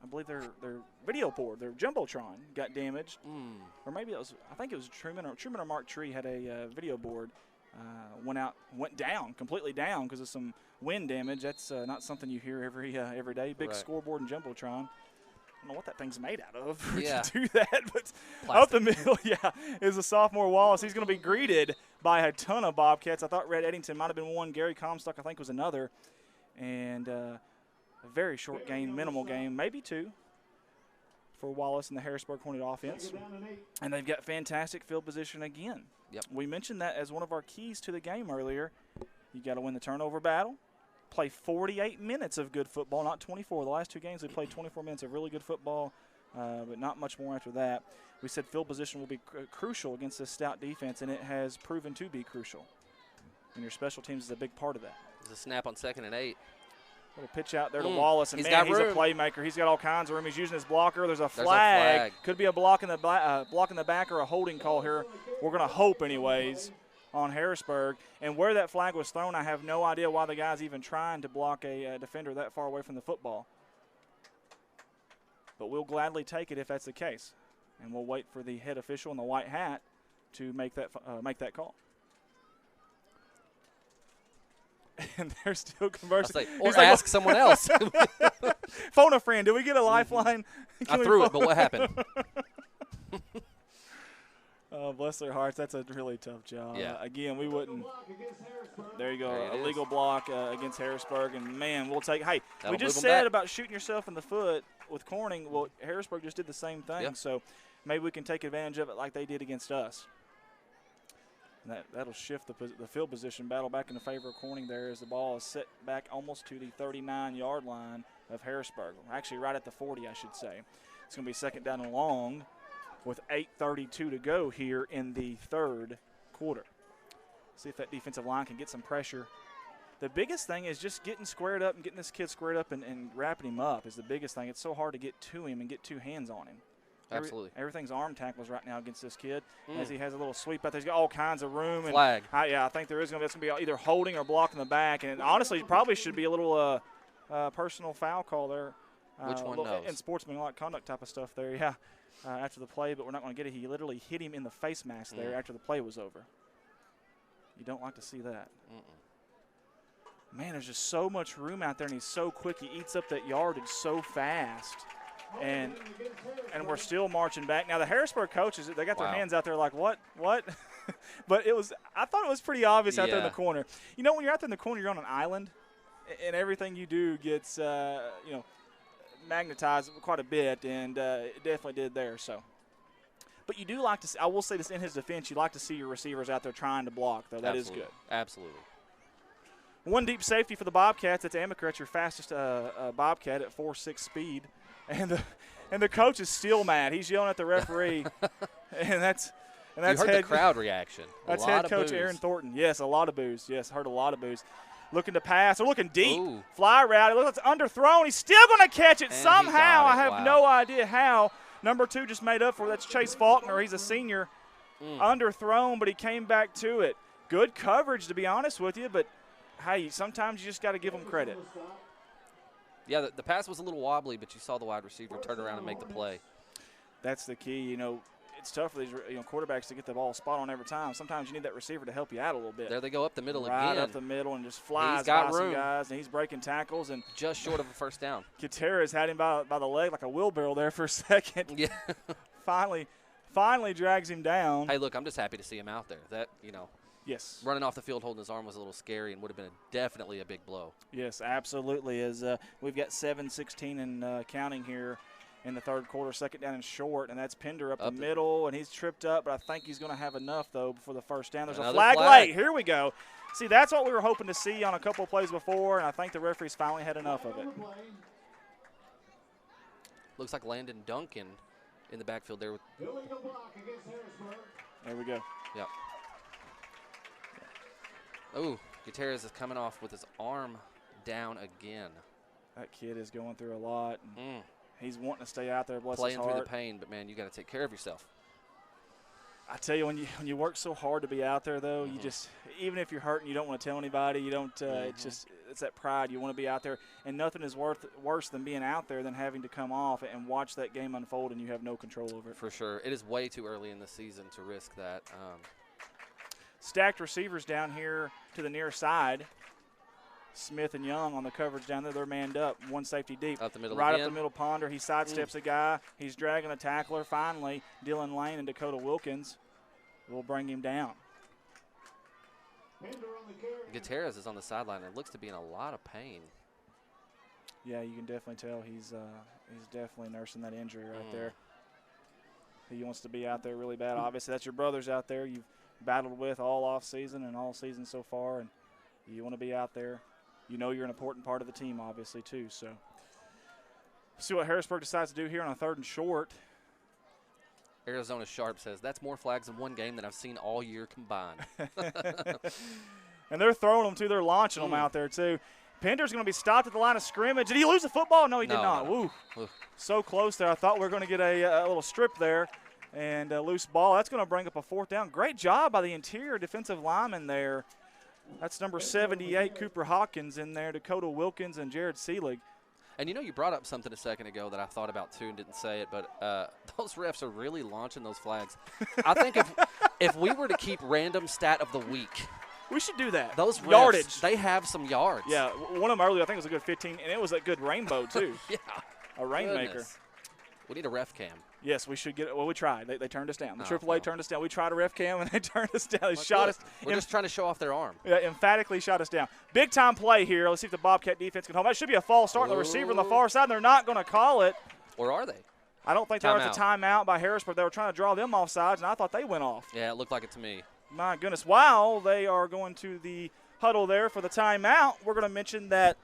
S1: I believe their video board, their jumbotron, got damaged, or maybe I think it was Truman or Mark Tree had a video board went down, completely down because of some wind damage. That's not something you hear every day. Big scoreboard and jumbotron. I don't know what that thing's made out of to do that, but up the middle, is a sophomore Wallace. He's going to be greeted by a ton of Bobcats. I thought Red Eddington might have been one. Gary Comstock, I think, was another. And a very short game, minimal game, maybe 2 for Wallace and the Harrisburg Hornet offense. And they've got fantastic field position again.
S7: Yep.
S1: We mentioned that as one of our keys to the game earlier. You got to win the turnover battle. Play 48 minutes of good football, not 24. The last 2 games we played 24 minutes of really good football, but not much more after that. We said field position will be crucial against this stout defense, and it has proven to be crucial. And your special teams is a big part of that.
S7: There's a snap on 2nd and 8.
S1: Little pitch out there to Wallace, and
S7: he's
S1: he's a
S7: room.
S1: Playmaker. He's got all kinds of room. He's using his blocker. There's a flag. Could be a block in the back or a holding call here. We're going to hope anyways on Harrisburg. And where that flag was thrown, I have no idea why the guy's even trying to block a defender that far away from the football. But we'll gladly take it if that's the case. And we'll wait for the head official in the white hat to make that call. And they're still conversing.
S7: Or ask someone else.
S1: Phone a friend. Did we get a lifeline?
S7: I threw it, but what happened?
S1: Oh, bless their hearts. That's a really tough job.
S7: Yeah.
S1: Again, we wouldn't. There you go.
S7: There
S1: a legal block against Harrisburg. And, man, we'll take – hey,
S7: That'll
S1: we just said about shooting yourself in the foot with Corning. Well, Harrisburg just did the same thing.
S7: Yep.
S1: So maybe we can take advantage of it like they did against us. And that'll shift the field position battle back in the favor of Corning there as the ball is set back almost to the 39-yard line of Harrisburg. Actually, right at the 40, I should say. It's going to be 2nd down and long with 8:32 to go here in the 3rd quarter. See if that defensive line can get some pressure. The biggest thing is just getting squared up and getting this kid squared up and wrapping him up is the biggest thing. It's so hard to get to him and get 2 hands on him.
S7: Absolutely.
S1: Everything's arm tackles right now against this kid as he has a little sweep out there. He's got all kinds of room.
S7: Flag.
S1: And I think there is going to be either holding or blocking the back. And honestly, it probably should be a little personal foul call there.
S7: Which one knows?
S1: And sportsmanlike conduct type of stuff there, after the play. But we're not going to get it. He literally hit him in the face mask there after the play was over. You don't like to see that. Man, there's just so much room out there, and he's so quick. He eats up that yardage so fast. And we're still marching back. Now, the Harrisburg coaches, they got their hands out there like, what? But I thought it was pretty obvious out there in the corner. You know, when you're out there in the corner, you're on an island, and everything you do gets, magnetized quite a bit, and it definitely did there. So But you do like to see, I will say this in his defense, you like to see your receivers out there trying to block, though. That is good.
S7: Absolutely.
S1: One deep safety for the Bobcats. That's Amicret, your fastest Bobcat at 4.6 speed. And the coach is still mad. He's yelling at the referee. and that's
S7: you heard the crowd reaction.
S1: That's head coach Aaron Thornton. Yes, a lot of boos. Yes, heard a lot of boos. Looking to pass. They're looking deep.
S7: Ooh.
S1: Fly route. It looks like it's underthrown. He's still going to catch it
S7: And
S1: somehow. I have
S7: Wow.
S1: no idea how. Number 2 just made up for it. That's Chase Faulkner. He's a senior. Underthrown, but he came back to it. Good coverage, to be honest with you, but, hey, sometimes you just got to give them credit.
S7: Yeah, the pass was a little wobbly, but you saw the wide receiver turn around and make the play.
S1: That's the key. You know, it's tough for these quarterbacks to get the ball spot on every time. Sometimes you need that receiver to help you out a little bit.
S7: There they go up the middle
S1: right
S7: again.
S1: Up the middle and just flies
S7: got
S1: by some
S7: room.
S1: guys, and he's breaking tackles. And
S7: Just short of a first down.
S1: Gutierrez had him by the leg like a wheelbarrow there for a second.
S7: Yeah.
S1: Finally drags him down.
S7: Hey, look, I'm just happy to see him out there. That,
S1: Yes.
S7: running off the field holding his arm was a little scary and would have been definitely a big blow.
S1: Yes, absolutely. As we've got 7:16 and counting here in the third quarter, second down and short, and that's Pender up the middle, and he's tripped up, but I think he's going to have enough, though, for the first down. There's a flag late. Here we go. See, that's what we were hoping to see on a couple of plays before, and I think the referees finally had enough of it.
S7: Looks like Landon Duncan in the backfield there.
S6: Illegal block against Harrisburg.
S1: There we go.
S7: Yep. Oh, Gutierrez is coming off with his arm down again.
S1: That kid is going through a lot. He's wanting to stay out there, bless his heart.
S7: Playing through the pain, but, man, you got to take care of yourself.
S1: I tell you, when you work so hard to be out there, though, you just, even if you're hurting, you don't want to tell anybody. You don't. It's that pride. You want to be out there, and nothing is worse than being out there than having to come off and watch that game unfold, and you have no control over it.
S7: For sure, it is way too early in the season to risk that.
S1: Stacked receivers down here to the near side. Smith and Young on the coverage down there. They're manned up, one safety deep.
S7: Up the middle
S1: right
S7: again.
S1: Up the middle, Ponder. He sidesteps a guy. He's dragging a tackler. Finally, Dylan Lane and Dakota Wilkins will bring him down.
S7: Gutierrez is on the sideline and looks to be in a lot of pain.
S1: Yeah, you can definitely tell he's definitely nursing that injury right there. He wants to be out there really bad. Obviously, that's your brothers out there you've battled with all off season and all season so far, and you want to be out there. You know you're an important part of the team, obviously, too. So see what Harrisburg decides to do here on a 3rd and short.
S7: Arizona Sharp says, that's more flags in one game than I've seen all year combined.
S1: And they're throwing them, too. They're launching them out there, too. Pender's going to be stopped at the line of scrimmage. Did he lose the football? No, he did not.
S7: No.
S1: Woo. So close there. I thought we were going to get a little strip there and a loose ball. That's going to bring up a 4th down. Great job by the interior defensive lineman there. That's number 78, Cooper Hawkins in there, Dakota Wilkins and Jared Seelig.
S7: And, you brought up something a second ago that I thought about, too, and didn't say it, but those refs are really launching those flags. I think if we were to keep random stat of the week,
S1: we should do that.
S7: Those refs,
S1: yardage.
S7: They have some yards.
S1: Yeah, one of them earlier I think was a good 15, and it was a good rainbow, too.
S7: Yeah.
S1: A rainmaker.
S7: Goodness. We need a ref cam.
S1: Yes, we should get it. Well, we tried. They turned us down. The AAA turned us down. We tried a ref cam, and they turned us down. They shot us.
S7: We're just trying to show off their arm.
S1: Yeah, emphatically shot us down. Big-time play here. Let's see if the Bobcat defense can hold. That should be a false start. The receiver on the far side, and they're not going to call it.
S7: Or are they?
S1: I don't think there was a timeout by Harrisburg. They were trying to draw them off sides, and I thought they went off.
S7: Yeah, it looked like it to me.
S1: My goodness. While they are going to the huddle there for the timeout, we're going to mention that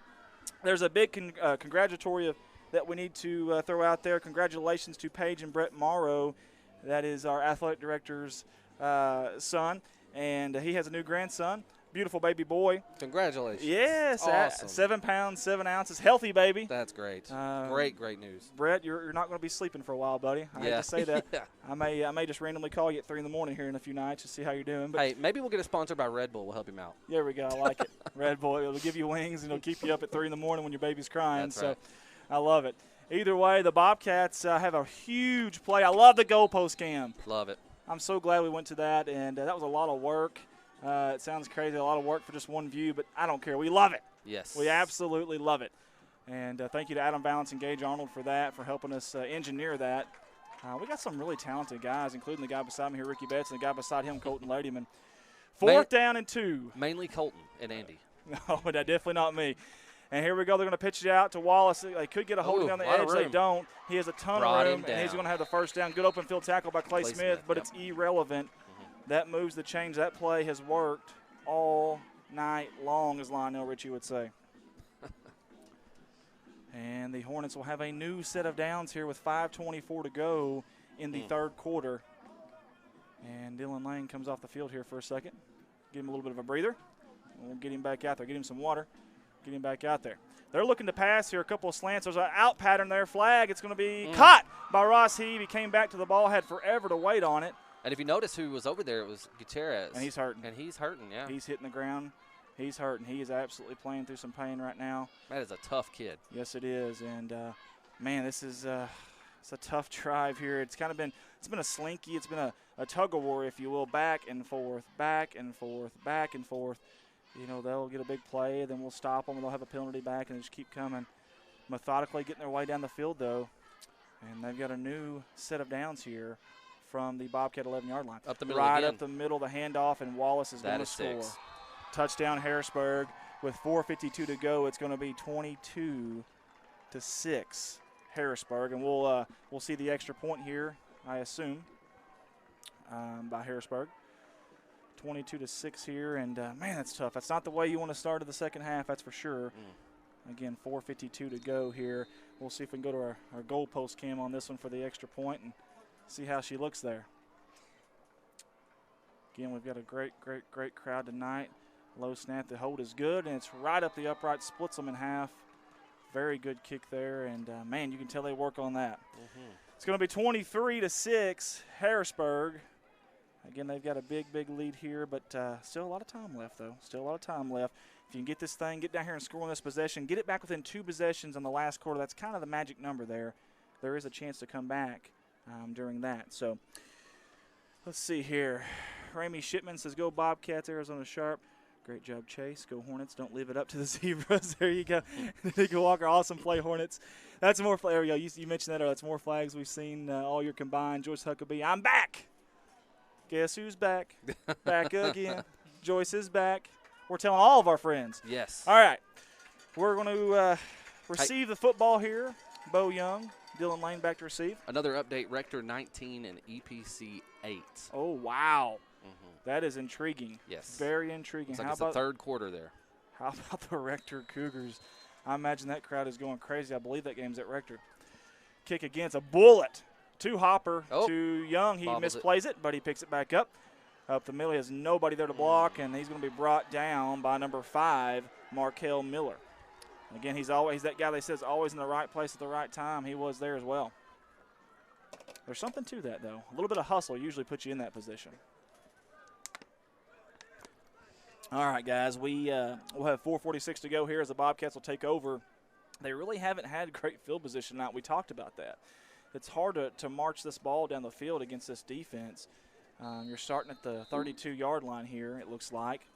S1: there's a big congratulatory that we need to throw out there. Congratulations to Paige and Brett Morrow. That is our athletic director's son, and he has a new grandson. Beautiful baby boy.
S7: Congratulations.
S1: Yes.
S7: Awesome.
S1: 7 pounds, 7 ounces. Healthy baby.
S7: That's great. Great news.
S1: Brett, you're not going to be sleeping for a while, buddy. I hate to say that.
S7: Yeah.
S1: I may just randomly call you at 3 in the morning here in a few nights to see how you're doing. But
S7: hey, maybe we'll get a sponsor by Red Bull. We'll help him out.
S1: There we go. I like it. Red Bull. It'll give you wings, and it'll keep you up at 3 in the morning when your baby's crying.
S7: That's right.
S1: I love it. Either way, the Bobcats have a huge play. I love the goalpost cam.
S7: Love it.
S1: I'm so glad we went to that, and that was a lot of work. It sounds crazy, a lot of work for just one view, but I don't care. We love it.
S7: Yes.
S1: We absolutely love it. And thank you to Adam Valance and Gage Arnold for that, for helping us engineer that. We got some really talented guys, including the guy beside me here, Ricky Betts, and the guy beside him, Colton Ladyman. 4th down and 2.
S7: Mainly Colton and Andy.
S1: No, but definitely not me. And here we go. They're going to pitch it out to Wallace. They could get a hold down the edge. They don't. He has a ton of room, and he's going to have the first down. Good open field tackle by Clay Smith, but it's irrelevant. That moves the change. That play has worked all night long, as Lionel Richie would say. And the Hornets will have a new set of downs here with 5:24 to go in the third quarter. And Dylan Lane comes off the field here for a second. Give him a little bit of a breather. We'll get him back out there. Get him some water. Get him back out there. They're looking to pass here. A couple of slants. There's an out pattern there. Flag. It's going to be caught by Ross Heave. He came back to the ball. Had forever to wait on it.
S7: And if you notice who was over there, it was Gutierrez.
S1: And he's hurting.
S7: Yeah.
S1: He's hitting the ground. He's hurting. He is absolutely playing through some pain right now.
S7: That is a tough kid.
S1: Yes, it is. And, man, this is it's a tough drive here. It's kind of been a slinky. It's been a tug-of-war, if you will, back and forth, back and forth, back and forth. You know, they'll get a big play, then we'll stop them, and they'll have a penalty back, and they just keep coming. Methodically getting their way down the field, though. And they've got a new set of downs here from the Bobcat 11-yard line.
S7: Up the middle
S1: right
S7: again.
S1: Up the middle, the handoff, and Wallace is going to score. Touchdown Harrisburg. With 4:52 to go, it's going to be 22-6 Harrisburg. And we'll see the extra point here, I assume, by Harrisburg. 22-6 here, and man, that's tough. That's not the way you want to start of the second half, that's for sure. Again, 4:52 to go here. We'll see if we can go to our goalpost cam on this one for the extra point and see how she looks there. Again, we've got a great crowd tonight. Low snap. The hold is good, and it's right up the upright, splits them in half. Very good kick there, and man, you can tell they work on that. It's going to be 23-6 Harrisburg. Again, they've got a big lead here, but still a lot of time left, though. Still a lot of time left. If you can get this thing, get down here and score on this possession, get it back within 2 possessions on the last quarter, that's kind of the magic number there. There is a chance to come back during that. So let's see here. Ramey Shipman says, go Bobcats, Arizona Sharp. Great job, Chase. Go Hornets. Don't leave it up to the Zebras. There you go. Nico Walker, awesome play, Hornets. That's more flags. There we go. You mentioned that. That's more flags we've seen all year combined. Joyce Huckabee, I'm back. Guess who's back? Back again. Joyce is back. We're telling all of our friends.
S7: Yes.
S1: All right. We're going to receive the football here. Bo Young, Dylan Lane back to receive.
S7: Another update, Rector 19 and EPC 8.
S1: Oh, wow. That is intriguing.
S7: Yes.
S1: Very intriguing.
S7: It's like it's the third quarter there.
S1: How about the Rector Cougars? I imagine that crowd is going crazy. I believe that game's at Rector. Kick against a bullet. To Hopper, to Young. He misplays it, but he picks it back up. Up the middle, he has nobody there to block, and he's going to be brought down by number 5, Markel Miller. Again, he's that guy they says always in the right place at the right time. He was there as well. There's something to that, though. A little bit of hustle usually puts you in that position. All right, guys, we'll have 4:46 to go here as the Bobcats will take over. They really haven't had great field position tonight. We talked about that. It's hard to march this ball down the field against this defense. You're starting at the 32-yard line here, it looks like.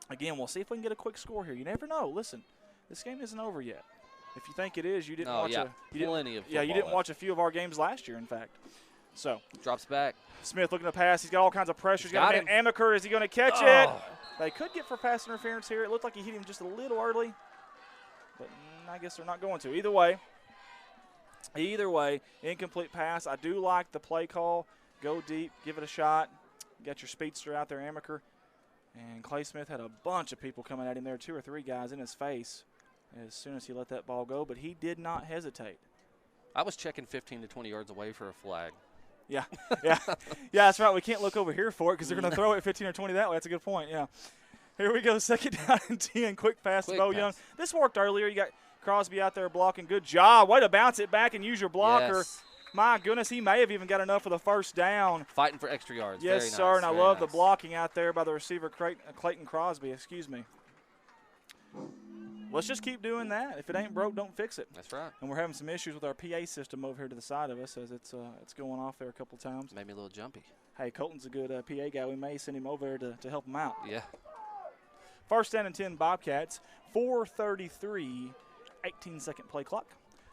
S1: Again, we'll see if we can get a quick score here. You never know. Listen, this game isn't over yet. If you think it is, you didn't watch
S7: you
S1: didn't watch a few of our games last year, in fact. So
S7: drops back.
S1: Smith looking to pass. He's got all kinds of pressure. He's got a man Amaker. Is he going to catch it? They could get for pass interference here. It looked like he hit him just a little early, but I guess they're not going to. Either way, incomplete pass. I do like the play call. Go deep, give it a shot. You got your speedster out there, Amaker. And Clay Smith had a bunch of people coming at him there, 2 or 3 guys in his face as soon as he let that ball go, but he did not hesitate.
S7: I was checking 15 to 20 yards away for a flag.
S1: Yeah, that's right. We can't look over here for it because they're going to throw it 15 or 20 that way. That's a good point, yeah. Here we go, second down and 10. Quick pass to Bo Young. This worked earlier. You got Crosby out there blocking. Good job. Way to bounce it back and use your blocker.
S7: Yes.
S1: My goodness, he may have even got enough for the first down.
S7: Fighting for extra yards.
S1: Yes,
S7: Very
S1: sir,
S7: nice.
S1: and I love the blocking out there by the receiver, Clayton Crosby. Excuse me. Let's just keep doing that. If it ain't broke, don't fix it.
S7: That's right.
S1: And we're having some issues with our PA system over here to the side of us as it's going off there a couple times.
S7: Made me a little jumpy.
S1: Hey, Colton's a good PA guy. We may send him over there to help him out.
S7: Yeah.
S1: First down and 10 Bobcats, 4:33, 18-second play clock.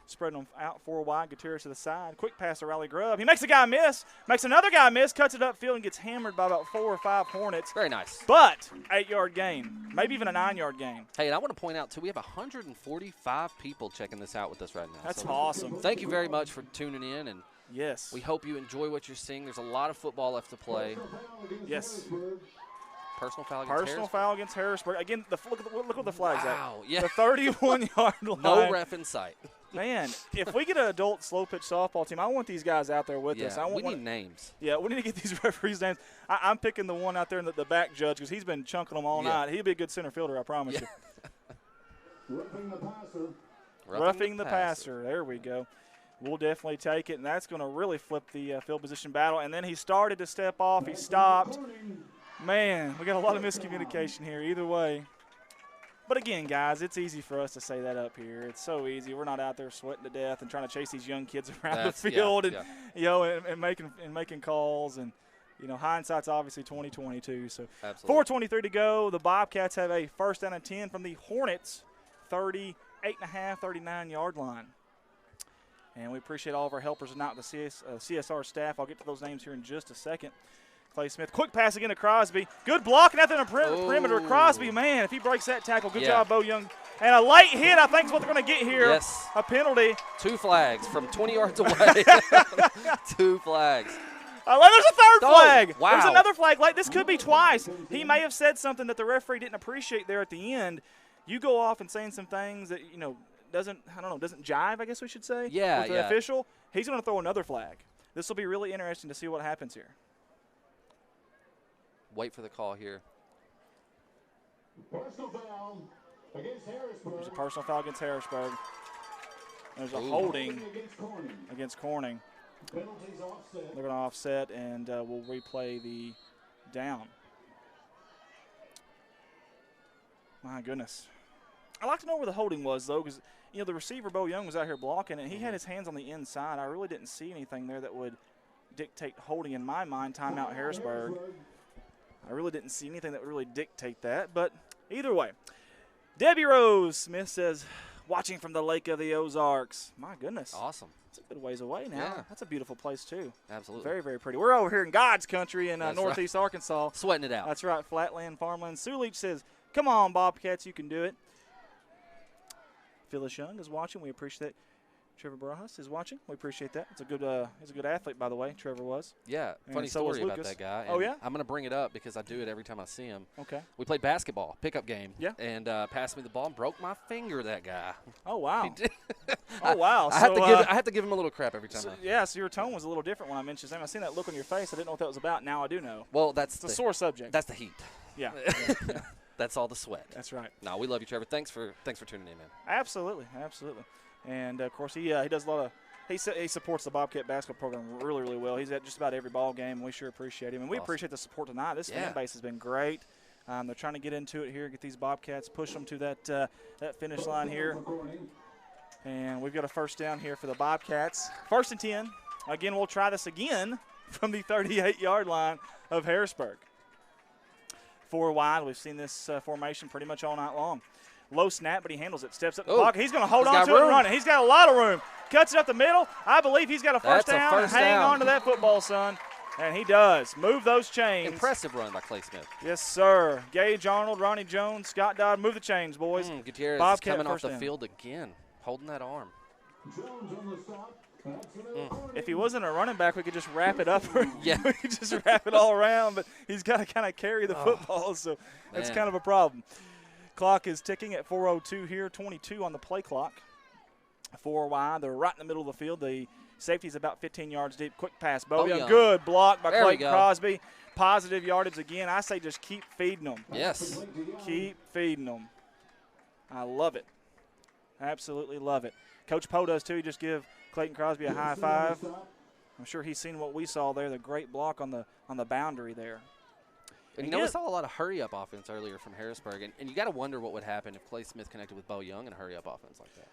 S1: Spreading them out 4 wide. Gutierrez to the side. Quick pass to Riley Grubb. He makes a guy miss. Makes another guy miss. Cuts it upfield and gets hammered by about 4 or 5 Hornets.
S7: Very nice.
S1: But 8-yard gain. Maybe even a 9-yard gain.
S7: Hey, and I want to point out, too, we have 145 people checking this out with us right now.
S1: That's awesome.
S7: Thank you very much for tuning in, and
S1: yes,
S7: we hope you enjoy what you're seeing. There's a lot of football left to play.
S1: Yes.
S7: Personal foul against
S1: Personal foul against Harrisburg. Again, look what the flag's
S7: wow,
S1: at.
S7: Yeah.
S1: The 31-yard line.
S7: No ref in sight.
S1: Man, if we get an adult slow-pitch softball team, I want these guys out there with us.
S7: We need names.
S1: Yeah, we need to get these referees' names. I'm picking the one out there in the back judge because he's been chunking them all night. He'll be a good center fielder, I promise you.
S6: Roughing the passer.
S1: Roughing the passer. There we go. We'll definitely take it, and that's going to really flip the field position battle. And then he started to step off. He stopped. Man, we got a lot of miscommunication here either way. But again, guys, it's easy for us to say that up here. It's so easy. We're not out there sweating to death and trying to chase these young kids around the field and making calls. And hindsight's obviously 20/22. So 4:23 to go. The Bobcats have a first down and 10 from the Hornets, 38.5, 39-yard line. And we appreciate all of our helpers and not the CSR staff. I'll get to those names here in just a second. Clay Smith, quick pass again to Crosby. Good blocking out there in the perimeter. Crosby, man, if he breaks that tackle, good job, Bo Young. And a late hit, I think, is what they're going to get here.
S7: Yes.
S1: A penalty.
S7: 2 flags from 20 yards away. 2 flags.
S1: There's a third flag.
S7: Wow.
S1: There's another flag. This could be twice. He may have said something that the referee didn't appreciate there at the end. You go off and saying some things that, doesn't jive, I guess we should say, with the official. He's going to throw another flag. This will be really interesting to see what happens here.
S7: Wait for the call here.
S6: Personal foul against Harrisburg.
S1: There's a personal foul against Harrisburg. There's a holding against Corning.
S6: Penalties offset.
S1: They're going to offset, and we'll replay the down. My goodness. I'd like to know where the holding was, though, because, the receiver, Bo Young, was out here blocking, and he had his hands on the inside. I really didn't see anything there that would dictate holding in my mind. Timeout Harrisburg. I really didn't see anything that would really dictate that, but either way. Debbie Rose Smith says, watching from the Lake of the Ozarks. My goodness.
S7: Awesome.
S1: It's a good ways away now.
S7: Yeah.
S1: That's a beautiful place, too.
S7: Absolutely.
S1: Very, very pretty. We're over here in God's country in northeast Arkansas.
S7: Sweating it out.
S1: That's right, flatland, farmland. Sue Leach says, come on, Bobcats, you can do it. Phyllis Young is watching. We appreciate that. Trevor Barajas is watching. We appreciate that. He's a good athlete, by the way. Trevor was.
S7: Yeah, funny
S1: so
S7: story about that guy.
S1: Oh, yeah?
S7: I'm going to bring it up because I do it every time I see him.
S1: Okay.
S7: We played basketball, pickup game.
S1: Yeah.
S7: And passed me the ball and broke my finger, that guy.
S1: Oh, wow.
S7: He did.
S1: Oh, wow.
S7: I have to give him a little crap every time.
S1: So your tone was a little different when I mentioned his name. I seen that look on your face. I didn't know what that was about. Now I do know.
S7: Well,
S1: it's a sore subject.
S7: That's the heat.
S1: Yeah.
S7: That's all the sweat.
S1: That's right.
S7: No, we love you, Trevor. Thanks for tuning in, man.
S1: Absolutely. And, of course, he does a lot of – he supports the Bobcat basketball program really, really well. He's at just about every ball game, and we sure appreciate him. And we appreciate the support tonight. This fan base has been great. They're trying to get into it here, get these Bobcats, push them to that finish line here. And we've got a first down here for the Bobcats. 1st and 10. Again, we'll try this again from the 38-yard line of Harrisburg. 4 wide. We've seen this formation pretty much all night long. Low snap, but he handles it. Steps up the pocket. He's going to hold on to it and run it. He's got a lot of room. Cuts it up the middle. I believe he's got a first down. Hang on to that football, son. And he does. Move those chains.
S7: Impressive run by Clay Smith.
S1: Yes, sir. Gage Arnold, Ronnie Jones, Scott Dodd. Move the chains, boys.
S7: Gutierrez is coming off the field again, holding that arm.
S1: If he wasn't a running back, we could just wrap it up.
S7: Yeah.
S1: We could just wrap it all around, but he's got to kind of carry the football, so that's kind of a problem. Clock is ticking at 4:02 here, 22 on the play clock. 4 wide. They're right in the middle of the field. The safety's about 15 yards deep. Quick pass. Bo Young. Good block by Clayton Crosby. Positive yardage again. I say just keep feeding them.
S7: Yes.
S1: Keep feeding them. I love it. Absolutely love it. Coach Poe does too. He just give Clayton Crosby a high five. I'm sure he's seen what we saw there, the great block on the boundary there.
S7: And we saw a lot of hurry-up offense earlier from Harrisburg, and you got to wonder what would happen if Clay Smith connected with Bo Young in a hurry-up offense like that.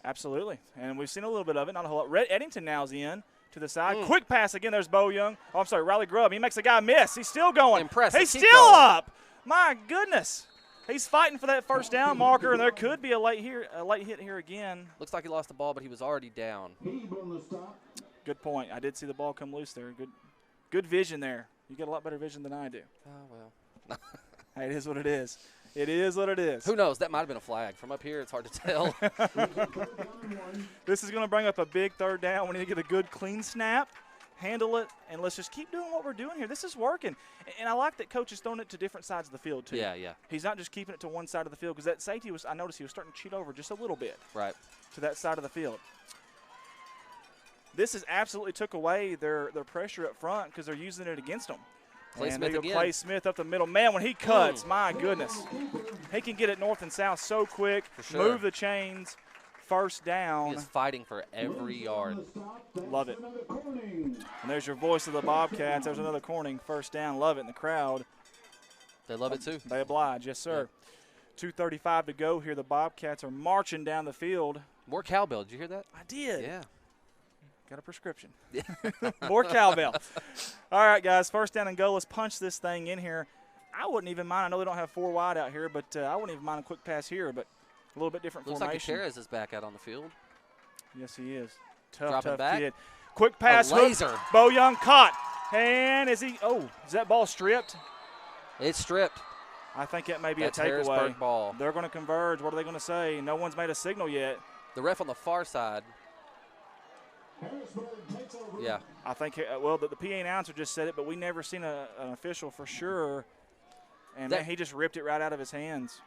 S1: Absolutely, and we've seen a little bit of it, not a whole lot. Eddington now's in to the side. Quick pass again. There's Bo Young. Oh, I'm sorry, Riley Grubb. He makes a guy miss. He's still going.
S7: Impressive.
S1: He's still up. My goodness. He's fighting for that first down marker, and there could be a late hit here again.
S7: Looks like he lost the ball, but he was already down.
S1: Good point. I did see the ball come loose there. Good vision there. You get a lot better vision than I do.
S7: Oh, well.
S1: Hey, it is what it is. It is what it is.
S7: Who knows? That might have been a flag. From up here, it's hard to tell.
S1: This is going to bring up a big third down. We need to get a good, clean snap, handle it, and let's just keep doing what we're doing here. This is working. And I like that Coach is throwing it to different sides of the field, too.
S7: Yeah, yeah.
S1: He's not just keeping it to one side of the field because that safety I noticed he was starting to cheat over just a little bit.
S7: Right.
S1: To that side of the field. This has absolutely took away their pressure up front because they're using it against them.
S7: Clay
S1: and
S7: Smith
S1: they go
S7: again.
S1: Clay Smith up the middle. Man, when he cuts, my goodness. He can get it north and south so quick,
S7: For sure.
S1: move the chains, first down.
S7: He is fighting for every yard.
S1: Love it. And there's your voice of the Bobcats. There's another Corning first down. Love it in the crowd.
S7: They love it too.
S1: They oblige, yes, sir. Yeah. 2:35 to go here. The Bobcats are marching down the field.
S7: More cowbell. Did you hear that?
S1: I did.
S7: Yeah.
S1: Got a prescription. More cowbell. All right, guys, first down and goal. Let's punch this thing in here. I wouldn't even mind. I know they don't have 4 wide out here, but I wouldn't even mind a quick pass here, but a little bit different
S7: Looks
S1: formation.
S7: like Gutierrez is back out on the field.
S1: Yes, he is. Tough,
S7: Dropping
S1: tough
S7: back.
S1: kid. Quick pass.
S7: Laser.
S1: Hook. Bo Young caught. And is that ball stripped?
S7: It's stripped.
S1: I think it may be
S7: That's
S1: a takeaway.
S7: Harrisburg ball.
S1: They're going to converge. What are they going to say? No one's made a signal yet.
S7: The ref on the far side. Yeah.
S1: I think, the PA announcer just said it, but we never seen an official for sure. And man, he just ripped it right out of his hands.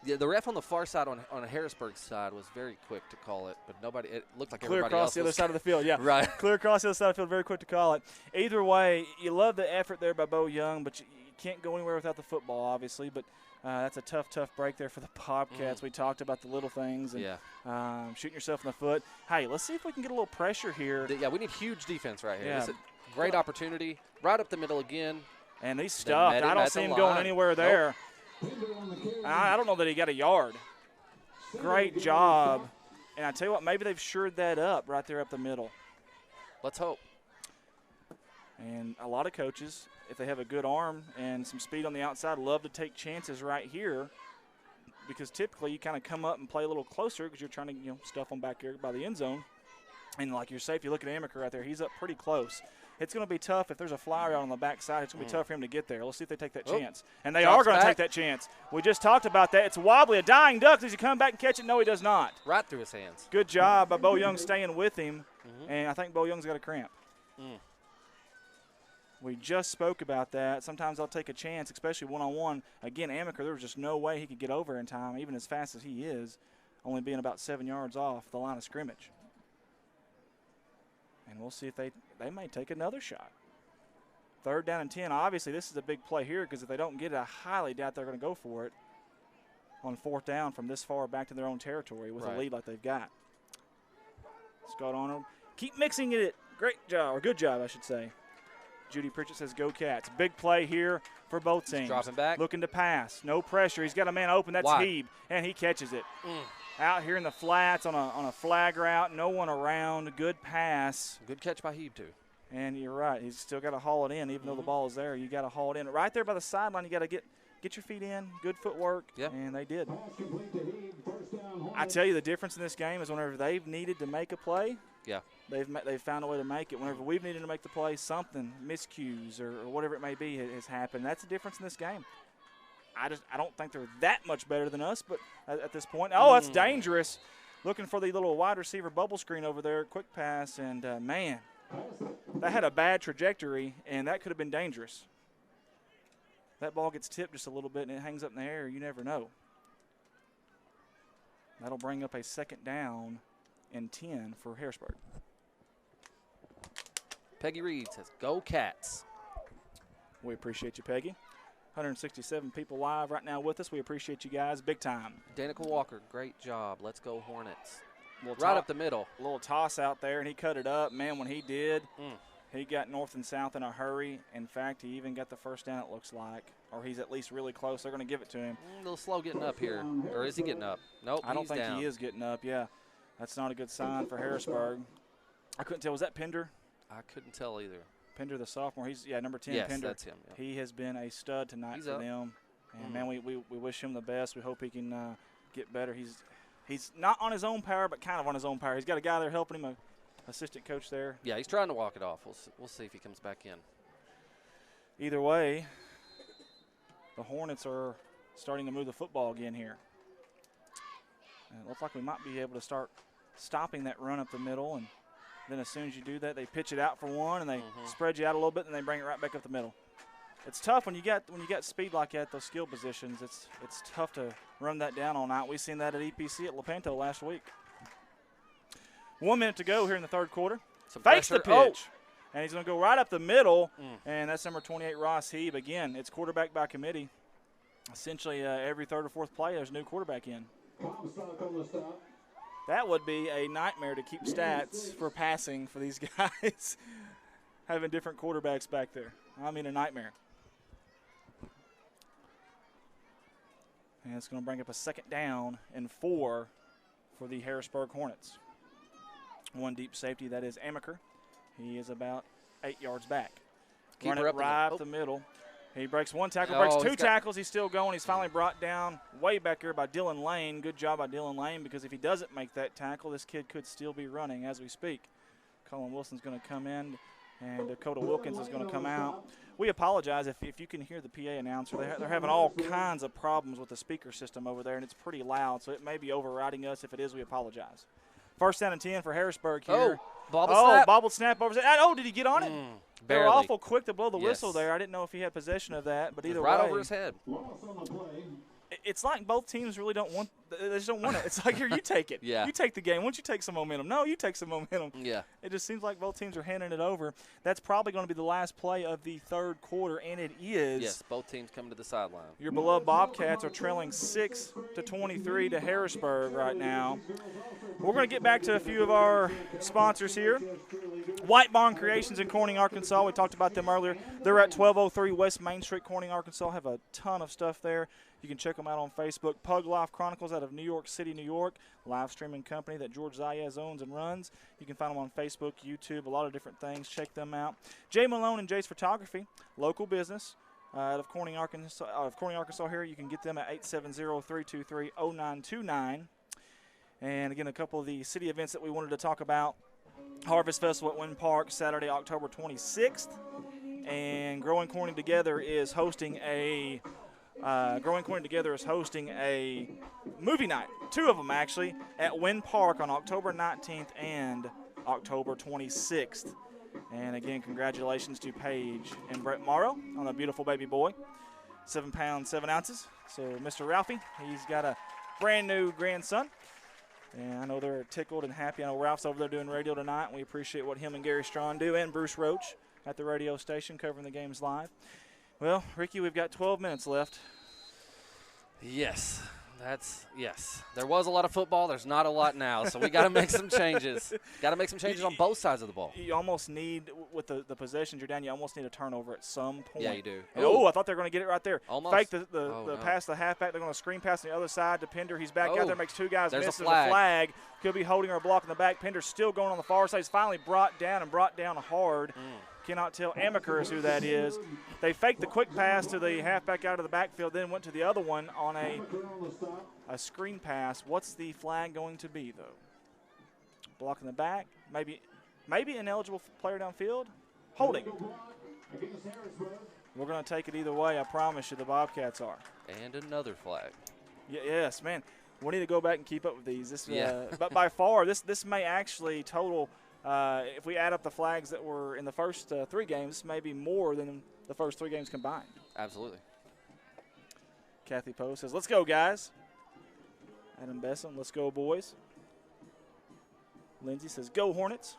S7: Yeah, the ref on the far side on Harrisburg's side was very quick to call it, but it looked like
S1: Clear
S7: everybody
S1: across
S7: else
S1: the other
S7: was.
S1: side of the field, yeah.
S7: Right.
S1: Clear across the other side of the field, very quick to call it. Either way, you love the effort there by Bo Young, but you can't go anywhere without the football, obviously. But that's a tough break there for the Bobcats. We talked about the little things and shooting yourself in the foot. Hey, let's see if we can get a little pressure here.
S7: Yeah, we need huge defense right here.
S1: Yeah.
S7: It's a great opportunity. Right up the middle again.
S1: And he's stuffed. I don't see him going anywhere there.
S7: Nope.
S1: I don't know that he got a yard. Great job. And I tell you what, maybe they've shored that up right there up the middle.
S7: Let's hope.
S1: And a lot of coaches, if they have a good arm and some speed on the outside, love to take chances right here because typically you kind of come up and play a little closer because you're trying to stuff them back here by the end zone. And like you're safe, you look at Amaker right there, he's up pretty close. It's going to be tough if there's a flyer out on the backside. It's going to be tough for him to get there. Let's see if they take that chance. And they are going to take that chance. We just talked about that. It's wobbly, a dying duck. Does he come back and catch it? No, he does not.
S7: Right through his hands.
S1: Good job by Bo Young staying with him. And I think Bo Young's got a cramp. We just spoke about that. Sometimes they'll take a chance, especially one-on-one. Again, Amaker, there was just no way he could get over in time, even as fast as he is, only being about 7 yards off the line of scrimmage. And we'll see if they may take another shot. 3rd down and 10. Obviously, this is a big play here because if they don't get it, I highly doubt they're going to go for it on 4th down from this far back to their own territory with a lead like they've got. Scott Arnold. Keep mixing it. Great job, or good job, I should say. Judy Pritchett says, go Cats. Big play here for both teams.
S7: Dropping back.
S1: Looking to pass. No pressure. He's got a man open. That's Heeb, and he catches it. Out here in the flats on a flag route. No one around. Good pass.
S7: Good catch by Heeb, too.
S1: And you're right. He's still got to haul it in. Even though the ball is there, you got to haul it in. Right there by the sideline, you got to get your feet in. Good footwork.
S7: Yep.
S1: And they did. I tell you, the difference in this game is whenever they've needed to make a play, they've found a way to make it. Whenever we've needed to make the play, something, miscues or whatever it may be has happened. That's the difference in this game. I don't think they're that much better than us, but at this point, that's dangerous. Looking for the little wide receiver bubble screen over there, quick pass, and man, that had a bad trajectory, and that could have been dangerous. That ball gets tipped just a little bit, and it hangs up in the air. You never know. That'll bring up a 2nd down and 10 for Harrisburg.
S7: Peggy Reed says, go Cats.
S1: We appreciate you, Peggy. 167 people live right now with us. We appreciate you guys big time.
S7: Danica Walker, great job. Let's go Hornets. Right up the middle.
S1: A little toss out there, and he cut it up. Man, when he did, he got north and south in a hurry. In fact, he even got the first down, it looks like, or he's at least really close. They're going to give it to him.
S7: A little slow getting up here. Or is he getting up? Nope,
S1: I don't think
S7: down.
S1: he is getting up, yeah. That's not a good sign for Harrisburg. I couldn't tell. Was that Pender?
S7: I couldn't tell either.
S1: Pender, the sophomore. He's, number 10,
S7: yes,
S1: Pender.
S7: That's him. Yeah.
S1: He has been a stud tonight for them. And, man, we wish him the best. We hope he can get better. He's not on his own power, but kind of on his own power. He's got a guy there helping him, an assistant coach there.
S7: Yeah, he's trying to walk it off. We'll see if he comes back in.
S1: Either way, the Hornets are starting to move the football again here. And it looks like we might be able to start stopping that run up the middle. And then as soon as you do that, they pitch it out for one, and they spread you out a little bit, and they bring it right back up the middle. It's tough when you got speed like that, those skill positions. It's tough to run that down all night. We've seen that at EPC at Lepanto last week. 1 minute to go here in the third quarter. Fakes the pitch, and he's going to go right up the middle, and that's number 28, Ross Heeb. Again, it's quarterback by committee. Essentially, every third or fourth play, there's a new quarterback in. That would be a nightmare to keep stats for passing for these guys, having different quarterbacks back there. I mean, a nightmare. And it's going to bring up a 2nd down and 4 for the Harrisburg Hornets. One deep safety, that is Amaker. He is about 8 yards back. Run it right up the middle. He breaks one tackle, breaks 2 tackles. He's still going. He's finally brought down way back here by Dylan Lane. Good job by Dylan Lane, because if he doesn't make that tackle, this kid could still be running as we speak. Colin Wilson's going to come in, and Dakota Wilkins is going to come out. We apologize if you can hear the PA announcer. They're having all kinds of problems with the speaker system over there, and it's pretty loud, so it may be overriding us. If it is, we apologize. 1st down and 10 for Harrisburg here. Bobbled snap over. Oh, did he get on it? They were awful quick to blow the whistle there. I didn't know if he had possession of that, but either way.
S7: Right over his head.
S1: It's like both teams really don't want – they just don't want it. It's like, here, you take it.
S7: Yeah.
S1: You take the game. Why don't you take some momentum? No, you take some momentum.
S7: Yeah.
S1: It just seems like both teams are handing it over. That's probably going to be the last play of the third quarter, and it is.
S7: Yes, both teams come to the sideline.
S1: Your beloved Bobcats are trailing 6-23 to Harrisburg right now. We're going to get back to a few of our sponsors here. White Barn Creations in Corning, Arkansas. We talked about them earlier. They're at 1203 West Main Street, Corning, Arkansas. Have a ton of stuff there. You can check them out on Facebook. Pug Life Chronicles out of New York City, New York. Live streaming company that George Zayas owns and runs. You can find them on Facebook, YouTube, a lot of different things. Check them out. Jay Malone and Jay's Photography, local business out of Corning, Arkansas here. You can get them at 870-323-0929. And, again, a couple of the city events that we wanted to talk about. Harvest Festival at Wynn Park, Saturday, October 26th. And Growing Corning Together is hosting a movie night, 2 of them actually, at Wynn Park on October 19th and October 26th. And again, congratulations to Paige and Brett Morrow on a beautiful baby boy, 7 pounds, 7 ounces. So Mr. Ralphie, he's got a brand new grandson. And I know they're tickled and happy. I know Ralph's over there doing radio tonight, and we appreciate what him and Gary Strawn do, and Bruce Roach at the radio station covering the games live. Well, Ricky, we've got 12 minutes left.
S7: Yes. There was a lot of football. There's not a lot now, so we got to make some changes. Got to make some changes on both sides of the ball.
S1: You almost need, with the possessions you're down, you almost need a turnover at some point.
S7: Yeah, you do.
S1: Oh, I thought they were going to get it right there.
S7: Almost.
S1: Fake the pass to the halfback. They're going to screen pass on the other side to Pender. He's back out there, makes 2 guys miss. There's a flag. Could be holding or blocking the back. Pender's still going on the far side. He's finally brought down hard. Cannot tell Amaker is who that is. They faked the quick pass to the halfback out of the backfield, then went to the other one on a screen pass. What's the flag going to be, though? Blocking the back. Maybe ineligible player downfield. Holding. We're going to take it either way. I promise you the Bobcats are.
S7: And another flag.
S1: Yes, man. We need to go back and keep up with these. But by far, this may actually total – if we add up the flags that were in the first 3 games, maybe more than the first 3 games combined.
S7: Absolutely.
S1: Kathy Poe says, let's go, guys. Adam Besson, let's go, boys. Lindsay says, go, Hornets.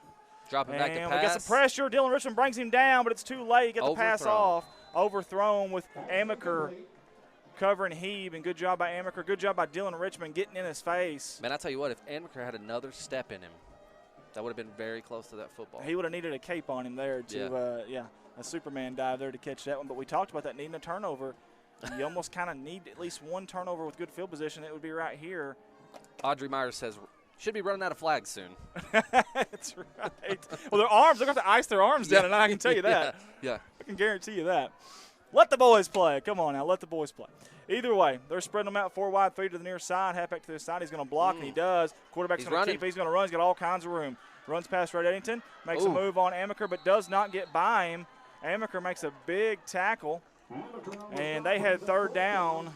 S7: Dropping back to pass.
S1: We got some pressure. Dylan Richmond brings him down, but it's too late. Get the pass off. Overthrown with Amaker covering Heeb, and good job by Amaker. Good job by Dylan Richmond getting in his face.
S7: Man, I tell you what, if Amaker had another step in him, that would have been very close to that football.
S1: He would have needed a cape on him there to, a Superman dive there to catch that one. But we talked about that needing a turnover. You almost kind of need at least one turnover with good field position. It would be right here.
S7: Audrey Myers says, should be running out of flags soon.
S1: That's right. Well, they're going to have to ice their arms down, and I can tell you that.
S7: Yeah.
S1: I can guarantee you that. Let the boys play. Come on now, let the boys play. Either way, they're spreading them out 4 wide, 3 to the near side, halfback to the side. He's going to block, and he does. Quarterback's going to keep. He's going to run. He's got all kinds of room. Runs past Red Eddington, makes a move on Amaker, but does not get by him. Amaker makes a big tackle, and they had 3rd down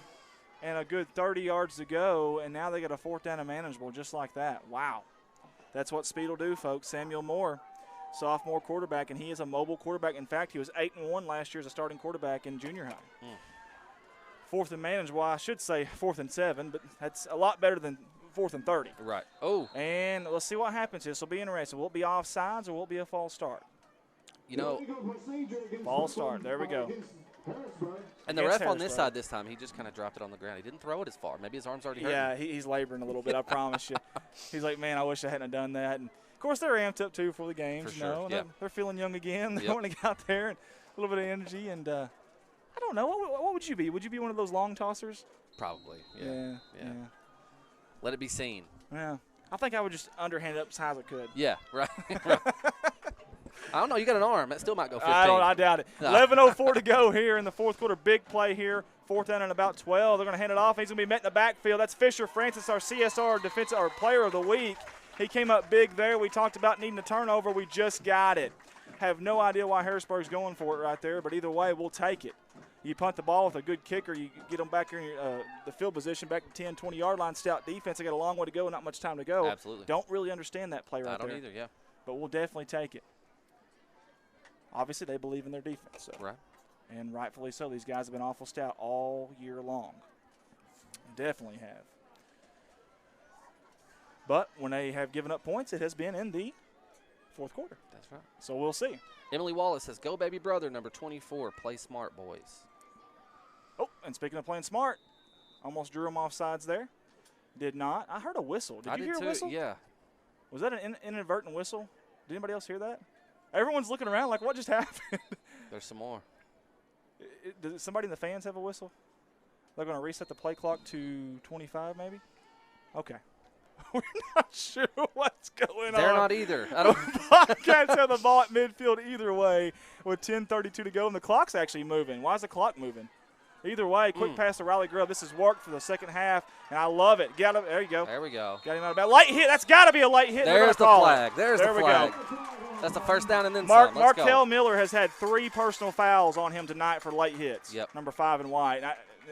S1: and a good 30 yards to go, and now they get a 4th down and manageable just like that. Wow. That's what speed will do, folks. Samuel Moore, sophomore quarterback, and he is a mobile quarterback. In fact, he was 8-1 last year as a starting quarterback in junior high. 4th and manageable, I should say 4th and 7, but that's a lot better than 4th and 30.
S7: Right. Oh.
S1: And let's see what happens. This will be interesting. Will it be offsides or will it be a false start?
S7: You know,
S1: false start. There we go.
S7: And the ref on this side this time, he just kind of dropped it on the ground. He didn't throw it as far. Maybe his arm's already hurt.
S1: Yeah, he's laboring a little bit, I promise you. He's like, man, I wish I hadn't done that. And, of course, they're amped up, too, for the games.
S7: For sure, yeah.
S1: They're feeling young again. They want to get out there and a little bit of energy. And I don't know. What would you be? Would you be one of those long tossers?
S7: Probably,
S1: Yeah.
S7: Let it be seen.
S1: Yeah. I think I would just underhand it up as high as I could.
S7: Yeah, right. I don't know. You got an arm. That still might go 15.
S1: I doubt it. 11:04 to go here in the 4th quarter. Big play here. 4th down and about 12. They're going to hand it off. He's going to be met in the backfield. That's Fisher Francis, our CSR defensive or player of the week. He came up big there. We talked about needing a turnover. We just got it. Have no idea why Harrisburg's going for it right there, but either way, we'll take it. You punt the ball with a good kicker. You get them back in the field position, back to 10, 20-yard line. Stout defense. They got a long way to go, not much time to go.
S7: Absolutely.
S1: Don't really understand that play right there.
S7: I don't either, yeah.
S1: But we'll definitely take it. Obviously, they believe in their defense. So.
S7: Right.
S1: And rightfully so. These guys have been awful stout all year long. Definitely have. But when they have given up points, it has been in the 4th quarter.
S7: That's right.
S1: So we'll see.
S7: Emily Wallace says, go, baby brother, number 24. Play smart, boys.
S1: Oh, and speaking of playing smart, almost drew him off sides there. Did not. I heard a whistle. Did you hear a whistle?
S7: Yeah.
S1: Was that an inadvertent whistle? Did anybody else hear that? Everyone's looking around like, what just happened?
S7: There's some more.
S1: Does somebody in the fans have a whistle? They're going to reset the play clock to 25 maybe? Okay. We're not sure what's going on.
S7: They're not either. I don't.
S1: Bobcats have the ball at midfield either way with 10:32 to go, and the clock's actually moving. Why is the clock moving? Either way, quick pass to Riley Grubb. This has worked for the second half, and I love it. Get him. There you go.
S7: There we go.
S1: Got him out of bounds. Late hit. That's got to be a late hit.
S7: There's the flag. There's the flag.
S1: Go.
S7: That's the first down and then some. Let's
S1: Markel
S7: go.
S1: Miller has had 3 personal fouls on him tonight for late hits.
S7: Yep.
S1: Number 5 and white.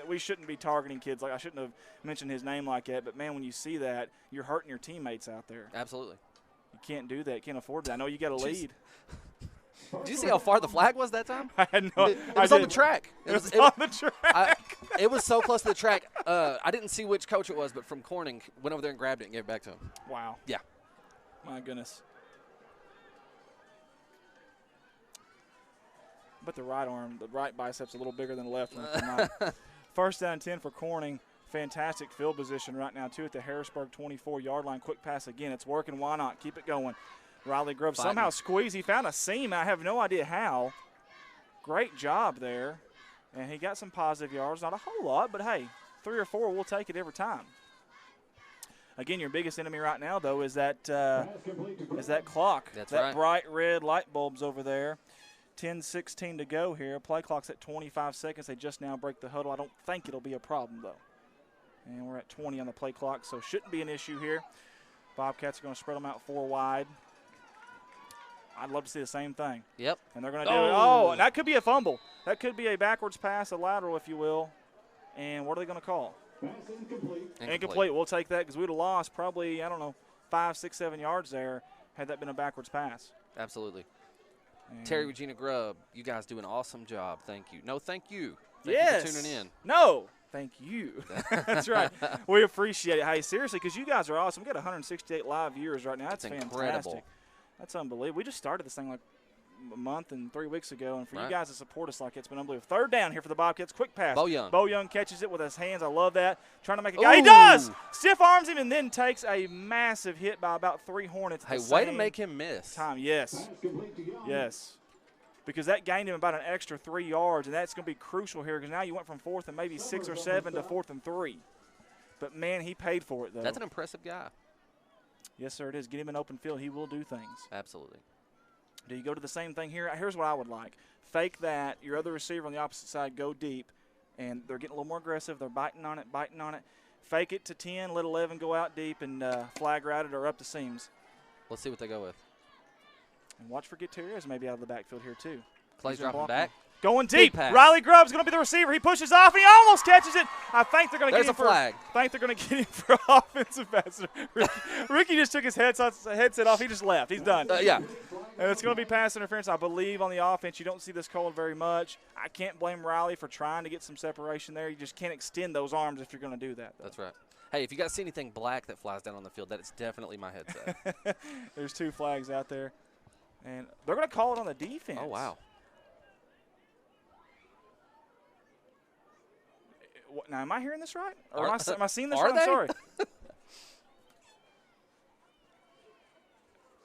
S1: We shouldn't be targeting kids. I shouldn't have mentioned his name like that. But, man, when you see that, you're hurting your teammates out there.
S7: Absolutely.
S1: You can't do that. You can't afford that. I know you got a lead.
S7: Did you see how far the flag was that time?
S1: I had no.
S7: It was on the track.
S1: It was on the track.
S7: It was so close to the track. I didn't see which coach it was, but from Corning, went over there and grabbed it and gave it back to him.
S1: Wow.
S7: Yeah.
S1: My goodness. But the right bicep's a little bigger than the left one tonight. First down and 10 for Corning. Fantastic field position right now, too, at the Harrisburg 24-yard line. Quick pass again. It's working. Why not? Keep it going. Riley Grubb somehow squeezed. He found a seam. I have no idea how. Great job there. And he got some positive yards. Not a whole lot, but, hey, 3 or 4, we'll take it every time. Again, your biggest enemy right now, though, is that clock.
S7: That's
S1: that
S7: right.
S1: Bright red light bulb's over there. 10:16 to go here. Play clock's at 25 seconds. They just now break the huddle. I don't think it'll be a problem, though. And we're at 20 on the play clock, so shouldn't be an issue here. Bobcats are going to spread them out 4 wide. I'd love to see the same thing.
S7: Yep.
S1: And they're going to do it. Oh, and that could be a fumble. That could be a backwards pass, a lateral, if you will. And what are they going to call? Incomplete. We'll take that because we would have lost probably, 5, 6, 7 yards there had that been a backwards pass.
S7: Absolutely. Terry Regina Grubb, you guys do an awesome job. Thank you. No, thank you. Thank you for tuning in.
S1: No, thank you. That's right. We appreciate it. Hey, seriously, because you guys are awesome. We got 168 live viewers right now. That's
S7: incredible.
S1: Fantastic. That's unbelievable. We just started this thing like a month and 3 weeks ago, and for you guys to support us like it's been unbelievable. Third down here for the Bobcats. Quick pass.
S7: Bo Young.
S1: Bo Young catches it with his hands. I love that. Trying to make a guy. He does! Stiff arms him and then takes a massive hit by about 3 Hornets.
S7: Hey, way to make him miss.
S1: Yes. Yes. Because that gained him about an extra 3 yards, and that's going to be crucial here because now you went from 4th and maybe 6 or 7 to 4th and 3. But, man, he paid for it, though.
S7: That's an impressive guy.
S1: Yes, sir, it is. Get him in open field. He will do things.
S7: Absolutely.
S1: Do you go to the same thing here? Here's what I would like. Fake that. Your other receiver on the opposite side, go deep. and they're getting a little more aggressive. They're biting on it. Fake it to 10, let 11 go out deep, and flag route it or up the seams.
S9: Let's see what they go with.
S1: And watch for Gutierrez maybe out of the backfield here too.
S9: Clay's dropping back.
S1: Going deep.
S9: pass.
S1: Riley Grubb's going to be the receiver. He pushes off, and he almost catches it. I think they're going to get him
S9: There's a flag.
S1: I think they're going to get him for offensive pass. Ricky just took his headset off. He just left. He's done.
S9: Yeah.
S1: And it's going to be pass interference, I believe, on the offense. You don't see this called very much. I can't blame Riley for trying to get some separation there. You just can't extend those arms if you're going to do that, though.
S9: That's right. Hey, if you guys see anything black that flies down on the field, that is definitely my headset.
S1: There's 2 flags out there. And they're going to call it on the defense.
S9: Oh, wow.
S1: Now, am I hearing this right? Or am I seeing this
S9: are
S1: right?
S9: they?
S1: I'm sorry.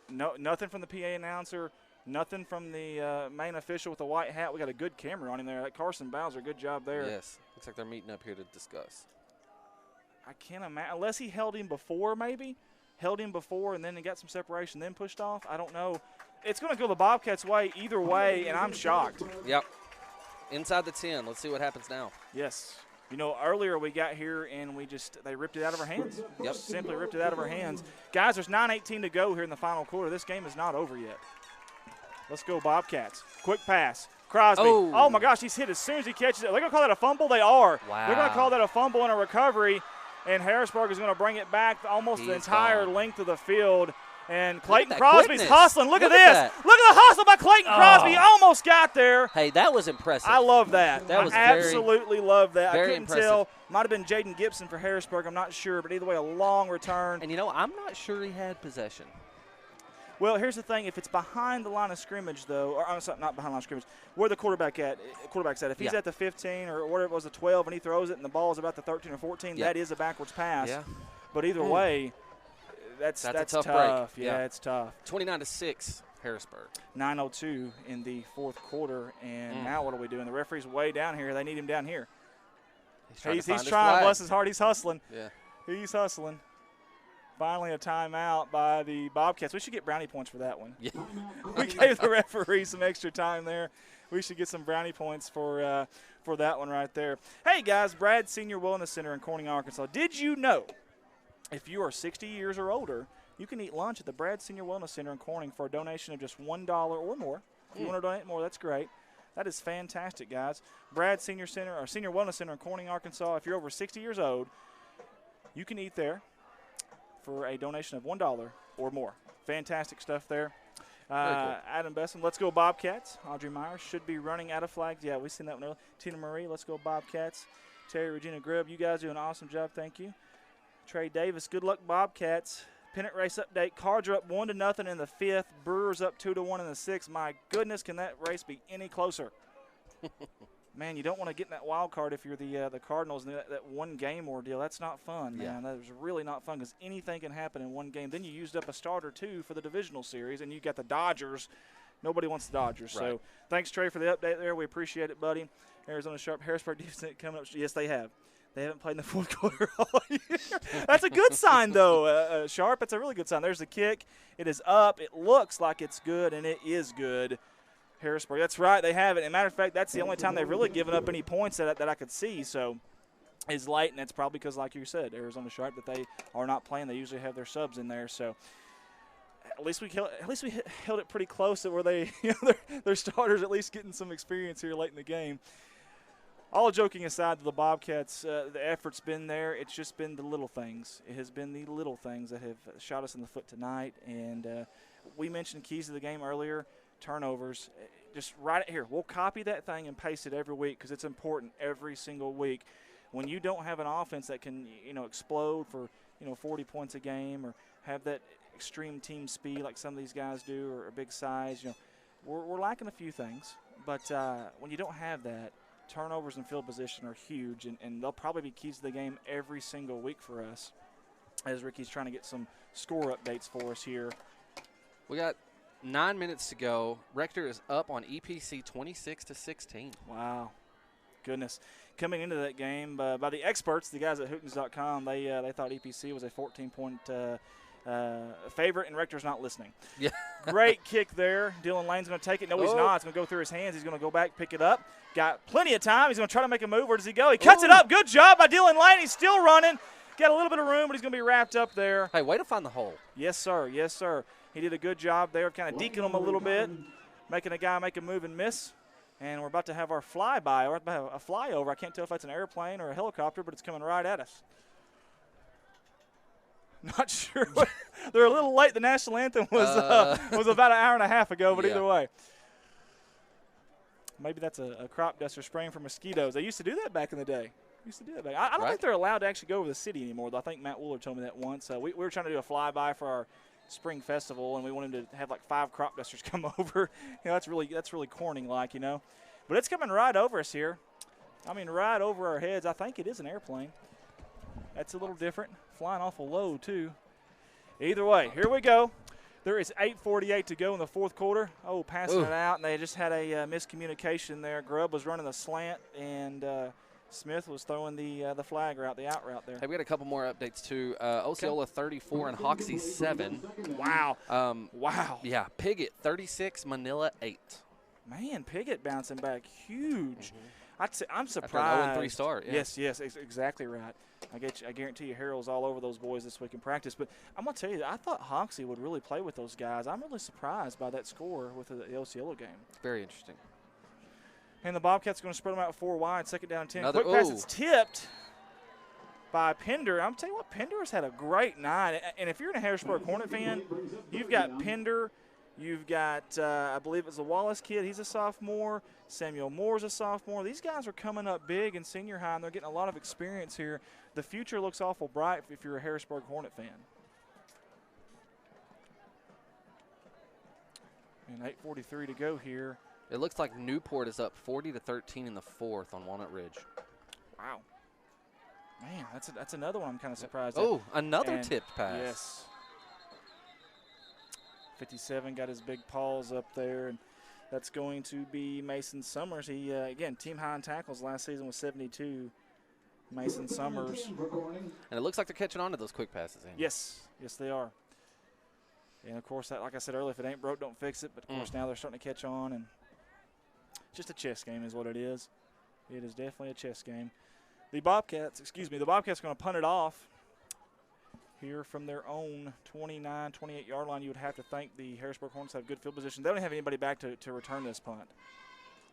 S1: No, nothing from the PA announcer. Nothing from the main official with the white hat. We got a good camera on him there. That Carson Bowser, good job there.
S9: Yes. Looks like they're meeting up here to discuss.
S1: I can't imagine. Unless he held him before, maybe. Held him before and then he got some separation, then pushed off. I don't know. It's going to go the Bobcats' way either way, and I'm shocked.
S9: Yep. Inside the 10. Let's see what happens now.
S1: Yes. You know, earlier we got here and they ripped it out of our hands.
S9: Yep.
S1: Simply ripped it out of our hands. Guys, there's 9:18 to go here in the final quarter. This game is not over yet. Let's go Bobcats. Quick pass. Crosby. Oh, my gosh, he's hit as soon as he catches it. They're going to call that a fumble? They are.
S9: Wow.
S1: They're going to call that a fumble and a recovery, and Harrisburg is going to bring it back almost the entire length of the field. And Clayton Crosby's hustling. Look at this. Look at the hustle by Clayton Crosby. He almost got there.
S9: Hey, that was impressive.
S1: I love that.
S9: That was
S1: absolutely love that.
S9: Very
S1: I couldn't
S9: impressive.
S1: tell. Might have been Jaden Gibson for Harrisburg. I'm not sure. But either way, a long return.
S9: And, you know, I'm not sure he had possession.
S1: Well, here's the thing. If it's behind the line of scrimmage, though, or I'm sorry, not behind the line of scrimmage, where the quarterback's at. If he's at the 15 or whatever it was, the 12, and he throws it and the ball is about the 13 or 14, that is a backwards pass.
S9: Yeah.
S1: But either way, that's
S9: a tough
S1: tough.
S9: break.
S1: Yeah, it's tough.
S9: 29-6, Harrisburg.
S1: 9:02 in the fourth quarter, and now what are we doing? The referee's way down here. They need him down here. He's trying, bless his heart. He's hustling.
S9: Yeah.
S1: He's hustling. Finally, a timeout by the Bobcats. We should get brownie points for that one.
S9: Yeah.
S1: We gave the referee some extra time there. We should get some brownie points for that one right there. Hey, guys, Brad Senior Wellness Center in Corning, Arkansas. Did you know if you are 60 years or older, you can eat lunch at the Brad Senior Wellness Center in Corning for a donation of just $1 or more? If you want to donate more, that's great. That is fantastic, guys. Brad Senior Center or Senior Wellness Center in Corning, Arkansas. If you're over 60 years old, you can eat there for a donation of $1 or more. Fantastic stuff there.
S9: Cool.
S1: Adam Besson, let's go Bobcats. Audrey Myers should be running out of flags. Yeah, we've seen that one earlier. Tina Marie, let's go Bobcats. Terry Regina Grubb, you guys do an awesome job. Thank you. Trey Davis, good luck Bobcats. Pennant race update. Cards are up 1-0 in the 5th. Brewers up 2-1 in the 6th. My goodness, can that race be any closer? Man, you don't want to get in that wild card if you're the Cardinals and that one game ordeal. That's not fun, man. That was really not fun because anything can happen in one game. Then you used up a starter, too, for the divisional series, and you got the Dodgers. Nobody wants the Dodgers. Right. So thanks, Trey, for the update there. We appreciate it, buddy. Arizona Sharp, Harrisburg defense coming up. Yes, they have. They haven't played in the fourth quarter all year. That's a good sign, though, Sharp. That's a really good sign. There's the kick. It is up. It looks like it's good, and it is good. Harrisburg. That's right. They have it. As a matter of fact, that's the only time they've really given up any points that I could see. So it's late, and it's probably because, like you said, Arizona Sharp, that they are not playing. They usually have their subs in there. So at least we held it pretty close to where they, their starters at least getting some experience here late in the game. All joking aside, the Bobcats, the effort's been there. It's just been the little things. It has been the little things that have shot us in the foot tonight. And we mentioned keys to the game earlier. Turnovers, just write it here. We'll copy that thing and paste it every week because it's important every single week. When you don't have an offense that can, explode for, 40 points a game or have that extreme team speed like some of these guys do or a big size, we're lacking a few things. But when you don't have that, turnovers and field position are huge, and they'll probably be keys to the game every single week for us as Ricky's trying to get some score updates for us here.
S9: We got 9 minutes to go. Rector is up on EPC 26-16.
S1: Wow. Goodness. Coming into that game, by the experts, the guys at Hootens.com, they thought EPC was a 14-point favorite, and Rector's not listening.
S9: Yeah.
S1: Great kick there. Dylan Lane's going to take it. No, he's not. It's going to go through his hands. He's going to go back, pick it up. Got plenty of time. He's going to try to make a move. Where does he go? He cuts it up. Good job by Dylan Lane. He's still running. Got a little bit of room, but he's going to be wrapped up there.
S9: Hey, way to find the hole.
S1: Yes, sir. Yes, sir. He did a good job there of kind of deking him a little bit, making a guy make a move and miss. And we're about to have our flyby, or a flyover. I can't tell if that's an airplane or a helicopter, but it's coming right at us. Not sure. They're a little late. The national anthem was about an hour and a half ago, but either way. Maybe that's a crop duster spraying for mosquitoes. They used to do that back in the day. I don't think they're allowed to actually go over the city anymore, though. I think Matt Wooler told me that once. We were trying to do a flyby for our spring festival, and we wanted to have like 5 crop dusters come over. That's really Corning-like, But it's coming right over us here. I mean, right over our heads. I think it is an airplane. That's a little different. Flying awful low, too. Either way, here we go. There is 8:48 to go in the fourth quarter. Oh, passing it out, and they just had a miscommunication there. Grubb was running the slant, and Smith was throwing the flag route, the out route there.
S9: Hey, we got a couple more updates, too. Osceola 34 and Hoxie 7.
S1: Wow.
S9: Wow. Yeah, Piggott 36, Manila 8.
S1: Man, Piggott bouncing back huge. I'm surprised.
S9: After an 0-3 start. Yeah.
S1: Yes, exactly right. I guarantee you Harold's all over those boys this week in practice. But I'm going to tell you, I thought Hoxie would really play with those guys. I'm really surprised by that score with the Osceola game.
S9: Very interesting.
S1: And the Bobcats are going to spread them out 4 wide, 2nd down and 10.
S9: Another,
S1: quick pass, it's tipped by Pender. I'm telling you what, Pender's had a great night. And if you're a Harrisburg Hornet fan, you've got Pender. You've got, I believe it's the Wallace kid. He's a sophomore. Samuel Moore's a sophomore. These guys are coming up big in senior high, and they're getting a lot of experience here. The future looks awful bright if you're a Harrisburg Hornet fan. And 8:43 to go here.
S9: It looks like Newport is up 40-13 in the fourth on Walnut Ridge.
S1: Wow. Man, that's another one I'm kind of surprised
S9: at.
S1: Oh,
S9: another tipped pass.
S1: Yes. 57 got his big paws up there, and that's going to be Mason Summers. He, again, team high in tackles last season was 72. Mason Summers.
S9: And it looks like they're catching on to those quick passes. Andy.
S1: Yes, they are. And, of course, like I said earlier, if it ain't broke, don't fix it. But, of course, now they're starting to catch on. And just a chess game is what it is. It is definitely a chess game. The Bobcats are going to punt it off here from their own 29, 28-yard line. You would have to think the Harrisburg Hornets have good field position. They don't have anybody back to return this punt.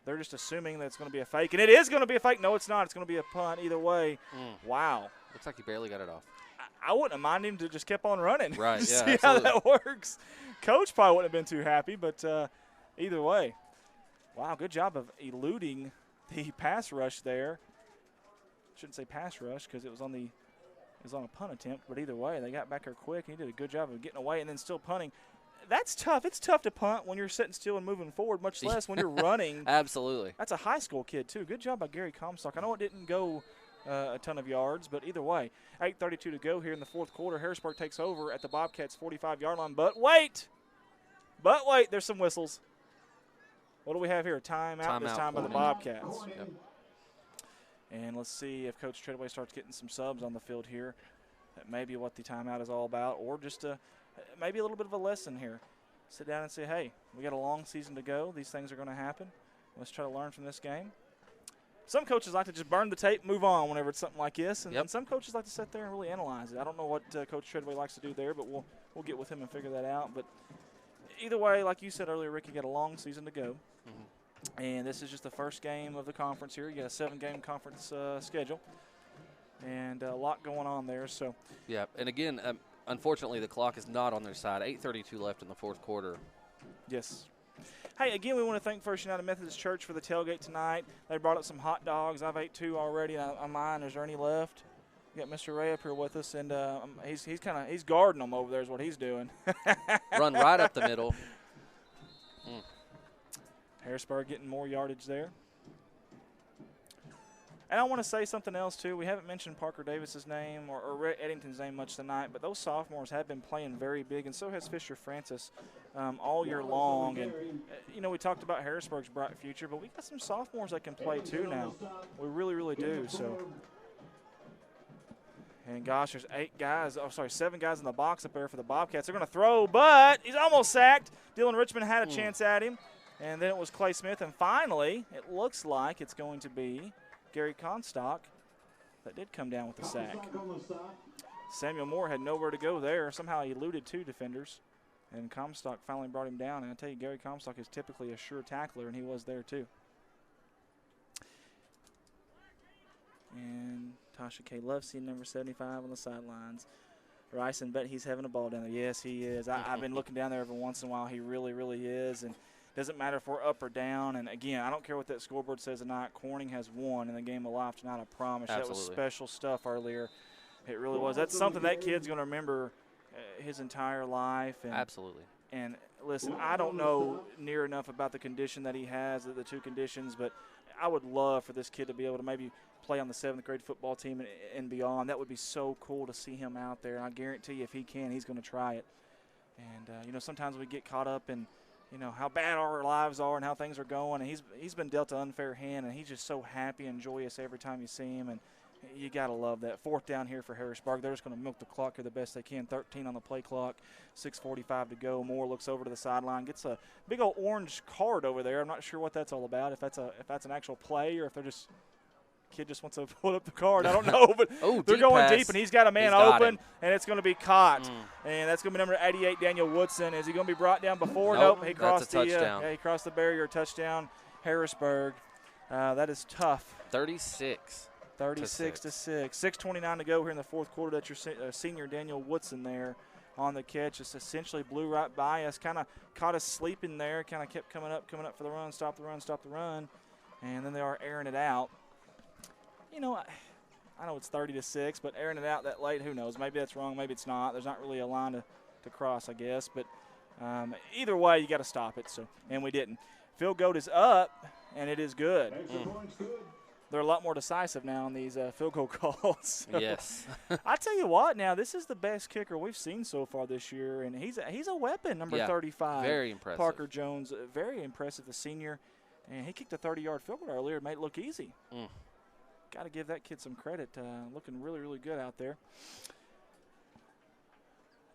S1: They're just assuming that it's going to be a fake. And it is going to be a fake. No, it's not. It's going to be a punt either way. Wow.
S9: Looks like he barely got it off.
S1: I wouldn't have minded him to just keep on running.
S9: Right,
S1: to
S9: yeah,
S1: see how that works. Coach probably wouldn't have been too happy, but either way. Wow, good job of eluding the pass rush there. Shouldn't say pass rush because it was on a punt attempt, but either way, they got back there quick. He did a good job of getting away and then still punting. That's tough. It's tough to punt when you're sitting still and moving forward, much less when you're running.
S9: Absolutely.
S1: That's a high school kid, too. Good job by Gary Comstock. I know it didn't go a ton of yards, but either way, 8:32 to go here in the fourth quarter. Harrisburg takes over at the Bobcats' 45-yard line. But wait, there's some whistles. What do we have here? Timeout this time by the Bobcats.
S9: Yep.
S1: And let's see if Coach Treadway starts getting some subs on the field here. That may be what the timeout is all about, or just maybe a little bit of a lesson here. Sit down and say, hey, we got a long season to go. These things are going to happen. Let's try to learn from this game. Some coaches like to just burn the tape, move on whenever it's something like this, and some coaches like to sit there and really analyze it. I don't know what Coach Treadway likes to do there, but we'll get with him and figure that out. But either way, like you said earlier, Rick, you got a long season to go. And this is just the first game of the conference here. You got a 7-game conference schedule, and a lot going on there. So,
S9: yeah, and again, unfortunately, the clock is not on their side. 8:32 left in the fourth quarter.
S1: Yes. Hey, again, we want to thank First United Methodist Church for the tailgate tonight. They brought up some hot dogs. I've ate 2 already on mine. Is there any left? We got Mr. Ray up here with us, and he's guarding them over there is what he's doing.
S9: Run right up the middle.
S1: Harrisburg getting more yardage there. And I want to say something else, too. We haven't mentioned Parker Davis's name or Eddington's name much tonight, but those sophomores have been playing very big, and so has Fisher Francis all year long. And, we talked about Harrisburg's bright future, but we got some sophomores that can play, too, now. We really, really do. So, And gosh, there's 7 guys in the box up there for the Bobcats. They're going to throw, but he's almost sacked. Dylan Richmond had a chance at him, and then it was Clay Smith. And finally, it looks like it's going to be Gary Comstock that did come down with the sack. Samuel Moore had nowhere to go there. Somehow he eluded 2 defenders, and Comstock finally brought him down. And I tell you, Gary Comstock is typically a sure tackler, and he was there too. And Tasha K. loves seeing number 75 on the sidelines. Rice and bet he's having a ball down there. Yes, he is. I've been looking down there every once in a while. He really, really is. And it doesn't matter if we're up or down. And, again, I don't care what that scoreboard says tonight. Corning has won in the game of life tonight, I promise.
S9: Absolutely.
S1: That was special stuff earlier. It really was. That's something that kid's going to remember his entire life. And,
S9: Absolutely.
S1: And, listen, I don't know near enough about the condition that he has, the 2 conditions, but I would love for this kid to be able to maybe play on the 7th grade football team and beyond. That would be so cool to see him out there. And I guarantee you if he can, he's going to try it. And, sometimes we get caught up in, how bad our lives are and how things are going. And he's been dealt an unfair hand, and he's just so happy and joyous every time you see him. And you got to love that. 4th down here for Harrisburg. They're just going to milk the clock here the best they can. 13 on the play clock, 6:45 to go. Moore looks over to the sideline, gets a big old orange card over there. I'm not sure what that's all about, if that's an actual play or if they're just – kid just wants to pull up the card. I don't know, but they're going deep, and he's got a man open, and it's going to be caught. And that's going to be number 88, Daniel Woodson. Is he going to be brought down before? Nope. He crossed he crossed the barrier. Touchdown, Harrisburg. That is tough.
S9: 36
S1: to 6. 6:29 to go here in the 4th quarter. That's your senior Daniel Woodson there on the catch. Just essentially blew right by us, kind of caught us sleeping there, kind of kept coming up for the run, stop the run, and then they are airing it out. I know it's 30 to 6, but airing it out that late, who knows? Maybe that's wrong, maybe it's not. There's not really a line to cross, I guess. But either way, you got to stop it. And we didn't. Field goal is up, and it is good. They're a lot more decisive now on these field goal calls. So
S9: yes.
S1: I tell you what, now this is the best kicker we've seen so far this year, and he's a weapon, number 35.
S9: Very impressive.
S1: Parker Jones, very impressive, the senior. And he kicked a 30-yard field goal earlier and made it look easy. Got to give that kid some credit. Looking really, really good out there.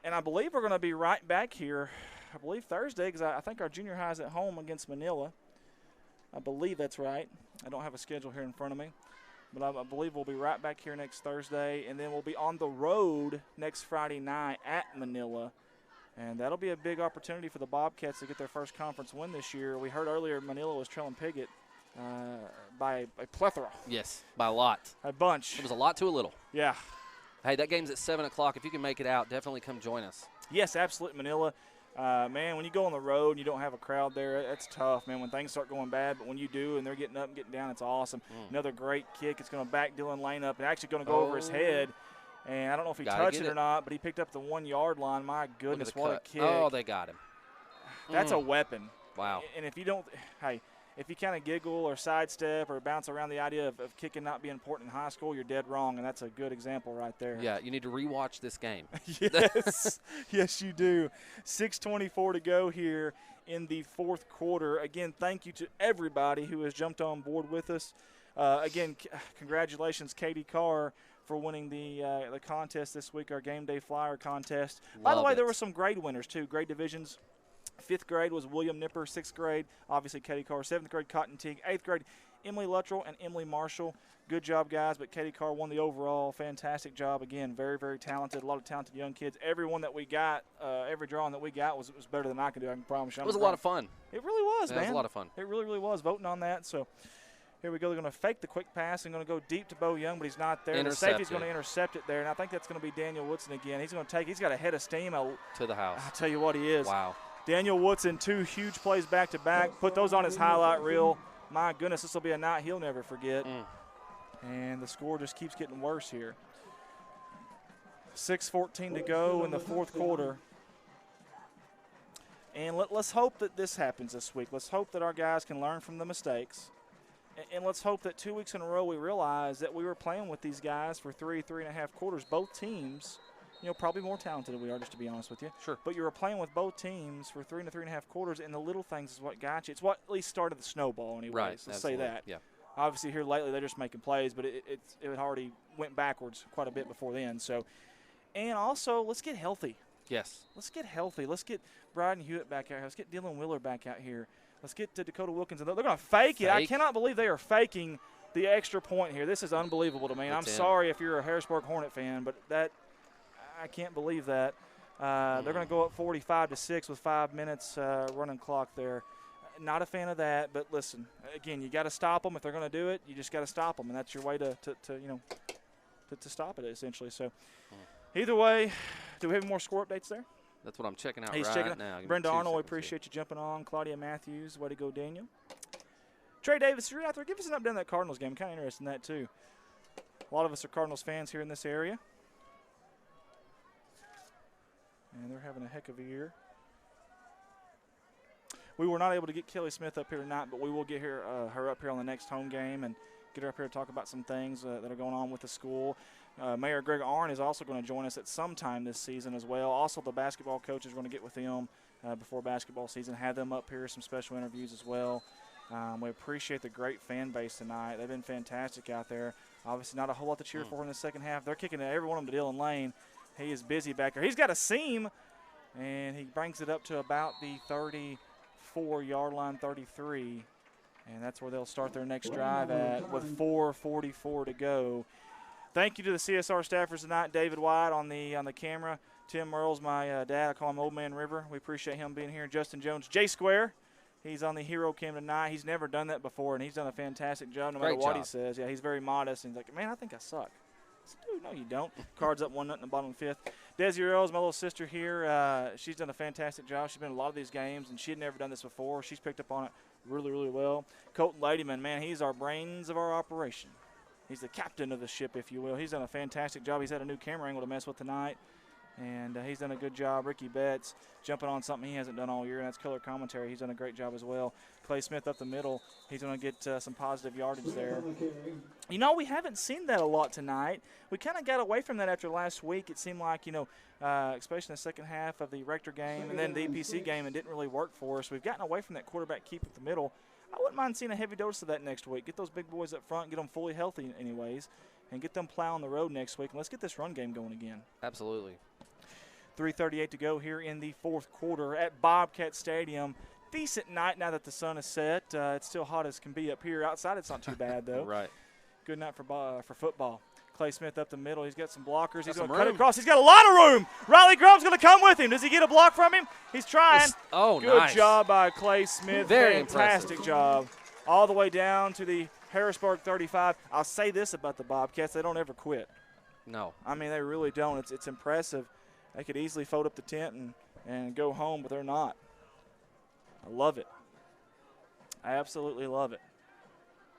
S1: And I believe we're going to be right back here, I believe Thursday, because I think our junior high is at home against Manila. I believe that's right. I don't have a schedule here in front of me. But I believe we'll be right back here next Thursday. And then we'll be on the road next Friday night at Manila. And that'll be a big opportunity for the Bobcats to get their first conference win this year. We heard earlier Manila was trailing Piggott by a plethora.
S9: Yes, by a lot.
S1: A bunch.
S9: It was a lot to a little.
S1: Yeah.
S9: Hey, that game's at 7 o'clock. If you can make it out, definitely come join us.
S1: Yes, absolutely, Manila. Man, when you go on the road and you don't have a crowd there, that's tough, man, when things start going bad. But when you do and they're getting up and getting down, it's awesome. Another great kick. It's going to back Dylan Lane up and actually going to go over his head. And I don't know if he touched it or not, but he picked up the 1-yard line. My goodness, what a kick.
S9: Oh, they got him.
S1: That's a weapon.
S9: Wow.
S1: And if you don't – hey, if you kind of giggle or sidestep or bounce around the idea of kicking not being important in high school, you're dead wrong, and that's a good example right there.
S9: Yeah, you need to rewatch this game.
S1: Yes, yes, you do. 6:24 to go here in the 4th quarter. Again, thank you to everybody who has jumped on board with us. Again, congratulations, Katie Carr, for winning the contest this week, our Game Day Flyer contest. By the way, there were some grade winners, too, grade divisions. 5th grade was William Nipper. 6th grade, obviously, Katie Carr. 7th grade, Cotton Teague. 8th grade, Emily Luttrell and Emily Marshall. Good job, guys, but Katie Carr won the overall. Fantastic job. Again, very, very talented. A lot of talented young kids. Everyone that we got, every drawing that we got was better than I could do, I can promise you.
S9: It was a lot of fun.
S1: It really was, man.
S9: It was a lot of fun.
S1: It really, really was, voting on that. So here we go. They're going to fake the quick pass and going to go deep to Bo Young, but he's not there. The safety's going to intercept it there, and I think that's going to be Daniel Woodson again. He's got a head of steam.
S9: To the house.
S1: I'll tell you what he is.
S9: Wow. Daniel
S1: Woodson, 2 huge plays back-to-back. Put those on his highlight reel. My goodness, this will be a night he'll never forget. And the score just keeps getting worse here. 6:14 to go in the 4th quarter. And let's hope that this happens this week. Let's hope that our guys can learn from the mistakes. And let's hope that 2 weeks in a row we realize that we were playing with these guys for 3.5 quarters. Both teams, probably more talented than we are, just to be honest with you.
S9: Sure.
S1: But you were playing with both teams for 3 to 3.5 quarters, and the little things is what got you. It's what at least started the snowball anyways.
S9: Right.
S1: Let's say that.
S9: Yeah.
S1: Obviously, here lately they're just making plays, but it had already went backwards quite a bit before then. So, and also, let's get healthy.
S9: Yes.
S1: Let's get healthy. Let's get Bryden Hewitt back out here. Let's get Dylan Wheeler back out here. Let's get to Dakota Wilkins. They're going to fake it. I cannot believe they are faking the extra point here. This is unbelievable to me. I'm sorry if you're a Harrisburg Hornet fan, but I can't believe that. They're going to go up 45-6 with 5 minutes running clock there. Not a fan of that, but listen, again, you got to stop them. If they're going to do it, you just got to stop them, and that's your way to stop it essentially. So, either way, do we have more score updates there?
S9: That's what I'm checking out now.
S1: Brenda Arnold, we appreciate you jumping on. Claudia Matthews, way to go, Daniel. Trey Davis, you're out there. Give us an update on that Cardinals game. I'm kind of interested in that too. A lot of us are Cardinals fans here in this area, and they're having a heck of a year. We were not able to get Kelly Smith up here tonight, but we will get her up here on the next home game and get her up here to talk about some things that are going on with the school. Mayor Greg Arnn is also going to join us at some time this season as well. Also, the basketball coach is going to get with them before basketball season, have them up here, some special interviews as well. We appreciate the great fan base tonight. They've been fantastic out there. Obviously, not a whole lot to cheer for in the second half. They're kicking every one of them to Dylan Lane. He is busy back there. He's got a seam, and he brings it up to about the 34-yard line, 33. And that's where they'll start their next drive at with 4:44 to go. Thank you to the CSR staffers tonight. David White on the camera. Tim Merle's my dad. I call him Old Man River. We appreciate him being here. Justin Jones, J Square. He's on the hero cam tonight. He's never done that before, and he's done a fantastic job no matter what he says. Yeah, he's very modest. And he's like, man, I think I suck. I said, dude, no, you don't. Cards up 1-0 in the bottom of the fifth. Desi Earls, my little sister here, she's done a fantastic job. She's been in a lot of these games, and she had never done this before. She's picked up on it really, really well. Colton Ladyman, man, he's our brains of our operation. He's the captain of the ship, if you will. He's done a fantastic job. He's had a new camera angle to mess with tonight, and he's done a good job. Ricky Betts jumping on something he hasn't done all year, and that's color commentary. He's done a great job as well. Clay Smith up the middle. He's going to get some positive yardage there. You know, we haven't seen that a lot tonight. We kind of got away from that after last week. It seemed like, you know, especially in the second half of the Rector game and then the EPC game, it didn't really work for us. We've gotten away from that quarterback keep at the middle. I wouldn't mind seeing a heavy dose of that next week. Get those big boys up front, get them fully healthy anyways, and get them plowing the road next week. And let's get this run game going again.
S9: Absolutely.
S1: 3:38 to go here in the fourth quarter at Bobcat Stadium. Decent night now that the sun is set. It's still hot as can be up here. Outside it's not too bad, though.
S9: Right.
S1: Good night for football. Clay Smith up the middle. He's got some blockers. He's going to
S9: room.
S1: cut across. He's got a lot of room. Riley Grubb's going to come with him. Does he get a block from him? He's trying. Good
S9: nice.
S1: job by Clay Smith.
S9: Very
S1: Fantastic
S9: impressive.
S1: job. All the way down to the Harrisburg 35. I'll say this about the Bobcats. They don't ever quit.
S9: No.
S1: I mean, they really don't. It's impressive. They could easily fold up the tent and go home, but they're not. I love it. I absolutely love it.